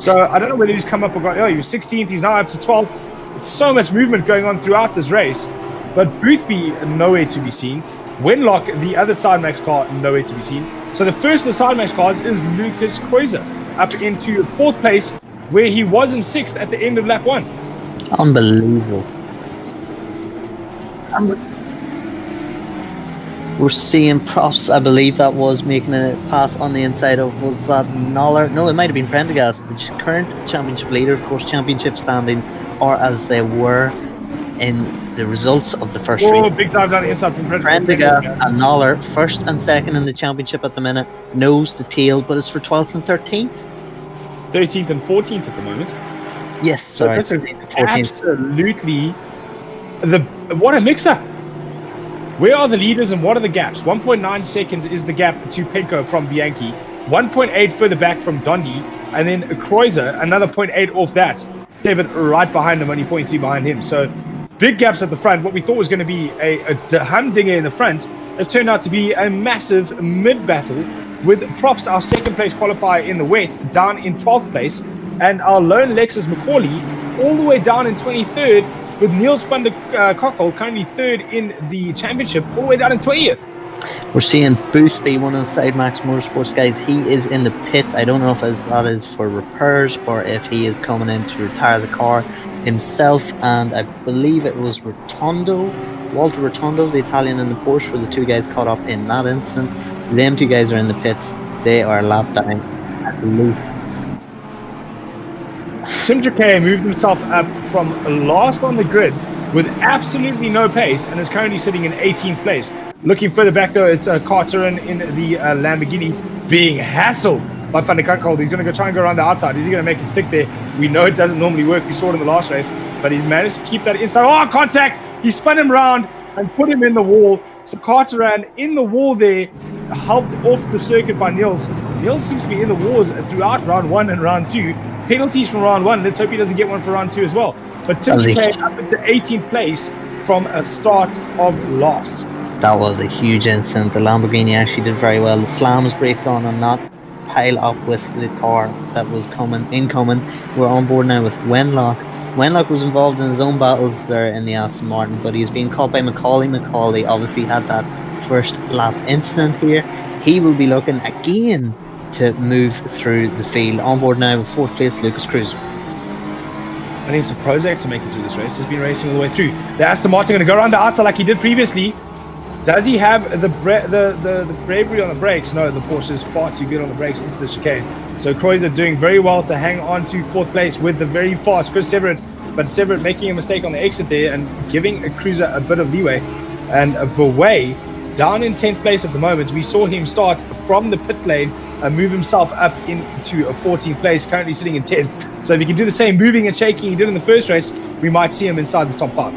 So I don't know whether he's come up or got. He was 16th. He's now up to 12th. It's so much movement going on throughout this race. But Boothby nowhere to be seen. Wenlock, the other Sidemax car, nowhere to be seen. So the first of the Sidemax cars is Lucas Kreuzer, up into 4th place, where he was in 6th at the end of lap 1. Unbelievable. We're seeing Props, I believe that was making a pass on the inside of, was that Knoller? No, it might have been Prendergast, the current championship leader. Of course, championship standings are as they were in the results of the first Oh, race. big dive down the inside from Prendergast and Knoller, first and second in the championship at the minute, nose to tail, but it's for 12th and 13th. 13th and 14th at the moment. Yes, sorry. So this is absolutely what a mix-up. Where are the leaders and what are the gaps? 1.9 seconds is the gap to Penko from Bianchi. 1.8 further back from Dondi. And then Kreuzer, another 0.8 off that. David right behind him, only 0.3 behind him. So big gaps at the front. What we thought was going to be a humdinger in the front has turned out to be a massive mid-battle with Props, our second place qualifier in the wet, down in 12th place. And our lone Lexus Macaulay all the way down in 23rd. With Niels van der Cockle currently third in the championship, all the way down in 20th. We're seeing Boothby, one of the Side Max Motorsports guys. He is in the pits. I don't know if that is for repairs or if he is coming in to retire the car himself. And I believe it was Walter Rotondo, the Italian in the Porsche, were the two guys caught up in that incident. Them two guys are in the pits. They are lapped down at the loop. Tim Jacquet moved himself up from last on the grid with absolutely no pace and is currently sitting in 18th place. Looking further back though, it's Carter in the Lamborghini being hassled by Van der Kuckel. He's going to try and go around the outside. Is he going to make it stick there? We know it doesn't normally work. We saw it in the last race, but he's managed to keep that inside. Oh, contact! He spun him round and put him in the wall. So Carter ran in the wall there, helped off the circuit by Niels. Niels seems to be in the walls throughout round 1 and round 2. Penalties from round 1. Let's hope he doesn't get one for round 2 as well. But Tim Jacquet up into 18th place from a start of last. That was a huge incident. The Lamborghini actually did very well. The slams brakes on and not pile up with the car that was incoming. We're on board now with Wenlock. Wenlock was involved in his own battles there in the Aston Martin, but he's being caught by Macaulay. Macaulay obviously had that first lap incident here. He will be looking again to move through the field. On board now with 4th place, Lucas Cruz. I think it's a Prozac to make it through this race. He's been racing all the way through. The Aston Martin going to go around the outside like he did previously. Does he have the bravery on the brakes? No, the Porsche is far too good on the brakes into the chicane. So Kreuzer doing very well to hang on to 4th place with the very fast Chris Severett. But Severett making a mistake on the exit there and giving a Cruiser a bit of leeway. And Verwey down in 10th place at the moment. We saw him start from the pit lane and move himself up into a 14th place, currently sitting in 10th. So if he can do the same moving and shaking he did in the first race, we might see him inside the top 5.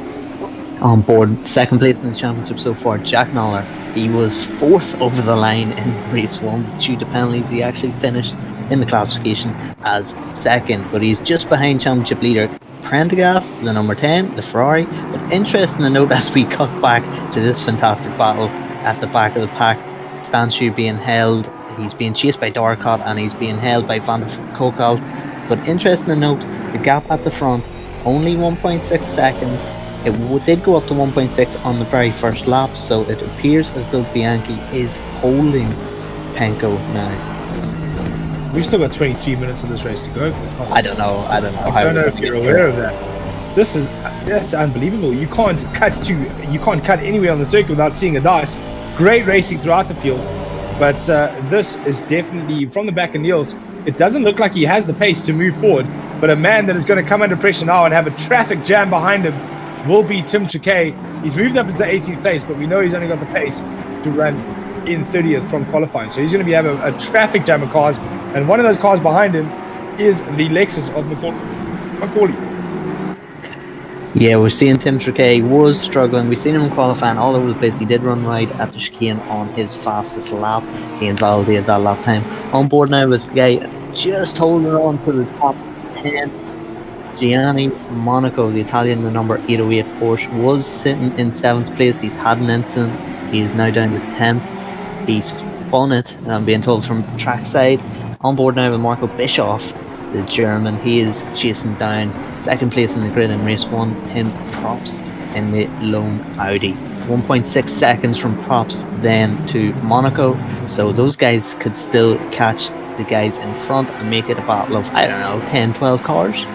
On board, 2nd place in the championship so far, Jack Knoller. He was 4th over the line in race 1. Due to penalties, he actually finished in the classification as 2nd, but he's just behind championship leader Prendergast, the number 10, the Ferrari. But interesting to note as we cut back to this fantastic battle at the back of the pack, Stanshu being held, he's being chased by Dorcott and he's being held by Van der Kokalt. But interesting to note, the gap at the front, only 1.6 seconds. It did go up to 1.6 on the very first lap, so it appears as though Bianchi is holding Penko now. We've still got 23 minutes of this race to go. I don't know. I don't know if you're aware of that. That's unbelievable. You can't cut anywhere on the circuit without seeing a dice. Great racing throughout the field, but this is definitely from the back of Niels. It doesn't look like he has the pace to move forward, but a man that is going to come under pressure now and have a traffic jam behind him will be Tim Jacquet. He's moved up into 18th place, but we know he's only got the pace to run in 30th from qualifying. So he's going to have a traffic jam of cars, and one of those cars behind him is the Lexus of Macaulay. Yeah, we're seeing Tim Jacquet was struggling. We've seen him qualifying all over the place. He did run right at the chicane on his fastest lap. He invalidated that lap time. On board now with the guy just holding on to the top 10. Gianni Monaco, the Italian, the number 808 Porsche, was sitting in 7th place. He's had an incident. He's now down to 10th. He's spun it, and I'm being told from trackside. On board now with Marco Bischoff, the German. He is chasing down 2nd place in the grid in race 1, Tim Probst in the lone Audi. 1.6 seconds from Probst then to Monaco. So those guys could still catch the guys in front and make it a battle of, I don't know, 10, 12 cars.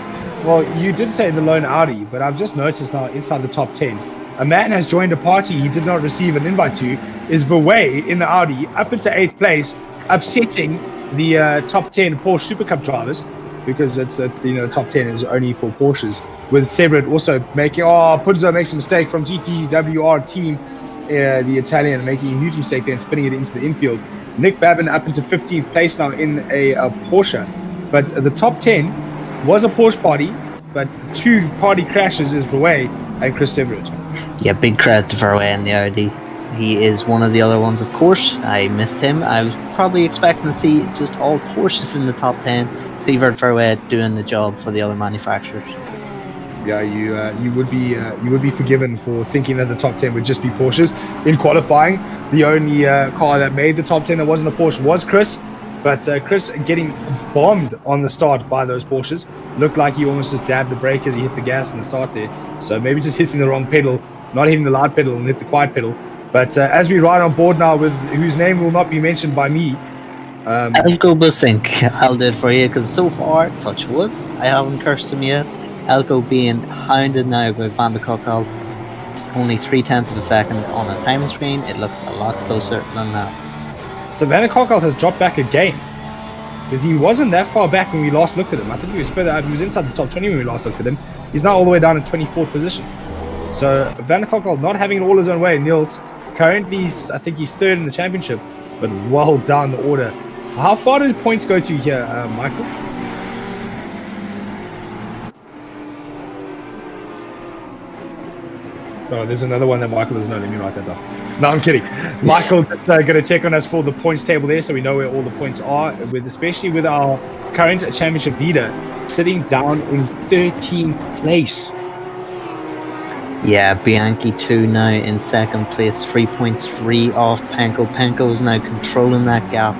Well, you did say the lone Audi, but I've just noticed now inside the top 10, a man has joined a party he did not receive an invite to, is Verwey in the Audi, up into 8th place, upsetting the top 10 Porsche Super Cup drivers, because it's the top 10 is only for Porsches, with Severin also making, Puzzo makes a mistake from GTWR team, the Italian, making a huge mistake there and spinning it into the infield. Nick Babin up into 15th place now in a Porsche, but the top 10 was a Porsche party, but 2 party crashes is Verwey and Chris Severin. Yeah, big credit to Verwey in the Audi. He is one of the other ones, of course. I missed him. I was probably expecting to see just all Porsches in the top 10. Sievert Verwey doing the job for the other manufacturers. Yeah, you would be forgiven for thinking that the top 10 would just be Porsches. In qualifying, the only car that made the top 10 that wasn't a Porsche was Chris. But Chris getting bombed on the start by those Porsches. Looked like he almost just dabbed the brake as he hit the gas in the start there. So maybe just hitting the wrong pedal, not hitting the loud pedal and hit the quiet pedal. But as we ride on board now with whose name will not be mentioned by me. I'll go Busink. I'll do it for you because so far, touch wood, I haven't cursed him yet. Elko being hounded now by Van der Cockal. It's only 0.3 of a second on a time screen. It looks a lot closer than that. So Van der Cockal has dropped back again, because he wasn't that far back when we last looked at him. I think he was further out. He was inside the top 20 when we last looked at him. He's now all the way down in 24th position. So Van der Cockal not having it all his own way. Niels currently, I think he's 3rd in the championship, but well down the order. How far do points go to here, Michael? Oh, there's another one that Michael doesn't know. Let me write that down. No, I'm kidding. Michael just going to check on us for the points table there, so we know where all the points are, especially with our current championship leader sitting down in 13th place. Yeah, Bianchi 2 now in 2nd place, 3.3 off Penko. Penko is now controlling that gap.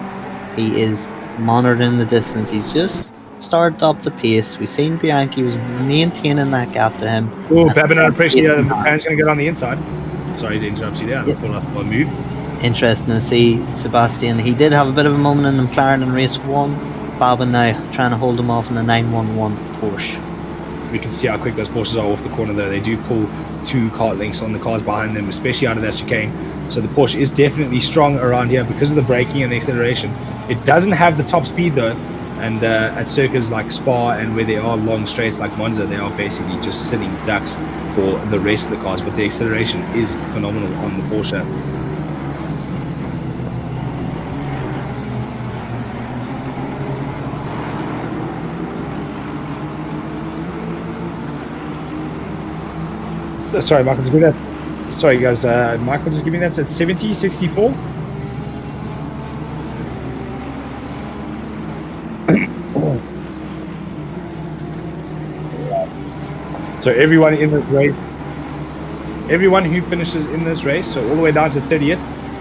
He is monitoring the distance. He's just started up the pace. We've seen Bianchi was maintaining that gap to him. Oh, Babin under pressure. The McLaren's going to get on the inside. Sorry to interrupt you there. I thought I move. Interesting to see Sebastian. He did have a bit of a moment in the McLaren in race 1. Babin now trying to hold him off in the 911 Porsche. We can see how quick those Porsches are off the corner there. They do pull 2 kart lengths on the cars behind them, especially out of that chicane. So the Porsche is definitely strong around here because of the braking and the acceleration. It doesn't have the top speed though, and at circuits like Spa and where there are long straights like Monza, they are basically just sitting ducks for the rest of the cars, but the acceleration is phenomenal on the Porsche. Sorry, Michael, just give me that. Sorry, guys. Michael, just give me that. So it's 70, 64. So everyone in this race, everyone who finishes in this race, so all the way down to 30th,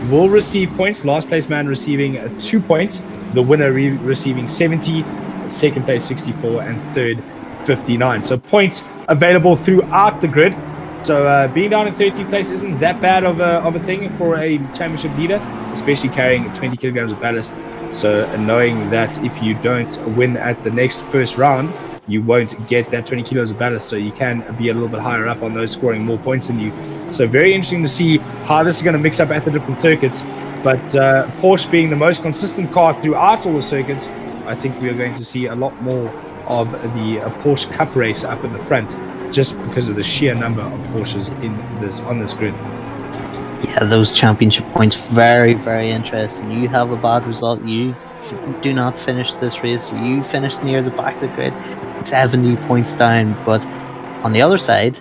will receive points. Last place man receiving 2 points. The winner receiving 70, 2nd place 64, and 3rd 59. So points available throughout the grid. So being down in 13th place isn't that bad of a thing for a championship leader, especially carrying 20 kilograms of ballast. So knowing that if you don't win at the next first round, you won't get that 20 kilos of ballast. So you can be a little bit higher up on those scoring more points than you. So very interesting to see how this is going to mix up at the different circuits. But Porsche being the most consistent car throughout all the circuits, I think we are going to see a lot more of the Porsche Cup race up in the front, just because of the sheer number of Porsches on this grid. Yeah, those championship points, very, very interesting. You have a bad result, you do not finish this race, you finish near the back of the grid, 70 points down. But on the other side,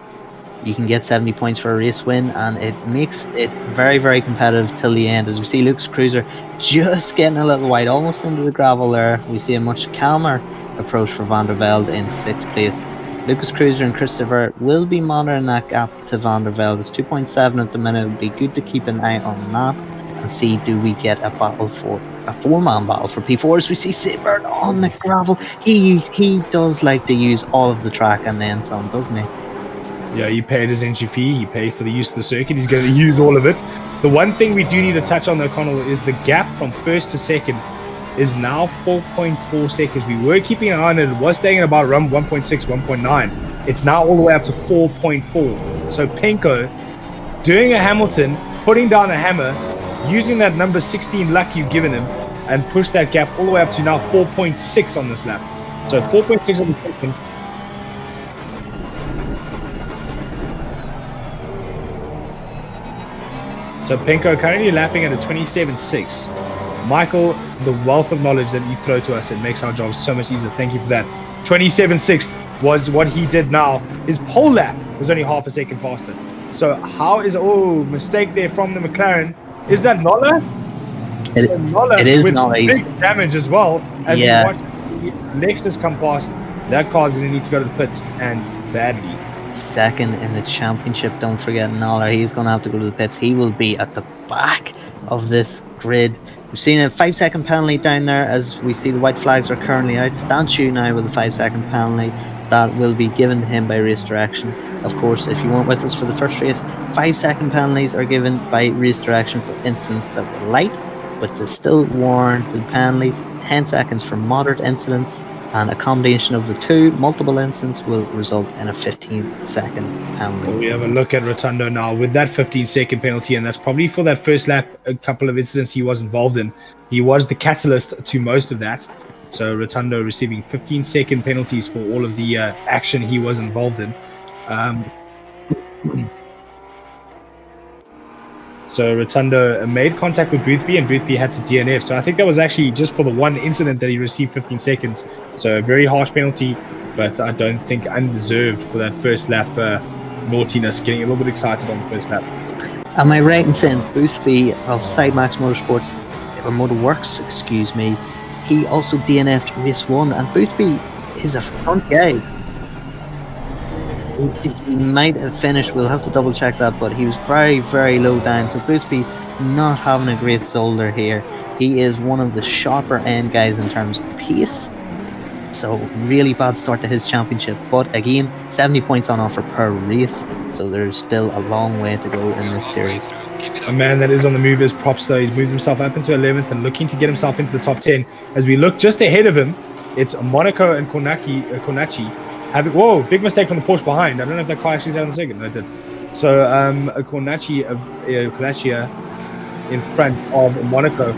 you can get 70 points for a race win, and it makes it very, very competitive till the end. As we see Lucas Cruiser just getting a little wide, almost into the gravel there. We see a much calmer approach for Van der Velde in 6th place. Lucas Cruiser and Christopher will be monitoring that gap to Van der Velde. It's 2.7 at the minute. It would be good to keep an eye on that and see, do we get a battle for a 4-man battle for P4 as we see Sievert on the gravel. He does like to use all of the track and then some, doesn't he? Yeah, he paid his entry fee, he paid for the use of the circuit, he's going to use all of it. The one thing we do need to touch on though, Connall, is the gap from 1st to 2nd is now 4.4 seconds. We were keeping an eye on it. It was staying at about around 1.6, 1.9. It's now all the way up to 4.4. So Penko doing a Hamilton, putting down a hammer, using that number 16 luck you've given him, and push that gap all the way up to now 4.6 on this lap. So 4.6 on the second. So Penko currently lapping at a 27.6. Michael, the wealth of knowledge that you throw to us, it makes our job so much easier. Thank you for that. 27.6 was what he did now. His pole lap was only half a second faster. So how is, mistake there from the McLaren. Is that Nolla? It is with big damage as well. As yeah. we watch Lexus come past, that car's going to need to go to the pits, and badly. Second in the championship, don't forget Noller. He's going to have to go to the pits. He will be at the back of this grid. We've seen a 5-second penalty down there as we see the white flags are currently out. Stan Chu now with a 5-second penalty that will be given to him by race direction. Of course, if you weren't with us for the first race, 5-second penalties are given by race direction for incidents that were light, but to still warranted penalties. 10 seconds for moderate incidents, and a combination of the two multiple incidents will result in a 15-second penalty. We have a look at Rotundo now with that 15-second penalty, and that's probably for that first lap, a couple of incidents he was involved in. He was the catalyst to most of that. So Rotundo receiving 15-second penalties for all of the action he was involved in. So Rotundo made contact with Boothby, and Boothby had to DNF. So I think that was actually just for the one incident that he received 15 seconds. So a very harsh penalty, but I don't think undeserved for that first lap naughtiness, getting a little bit excited on the first lap. Am I right in saying Boothby of Sidemax Motorsports, or Motorworks, excuse me, he also DNF'd race 1, and Boothby is a front guy. He might have finished, we'll have to double check that, but he was very, very low down. So Boothby not having a great Zolder here. He is one of the sharper end guys in terms of pace. So really bad start to his championship. But again, 70 points on offer per race. So there's still a long way to go in this series. A man that is on the move is props though. He's moved himself up into 11th and looking to get himself into the top 10. As we look just ahead of him, it's Monaco and Cornachi. Whoa, big mistake from the Porsche behind. I don't know if that car actually is out on the second. No, it did. So Cornachi in front of Monaco.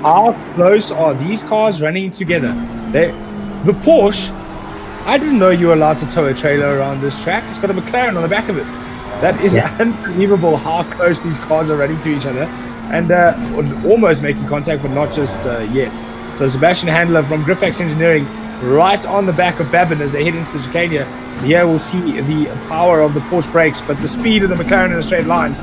How close are these cars running together? The Porsche, I didn't know you were allowed to tow a trailer around this track. It's got a McLaren on the back of it. That is unbelievable how close these cars are running to each other, and almost making contact, but not just yet. So Sebastian Handler from Griffax Engineering right on the back of Babin as they head into the chicane here. Here we'll see the power of the Porsche brakes, but the speed of the McLaren in a straight line,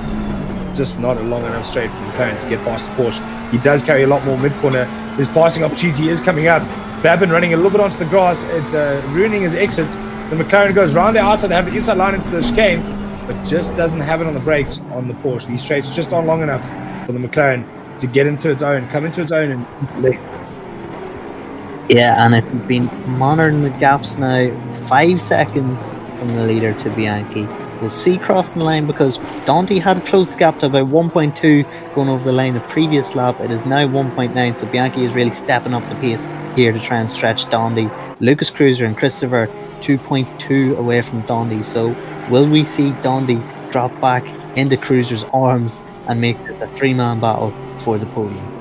just not a long enough straight for McLaren to get past the Porsche. He does carry a lot more mid-corner. His passing opportunity is coming up. Babin running a little bit onto the grass, ruining his exit. The McLaren goes round the outside to have the inside line into the chicane, but just doesn't have it on the brakes on the Porsche. These straights just aren't long enough for the McLaren to get into its own, come into its own and late. Yeah, and it's been monitoring the gaps now, 5 seconds from the leader to Bianchi. We'll see crossing the line because Dante had closed the gap to about 1.2 going over the line the previous lap. It is now 1.9, so Bianchi is really stepping up the pace here to try and stretch Dante. Lucas Cruiser and Christopher 2.2 away from Dante. So will we see Dante drop back into Cruiser's arms and make this a 3-man battle for the podium?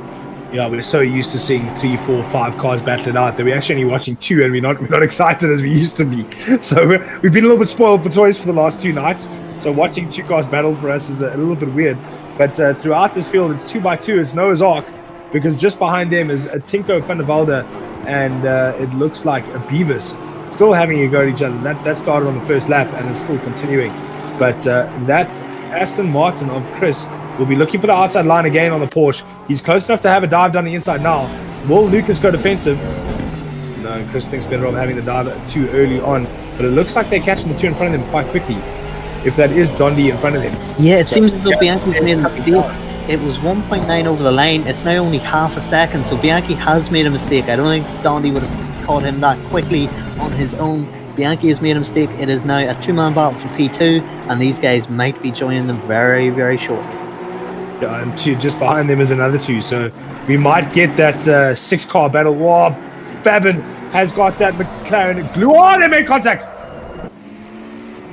Yeah, we're so used to seeing 3, 4, 5 cars battling out that we're actually only watching 2, and we're not excited as we used to be. So we've been a little bit spoiled for choice for the last 2 nights. So watching 2 cars battle for us is a little bit weird. But throughout this field, it's 2x2. It's Noah's Ark, because just behind them is a Tinko van der Velde, and it looks like a Beavis still having a go at each other. That started on the first lap and is still continuing. But that Aston Martin of Chris will be looking for the outside line again on the Porsche. He's close enough to have a dive down the inside now. Will Lucas go defensive? No, Chris thinks better of having the dive too early on. But it looks like they're catching the 2 in front of them quite quickly. If that is Dondi in front of him. Yeah, it seems as though Bianchi's made a mistake. It was 1.9 over the line. It's now only half a second. So Bianchi has made a mistake. I don't think Dondi would have caught him that quickly on his own. Bianchi has made a mistake. It is now a 2-man battle for P2, and these guys might be joining them very, very shortly. And just behind them is another 2, so we might get that 6-car battle. Wow, Babin has got that McLaren glue. Oh, they made contact.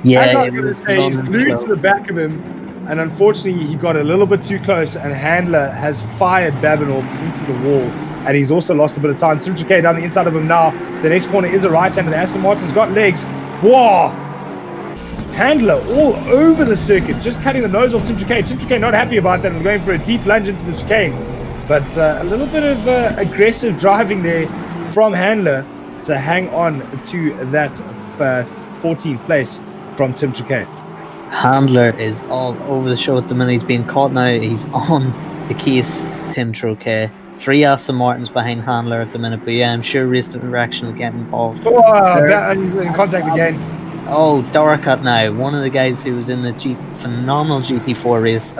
Yeah, as I was going to say, he's glued to the back of him, and unfortunately he got a little bit too close, and Handler has fired Babinov into the wall, and he's also lost a bit of time. Tim Chikay down the inside of him now. The next corner is a right-hander. Aston Martin's got legs. Whoa! Handler all over the circuit, just cutting the nose off Tim Chikay. Tim Chikay not happy about that and going for a deep lunge into the chicane. But a little bit of aggressive driving there from Handler to hang on to that 14th place from Tim Chikay. Handler is all over the show at the minute. He's being caught now. He's on the case, Tim Chikay. 3 Aston Martins behind Handler at the minute. But yeah, I'm sure Race Direction will get involved. Oh, in contact again. Oh, Doricott now. One of the guys who was in the phenomenal GP4 race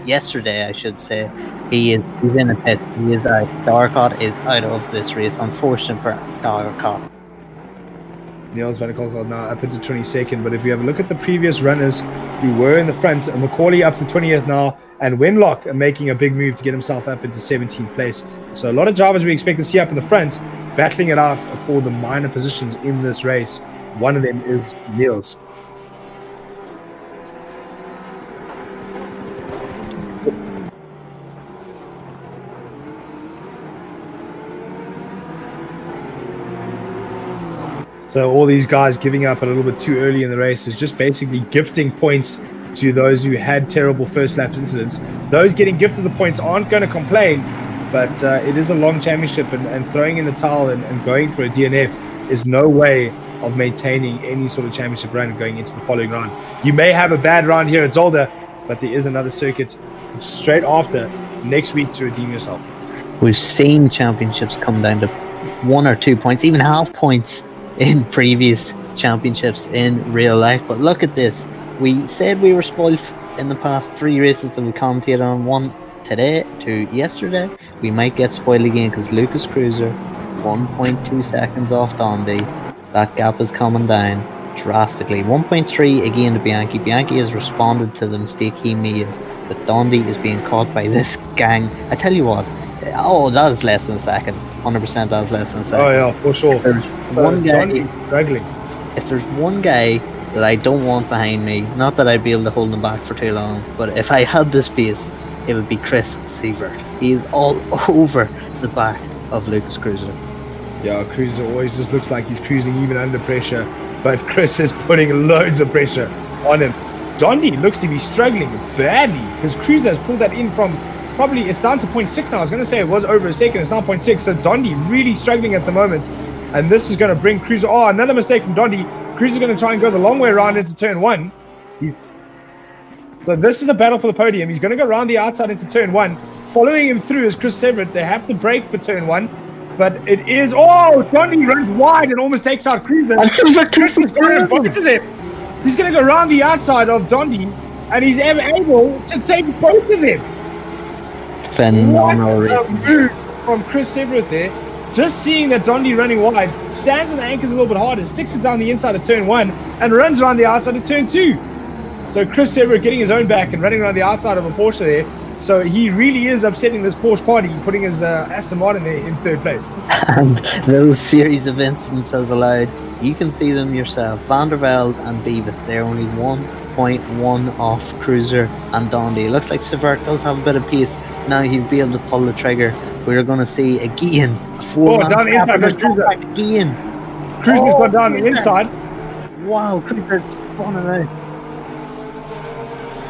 yesterday, I should say. He's in a pit. He is out. Doricott is out of this race. Unfortunate for Doricott. Niels van der Kolk now up into 22nd, but if you have a look at the previous runners who were in the front, Macaulay up to 20th now, and Wenlock are making a big move to get himself up into 17th place. So a lot of drivers we expect to see up in the front battling it out for the minor positions in this race. One of them is Niels. So all these guys giving up a little bit too early in the race is just basically gifting points to those who had terrible first lap incidents. Those getting gifted the points aren't going to complain, but it is a long championship, and throwing in the towel and going for a DNF is no way of maintaining any sort of championship run going into the following round. You may have a bad round here at Zolder, but there is another circuit straight after next week to redeem yourself. We've seen championships come down to 1 or 2 points, even half points in previous championships in real life. But look at this. We said we were spoiled in the past 3 races that we commentated on, 1 today, 2 yesterday. We might get spoiled again because Lucas Cruiser 1.2 seconds off Dondi. That gap is coming down drastically. 1.3 again to Bianchi. Bianchi has responded to the mistake he made, but Dondi is being caught by this gang. I tell you what, that is less than a second. 100% that is less than a second. Oh yeah, for sure. If there's one guy that I don't want behind me, not that I'd be able to hold him back for too long, but if I had the space, it would be Chris Sievert. He is all over the back of Lucas Cruiser. Yeah, Cruiser always just looks like he's cruising even under pressure, but Chris is putting loads of pressure on him. Dondi looks to be struggling badly because Cruiser has pulled that in from probably, it's down to 0.6 now. I was going to say it was over a second, it's now 0.6, so Dondi really struggling at the moment, and this is going to bring Cruiser, another mistake from Dondi. Cruiser's going to try and go the long way around into turn 1. So this is a battle for the podium. He's going to go around the outside into turn 1. Following him through is Chris Severett. They have to brake for turn 1. But it is... Dondi runs wide and almost takes out Cruiser. Chris is going to both of them. He's going to go around the outside of Dondi, and he's able to take both of them. Phenomenal racing move from Chris Severett there. Just seeing that Dondi running wide, stands on the anchors a little bit harder, sticks it down the inside of turn 1, and runs around the outside of turn 2. So Chris Severett getting his own back and running around the outside of a Porsche there. So he really is upsetting this Porsche party, putting his Aston Martin there in 3rd place. And those series of incidents has allowed, you can see them yourself, Van der Velde and Beavis, they're only 1.1 off Cruiser and Dondi. It looks like Severett does have a bit of pace. Now he'll be able to pull the trigger. We're going to see again a 4-man down the inside goes Cruiser. Again. Cruiser's gone down the inside. Wow, Cruiser's spun around.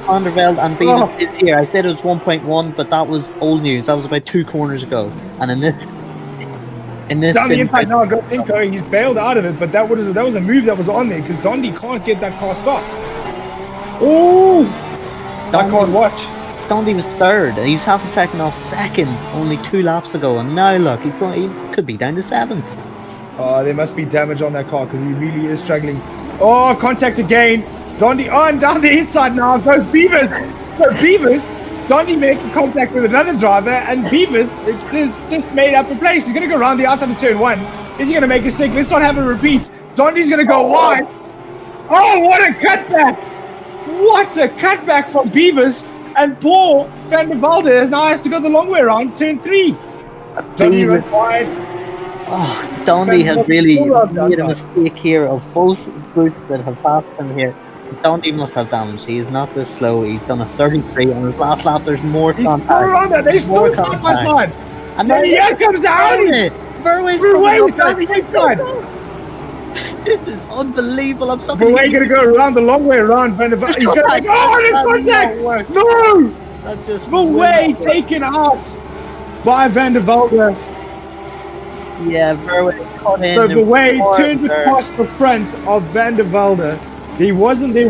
Van der Velde and Beavis is here. I said it was 1.1, but that was old news. That was about 2 corners ago. And in this down the inside now, got Tinko. He's bailed out of it, but that was a move that was on there because Dondi can't get that car stopped. Oh, I can't watch. Dondi was 3rd. He was half a second off 2nd only 2 laps ago, and now look, he could be down to 7th. There must be damage on that car because he really is struggling. Contact again. Dondi and down the inside now goes Beavis. So Beavis, Dondi making contact with another driver, and Beavis just made up a place. He's going to go around the outside of turn 1. Is he going to make a stick? Let's not have a repeat. Dondi's going to go wide. Oh, what a cutback! What a cutback from Beavis. And Paul Van der Velde now has to go the long way around turn 3. Dondi went wide. Dondi has really made a mistake here of both groups that have passed him here. Dundee must have damage. He is not this slow. He's done a 33 on his last lap. There's more He's contact. still around there. They're More still side by contact. side. And then here comes Audi. Verway's Verway's coming down the up. inside. This is unbelievable. I'm so Verway's going to go around the long way around Van der Velde. He's going to make, there's contact. No. That's just Verway taken out by Van der Velde. Yeah, Verway cut in. So Verway turned across the front of Van der Velde. He wasn't there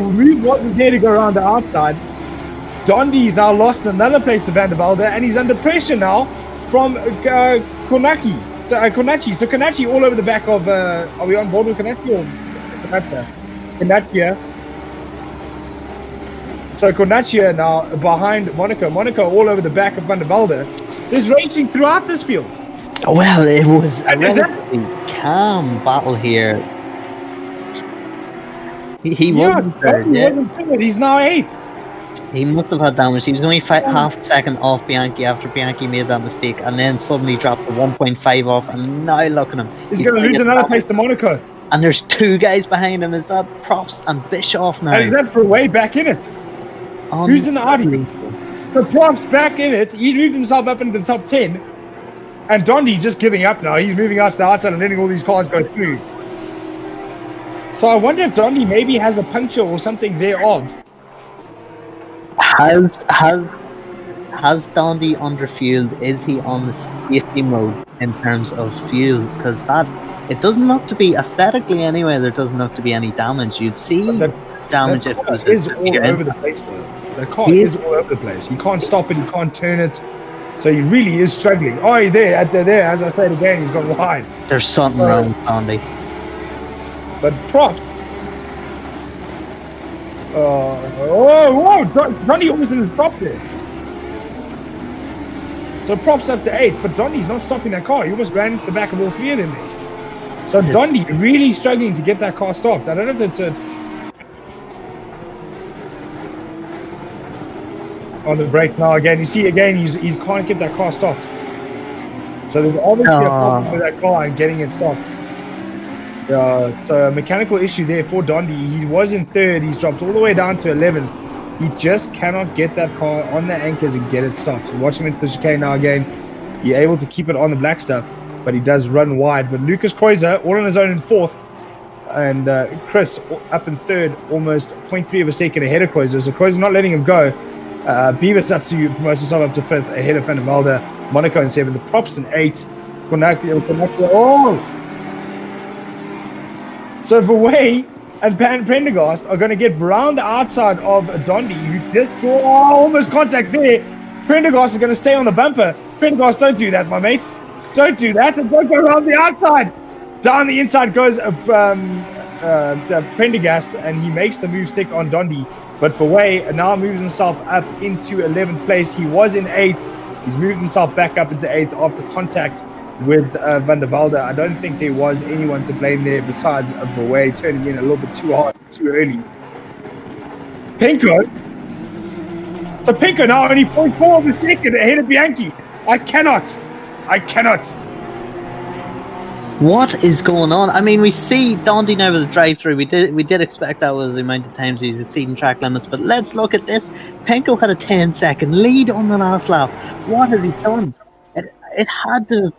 to go around the outside. Dondi's now lost another place to Van der Velde, and he's under pressure now from Konaki. So Konachi. So Konachi all over the back of. Are we on board with Konachi or Konachi? So Konachi now behind Monaco. Monaco all over the back of Van der Velde. There's racing throughout this field. Well, it was a relatively calm battle here. He wasn't third. He wasn't third. He's now 8th. He must have had damage. He was only half a second off Bianchi after Bianchi made that mistake, and then suddenly dropped the 1.5 off. And now look at him. He's going to lose another place to Monaco. And there's 2 guys behind him. Is that Props and Bischoff now? And is that Verway back in it? Who's in the Audi? So Props back in it. He's moved himself up into the top 10. And Dondi just giving up now. He's moving out to the outside and letting all these cars go through. So I wonder if Dondi maybe has a puncture or something thereof. Has Dondi underfueled? Is he on the safety mode in terms of fuel? Because it doesn't look to be, aesthetically anyway, there doesn't look to be any damage. You'd see damage if it was all over the place though. The car is all over the place. You can't stop it, you can't turn it. So he really is struggling. Oh, there, as I said again, he's gone wide. There's something wrong with Dondi. But Props. Dondi almost didn't stop there. So Props up to 8th, but Dondi's not stopping that car. He almost ran into the back of all 3 of them there. So Dondi really struggling to get that car stopped. I don't know if it's on the brakes now again. You see again, he can't get that car stopped. So there's obviously a problem with that car and getting it stopped. So a mechanical issue there for Dondi. He was in 3rd. He's dropped all the way down to 11th. He just cannot get that car on the anchors and get it stopped. Watch him into the chicane now again. He's able to keep it on the black stuff, but he does run wide. But Lucas Kreuzer all on his own in 4th. And Chris up in 3rd, almost 0.3 of a second ahead of Kreuzer. So Kreuzer not letting him go. Beavis up to promote himself up to 5th ahead of Van der Velde. Monaco in 7th. The Props in 8th. So Verway and Prendergast are going to get round the outside of Dondi, who just almost contact there. Prendergast is going to stay on the bumper. Prendergast, don't do that, my mates. Don't do that, and don't go around the outside. Down the inside goes Prendergast, and he makes the move stick on Dondi. But Verway now moves himself up into 11th place. He was in 8th. He's moved himself back up into 8th after contact with Van der Velde. I don't think there was anyone to blame there besides Verway turning in a little bit too hard, too early. Penko. So Penko now only 0.4 of a second ahead of Bianchi. I cannot. What is going on? I mean, we see Dondi now with a drive-through. We did expect that with the amount of times he's exceeding track limits. But let's look at this. Penko had a 10-second lead on the last lap. What has he done? It had to have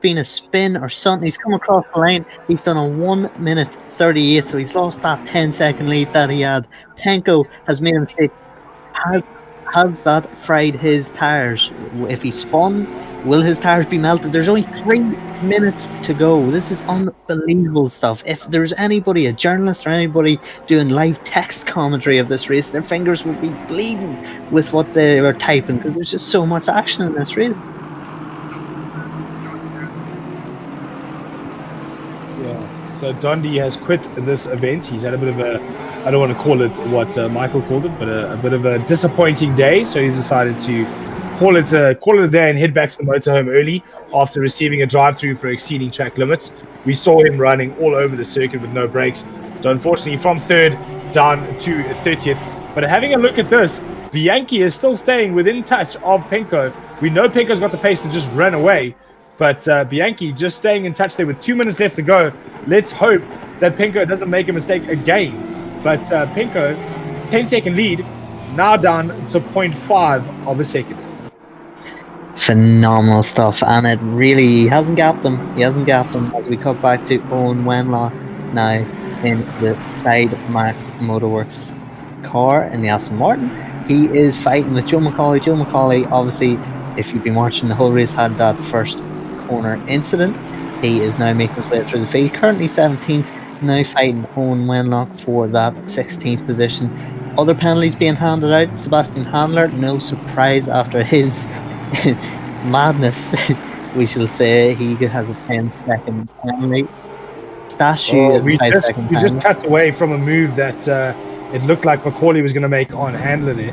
been a spin or something. He's come across the line. He's done a 1:38, so he's lost that 10-second lead that he had. Penko has made a mistake. Has that fried his tires? If he spun, will his tires be melted? There's only 3 minutes to go. This is unbelievable stuff. If there's anybody, a journalist or anybody doing live text commentary of this race, their fingers would be bleeding with what they were typing, because there's just so much action in this race. Yeah. So Dondi has quit this event. He's had a bit of a, I don't want to call it what Michael called it, but a bit of a disappointing day. So he's decided to call it a day and head back to the motorhome early after receiving a drive-through for exceeding track limits. We saw him running all over the circuit with no brakes. So unfortunately, from 3rd down to 30th. But having a look at this, Bianchi is still staying within touch of Penko. We know Penko's got the pace to just run away, but Bianchi just staying in touch there with 2 minutes left to go. Let's hope that Pinko doesn't make a mistake again. But Pinko, 10-second lead, now down to 0.5 of a second. Phenomenal stuff, and it really hasn't gapped him. He hasn't gapped him as we cut back to Owen Wenlock now in the Side Max Motorworks car in the Aston Martin. He is fighting with Joe McCauley. Joe McCauley, obviously, if you've been watching the whole race, had that first corner incident. He is now making his way through the field, currently 17th, now fighting Owen Wenlock for that 16th position. Other penalties being handed out. Sebastian Handler, no surprise after his madness, we shall say, he has a 10-second penalty. Stashu is we just cut away from a move that it looked like McCauley was going to make on Handler there.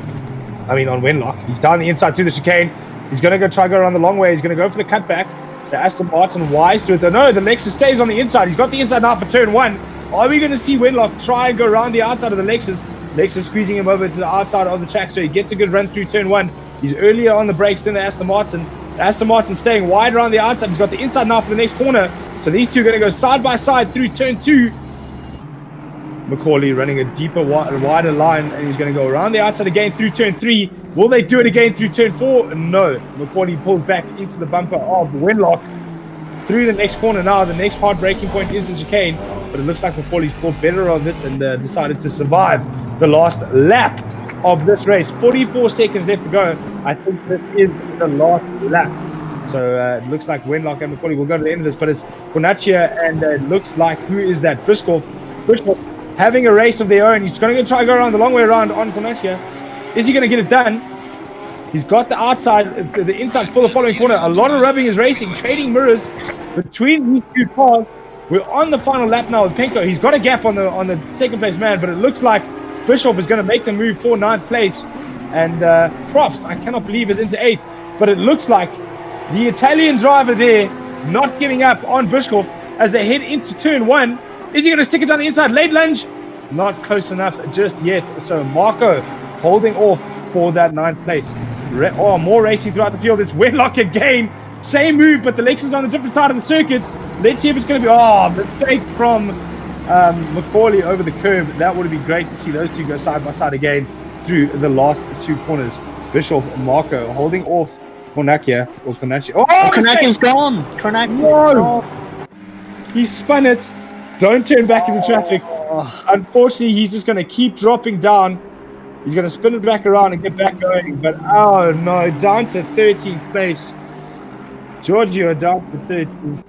On Wenlock. He's down the inside through the chicane. He's going to try to go around the long way. He's going to go for the cutback. The Aston Martin wise to it. No, the Lexus stays on the inside. He's got the inside now for turn 1. Are we going to see Wenlock try and go around the outside of the Lexus? Lexus squeezing him over to the outside of the track, so he gets a good run through turn 1. He's earlier on the brakes than the Aston Martin. The Aston Martin staying wide around the outside. He's got the inside now for the next corner. So these two are going to go side by side through turn 2. McCauley running a deeper, wider line, and he's going to go around the outside again through turn 3. Will they do it again through turn 4? No. McCauley pulls back into the bumper of Wenlock through the next corner now. The next hard braking point is the chicane, but it looks like McCauley's thought better of it and decided to survive the last lap of this race. 44 seconds left to go. I think this is the last lap. So it looks like Wenlock and McCauley will go to the end of this, but it's Konachia, and it looks like, who is that? Briscoe having a race of their own. He's going to try to go around the long way around on Konachia. Is he going to get it done? He's got the outside, the inside for the following corner. A lot of rubbing is racing, trading mirrors between these two cars. We're on the final lap now with Pinko. He's got a gap on the second place man, but it looks like Bischoff is going to make the move for 9th place. And props, I cannot believe it's into 8th. But it looks like the Italian driver there not giving up on Bischoff as they head into turn 1. Is he going to stick it down the inside? Late lunge? Not close enough just yet. So Marco holding off for that 9th place. More racing throughout the field. It's Wenlock again. Same move, but the Lexus on a different side of the circuit. Let's see if it's going to be... mistake from McCauley over the curb. That would be great to see those two go side by side again through the last 2 corners. Bischoff and Marco holding off Konachia. Konachia's gone. No! He spun it. Don't turn back into traffic. Unfortunately, he's just going to keep dropping down. He's going to spin it back around and get back going. But, oh no, down to 13th place. Giorgio down to 13th.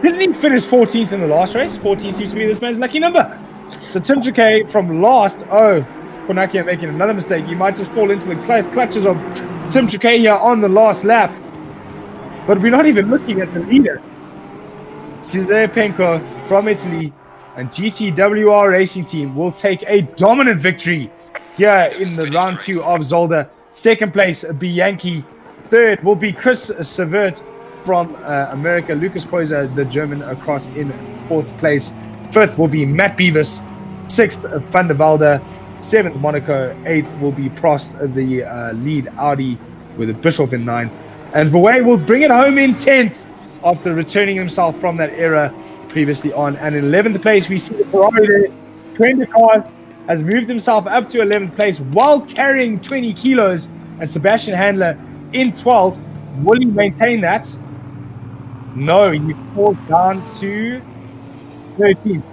Didn't he finish 14th in the last race? 14 seems to be this man's lucky number. So Tim Triquet from last. Oh, Konachia making another mistake. He might just fall into the clutches of Tim Triquet here on the last lap. But we're not even looking at the leader. Cesare Penco from Italy and GTWR Racing Team will take a dominant victory here in the round 2 of Zolder. 2nd place, Bianchi. 3rd will be Chris Severt from America. Lucas Poyser, the German, across in 4th place. 5th will be Matt Beavis. 6th, Van der Velde. 7th, Monaco. 8th will be Prost, the lead Audi, with a Bischoff in 9th. And Verwey will bring it home in 10th after returning himself from that era previously on. And in 11th place, we see the Ferrari there. Trent de Cars has moved himself up to 11th place while carrying 20 kilos. And Sebastian Handler in 12th. Will he maintain that? No, he falls down to 13th.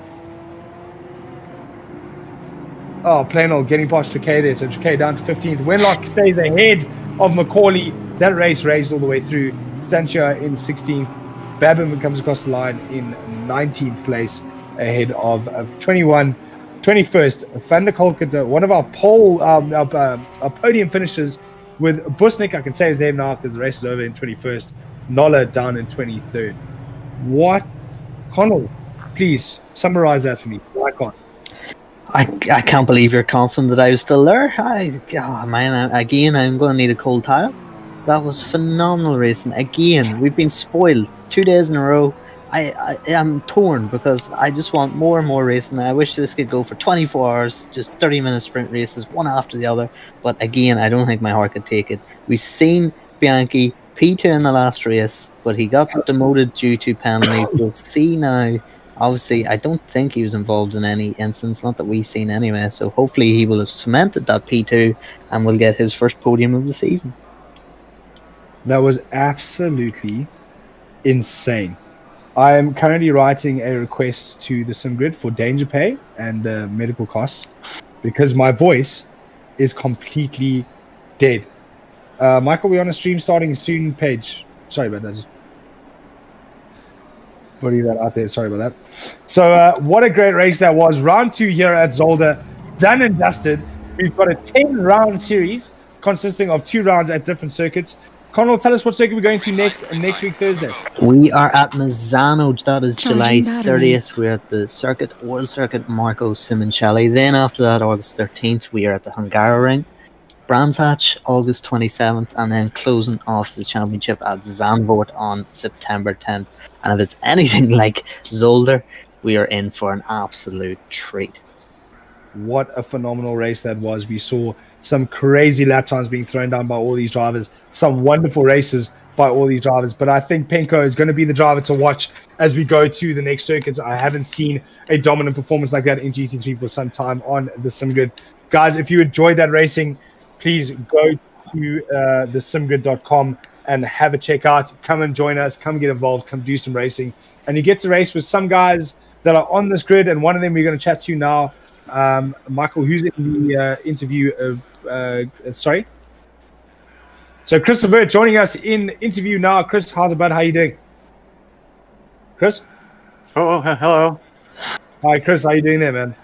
Oh, plain old getting past Triquet there. So Triquet down to 15th. Wenlock stays ahead of McCauley. That race raged all the way through. Stanchia in 16th. Babin comes across the line in 19th place ahead of 21st. Van der Kolkata, one of our podium finishers with Busnik. I can say his name now because the race is over in 21st. Nolla down in 23rd. What? Connall, please summarize that for me. I can't. I can't believe you're confident that I was still there. I'm going to need a cold towel. That was phenomenal racing. Again, we've been spoiled 2 days in a row. I am torn because I just want more and more racing. I wish this could go for 24 hours, just 30-minute sprint races, one after the other. But again, I don't think my heart could take it. We've seen Bianchi P2 in the last race, but he got demoted due to penalties. We'll see now. Obviously, I don't think he was involved in any instance, not that we've seen anyway. So hopefully he will have cemented that P2 and will get his first podium of the season. That was absolutely insane. I am currently writing a request to the SimGrid for danger pay and medical costs because my voice is completely dead. Michael, we're on a stream starting soon page. Sorry about that. Just putting that out there. Sorry about that. So what a great race that was. Round 2 here at Zolder. Done and dusted. We've got a 10-round series consisting of 2 rounds at different circuits. Connall, tell us what circuit we're going to next week Thursday. We are at Mazzano. That is July 30th. We're at the World Circuit Marco Simoncelli. Then after that, August 13th, we are at the Hungaroring. Brands Hatch, August 27th, and then closing off the championship at Zandvoort on September 10th. And if it's anything like Zolder, we are in for an absolute treat. What a phenomenal race that was. We saw some crazy lap times being thrown down by all these drivers, some wonderful races by all these drivers. But I think Penko is going to be the driver to watch as we go to the next circuits. I haven't seen a dominant performance like that in GT3 for some time on the SimGrid. Guys, if you enjoyed that racing, please go to thesimgrid.com and have a check out. Come and join us. Come get involved. Come do some racing. And you get to race with some guys that are on this grid, and one of them we're going to chat to now. Michael, who's in the interview? Sorry? So Christopher joining us in interview now. Chris, how's it, bud? How you doing? Chris? Oh, hello. Hi, Chris. How you doing there, man?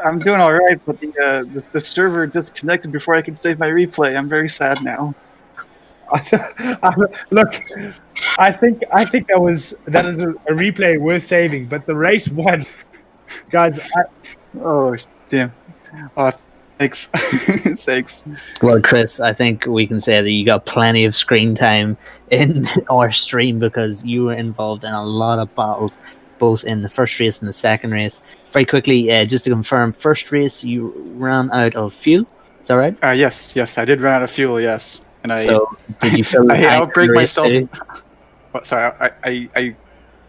I'm doing all right, but the server disconnected before I could save my replay. I'm very sad now. Look, I think that is a replay worth saving, but the race won, guys. Oh damn! Thanks, thanks. Well, Chris, I think we can say that you got plenty of screen time in our stream because you were involved in a lot of battles, both in the first race and the second race. Very quickly, just to confirm, first race you ran out of fuel. Is that right? Yes, I did run out of fuel. Yes, and did you fill? I outbraked myself. Oh, sorry, I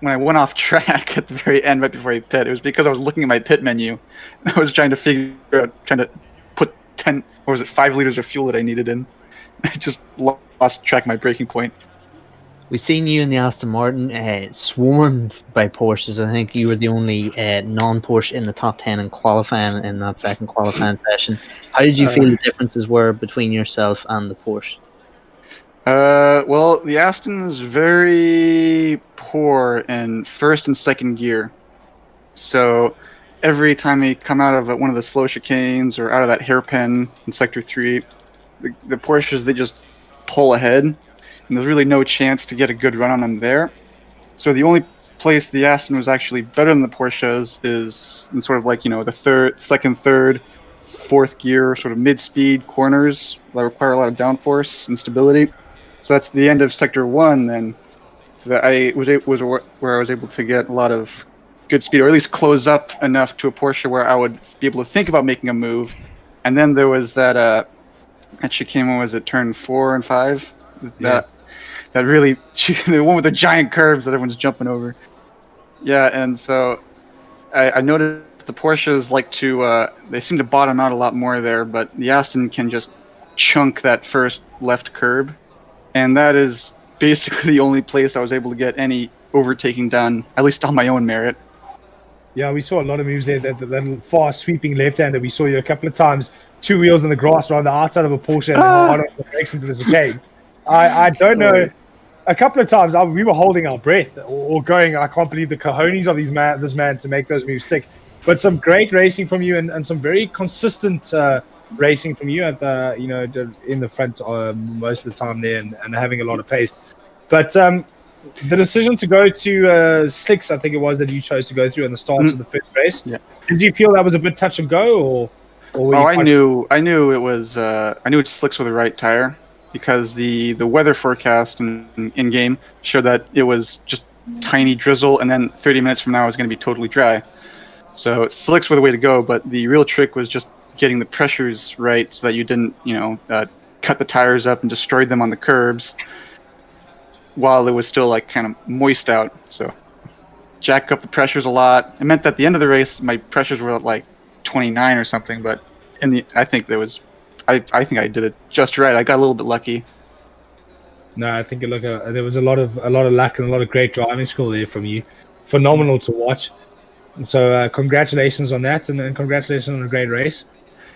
when I went off track at the very end, right before I pit, it was because I was looking at my pit menu. And I was trying to put 5 liters of fuel that I needed in. I just lost track of my braking point. We've seen you in the Aston Martin swarmed by Porsches. I think you were the only non-Porsche in the top 10 in qualifying in that second qualifying session. How did you feel the differences were between yourself and the Porsche? Well, the Aston is very poor in first and second gear. So every time we come out of one of the slow chicanes or out of that hairpin in Sector 3, the Porsches, they just pull ahead. And there's really no chance to get a good run on them there. So the only place the Aston was actually better than the Porsches is in sort of like, the second, third, fourth gear, sort of mid-speed corners that require a lot of downforce and stability. So that's the end of Sector 1 then. So that was where I was able to get a lot of good speed, or at least close up enough to a Porsche where I would be able to think about making a move. And then there was that chicane, when was it, turn 4 and 5? That really, the one with the giant curves that everyone's jumping over. Yeah, and so I noticed the Porsches like to, they seem to bottom out a lot more there, but the Aston can just chunk that first left curb. And that is basically the only place I was able to get any overtaking done, at least on my own merit. Yeah, we saw a lot of moves there. That fast sweeping left-hander. We saw you a couple of times, 2 wheels in the grass around the outside of a Porsche and hard on the brakes into the chicane. I don't know. A couple of times we were holding our breath or going, I can't believe the cojones of this man to make those moves stick. But some great racing from you and some very consistent racing from you at the in the front most of the time there and having a lot of pace. But the decision to go to slicks, I think it was, that you chose to go through in the start of the first race. Yeah. Did you feel that was a bit touch and go, or I knew it was slicks with the right tire, because the weather forecast in game showed that it was just tiny drizzle, and then 30 minutes from now it was going to be totally dry. So slicks were the way to go, but the real trick was just getting the pressures right so that you didn't cut the tires up and destroyed them on the curbs while it was still like kind of moist out. So jack up the pressures a lot. It meant that at the end of the race, my pressures were at like 29 or something. But I think I think I did it just right. I got a little bit lucky. No, I think there was a lot of luck and a lot of great driving skill there from you. Phenomenal to watch. So congratulations on that, and congratulations on a great race.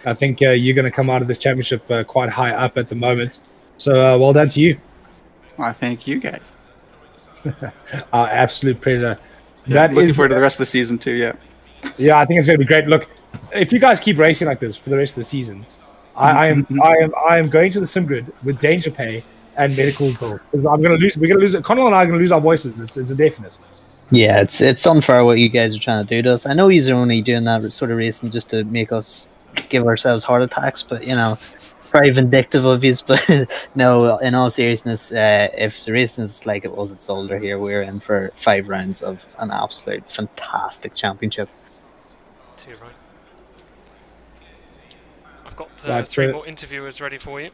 I think you're going to come out of this championship quite high up at the moment. So well done to you. Well, thank you guys. Our absolute pleasure. Yeah, looking forward to the rest of the season too. Yeah. Yeah, I think it's going to be great. Look, if you guys keep racing like this for the rest of the season, I am going to the sim grid with danger pay and medical bill. I'm going to lose. We're going to lose it. Connall and I are going to lose our voices. It's a definite. Yeah, it's unfair what you guys are trying to do to us. I know you're only doing that sort of racing just to make us give ourselves heart attacks, but very vindictive of you. But no, in all seriousness, if the racing is like it was at Zolder here, we're in for 5 rounds of an absolute fantastic championship. Too right. I've got 3 more interviewers ready for you.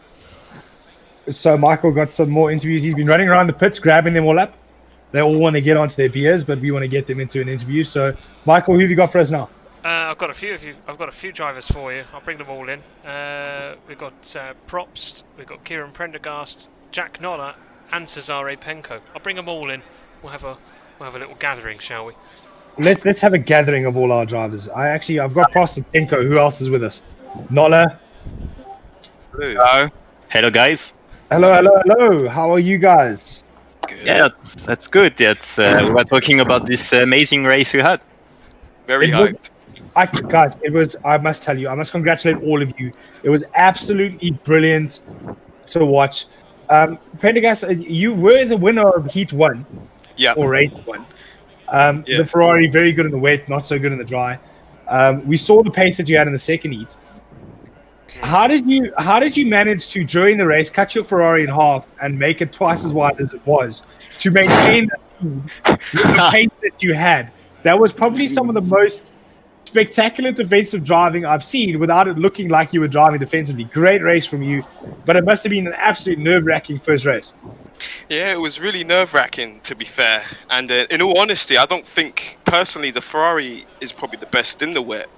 So Michael got some more interviews. He's been running around the pits, grabbing them all up. They all want to get onto their beers, but we want to get them into an interview. So, Michael, who have you got for us now? I've got a few drivers for you. I'll bring them all in. We've got Probst, we've got Kieran Prendergast, Jack Noller, and Cesare Penco. I'll bring them all in. We'll have a little gathering, shall we? Let's have a gathering of all our drivers. I've got Probst and Penco. Who else is with us? Noller. Hello. Hello, guys. Hello. How are you guys? Good. Yeah, that's good. We were talking about this amazing race you had. Very hyped. I must tell you, I must congratulate all of you. It was absolutely brilliant to watch. Prendergast, you were the winner of Heat 1. Yeah. Or Race 1. The Ferrari, very good in the wet, not so good in the dry. We saw the pace that you had in the second heat. How did you manage to, during the race, cut your Ferrari in half and make it twice as wide as it was to maintain that speed with the pace that you had? That was probably some of the most spectacular defensive driving I've seen without it looking like you were driving defensively. Great race from you, but it must have been an absolute nerve-wracking first race. Yeah, it was really nerve-wracking, to be fair. And in all honesty, I don't think, personally, the Ferrari is probably the best in the wet.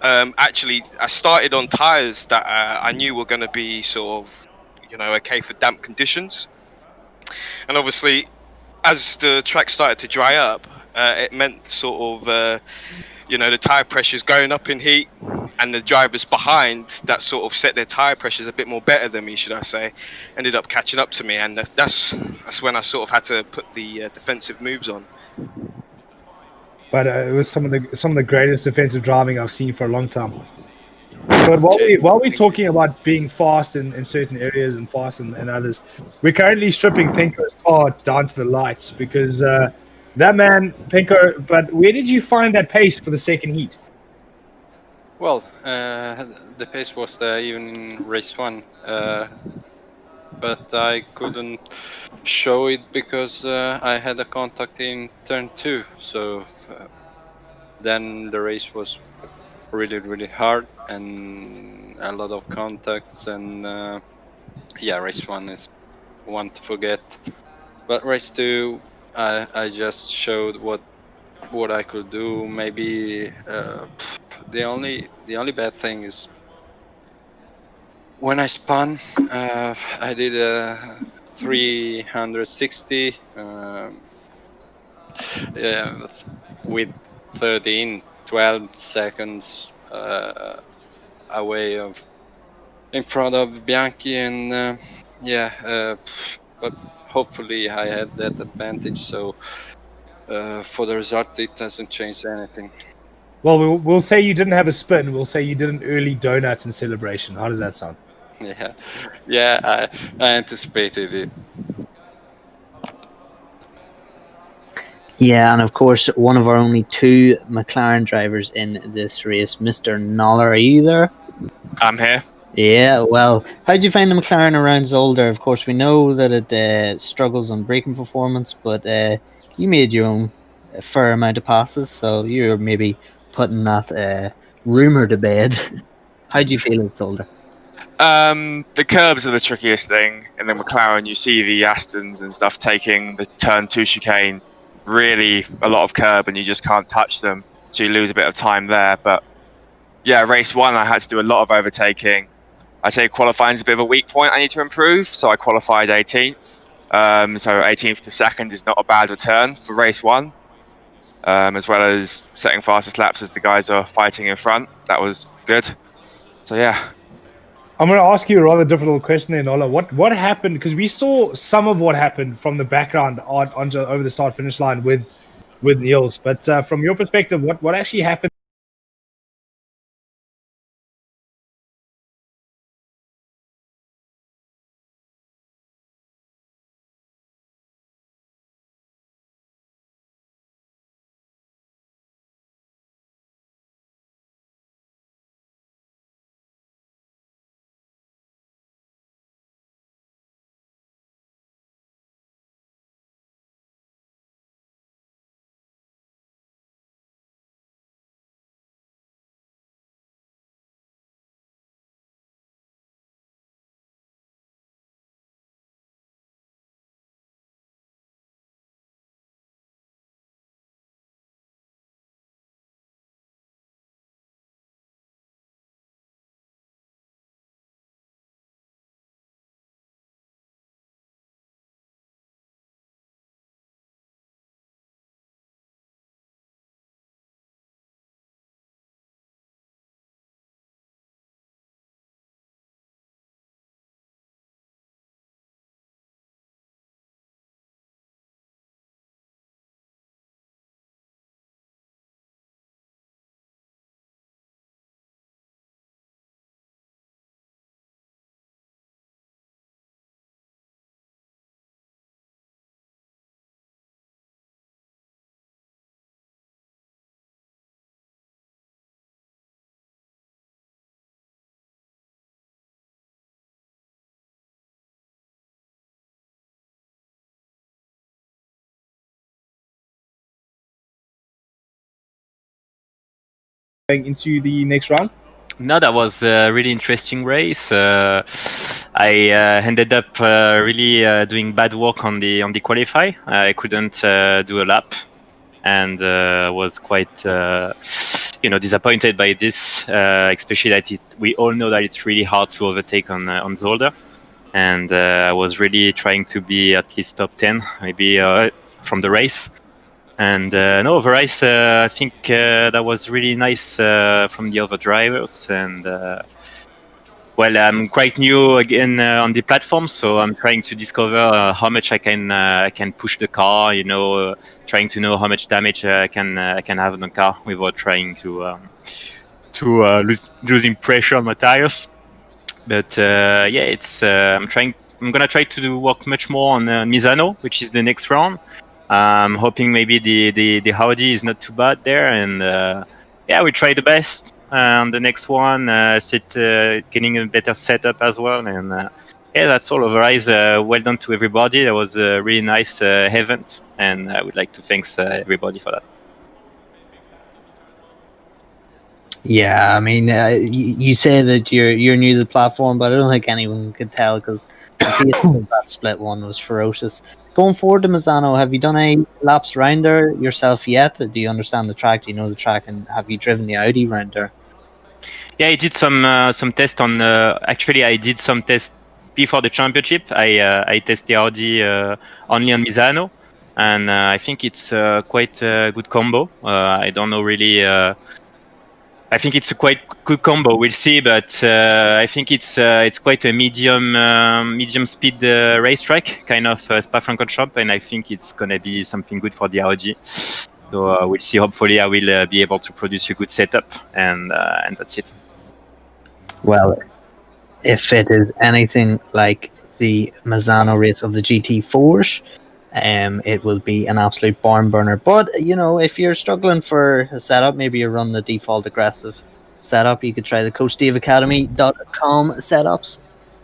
Actually, I started on tyres that I knew were going to be sort of, okay for damp conditions. And obviously, as the track started to dry up, it meant sort of, the tyre pressures going up in heat, and the drivers behind that sort of set their tyre pressures a bit more better than me, should I say, ended up catching up to me, and that's when I sort of had to put the defensive moves on. But it was some of the greatest defensive driving I've seen for a long time. But while we're talking about being fast in certain areas and fast in others, we're currently stripping Penco's car down to the lights because that man, Penco, but where did you find that pace for the second heat? Well, the pace was there even in race 1, but I couldn't show it because I had a contact in turn 2, so then the race was really hard and a lot of contacts, and race 1 is one to forget, but race 2 I just showed what I could do. Maybe the only bad thing is when I spun, I did a 360 with 12 seconds away in front of Bianchi, and but hopefully I had that advantage, so for the result it hasn't changed anything. Well, we'll say you didn't have a spin. We'll say you did an early donut in celebration. How does that sound? Yeah, I anticipated it. Yeah, and of course, one of our only 2 McLaren drivers in this race, Mr. Noller. Are you there? I'm here. Yeah, well, how did you find the McLaren around Zolder? Of course, we know that it struggles on braking performance, but you made your own fair amount of passes, so you're maybe putting that rumour to bed. How did you feel at Zolder? The curbs are the trickiest thing, and then McLaren, you see the Astons and stuff taking the turn 2 chicane, really a lot of curb, and you just can't touch them, so you lose a bit of time there. But yeah, race 1, I had to do a lot of overtaking. I say qualifying is a bit of a weak point I need to improve, so I qualified 18th. So 18th to 2nd is not a bad return for race 1, as well as setting fastest laps as the guys are fighting in front. That was good. So yeah. I'm going to ask you a rather difficult question there, Nola. What happened? Because we saw some of what happened from the background on over the start finish line with Niels. But from your perspective, what actually happened? Into the next round? No, that was a really interesting race. I ended up really doing bad work on the qualify. I couldn't do a lap, and was quite disappointed by this. Especially that we all know that it's really hard to overtake on Zolder, and I was really trying to be at least top 10, maybe from the race. And no, the race, I think that was really nice from the other drivers. And well, I'm quite new again on the platform, so I'm trying to discover how much I can push the car. Trying to know how much damage I can have on the car without trying to losing pressure on my tires. But yeah, it's I'm gonna try to work much more on Misano, which is the next round. I'm hoping maybe the Audi is not too bad there, and yeah, we try the best on the next one. Getting a better setup as well, and yeah, that's all. Otherwise, well done to everybody. That was a really nice event, and I would like to thank everybody for that. Yeah, I mean, you say that you're new to the platform, but I don't think anyone could tell because that split one was ferocious. Going forward to Misano, have you done any laps around there yourself yet? Do you understand the track? Do you know the track? And have you driven the Audi around there? Yeah, I did some tests on. Actually, I did some tests before the championship. I test the Audi only on Misano, and I think it's quite a good combo. I don't know really. I think it's a quite good combo. We'll see, but I think it's quite a medium speed racetrack, kind of Spa-Francorchamps, and I think it's gonna be something good for the Audi. So we'll see. Hopefully, I will be able to produce a good setup, and that's it. Well, if it is anything like the Misano race of the GT4s, it will be an absolute barn burner. But if you're struggling for a setup, maybe you run the default aggressive setup. You could try the CoachDaveAcademy.com setups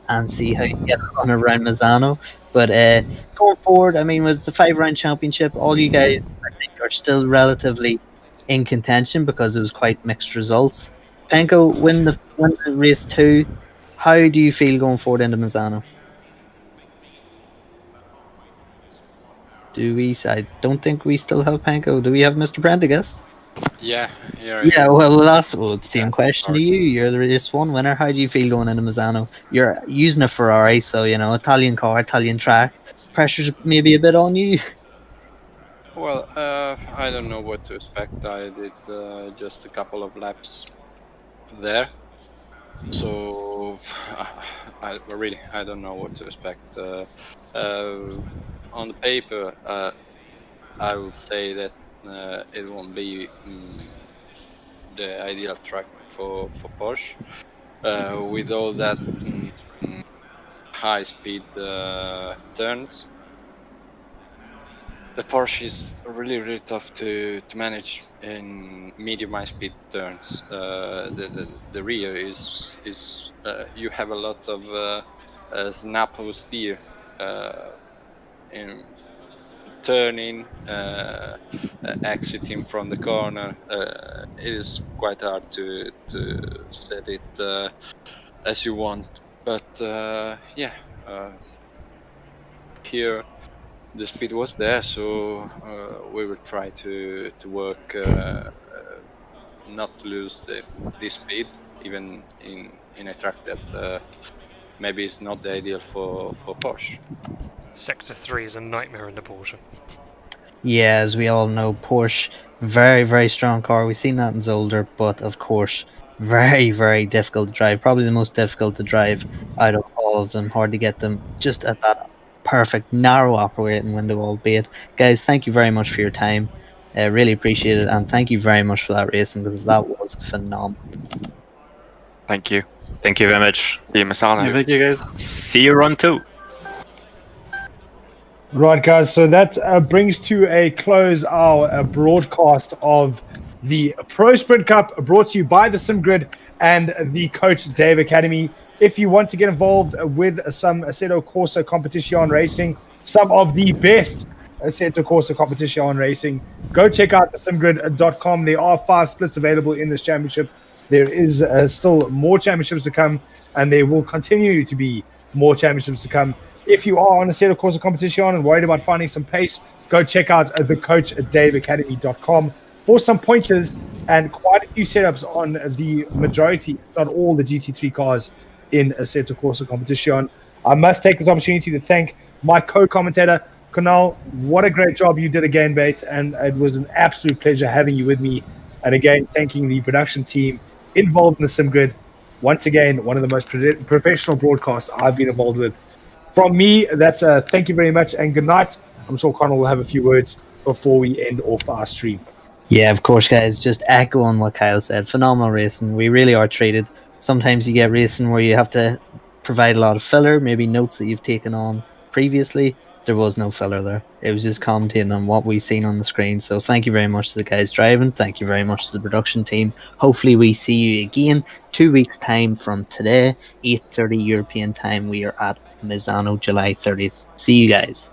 and see how you get on around Misano. But going forward, I mean, it's a 5-round championship. All you guys, I think, are still relatively in contention because it was quite mixed results. Penko win the race 2. how do you feel going forward into Misano? I don't think we still have Panko. Do we have Mr. Prendergast? Yeah, here I Yeah, am. well, that's the same Yeah, question to sorry. you. You're the race one winner. How do you feel going into Misano? You're using a Ferrari, so, Italian car, Italian track. Pressure's maybe a bit on you. Well, I don't know what to expect. I did just a couple of laps there, so I don't know what to expect. On the paper, I would say that it won't be the ideal track for Porsche with all that high speed turns. The Porsche is really tough to manage in medium high speed turns. The rear is you have a lot of snap or steer in turning, exiting from the corner. It is quite hard to set it as you want, but here the speed was there, so we will try to work not to lose this speed, even in a track that maybe is not the ideal for Porsche. Sector 3 is a nightmare in the Porsche. Yeah, as we all know, Porsche, very strong car. We've seen that in Zolder, but of course, very difficult to drive. Probably the most difficult to drive out of all of them. Hard to get them just at that perfect narrow operating window, albeit. Guys, thank you very much for your time. Really appreciate it, and thank you very much for that racing, because that was phenomenal. Thank you. Thank you very much. See you, Masano. Yeah, thank you guys. See you round 2. Right, guys. So that brings to a close our broadcast of the Pro Sprint Cup, brought to you by the SimGrid and the Coach Dave Academy. If you want to get involved with some Assetto Corsa competition racing, some of the best Assetto Corsa competition racing, go check out simgrid.com. There are 5 splits available in this championship. There is still more championships to come, and there will continue to be more championships to come. If you are on a Assetto Corsa competition and worried about finding some pace, go check out thecoachdaveacademy.com for some pointers and quite a few setups on the majority, if not all, the GT3 cars in Assetto Corsa competition. I must take this opportunity to thank my co-commentator, Connall. What a great job you did again, mate, and it was an absolute pleasure having you with me. And again, thanking the production team involved in the SimGrid. Once again, one of the most professional broadcasts I've been involved with. From me, that's thank you very much and good night. I'm sure Connall will have a few words before we end off our stream. Yeah, of course, guys. Just echoing what Kyle said. Phenomenal racing. We really are treated. Sometimes you get racing where you have to provide a lot of filler, maybe notes that you've taken on previously. There was no filler there. It was just commentating on what we've seen on the screen. So thank you very much to the guys driving. Thank you very much to the production team. Hopefully we see you again 2 weeks' time from today, 8:30 European time. We are at Misano, July 30th. See you guys.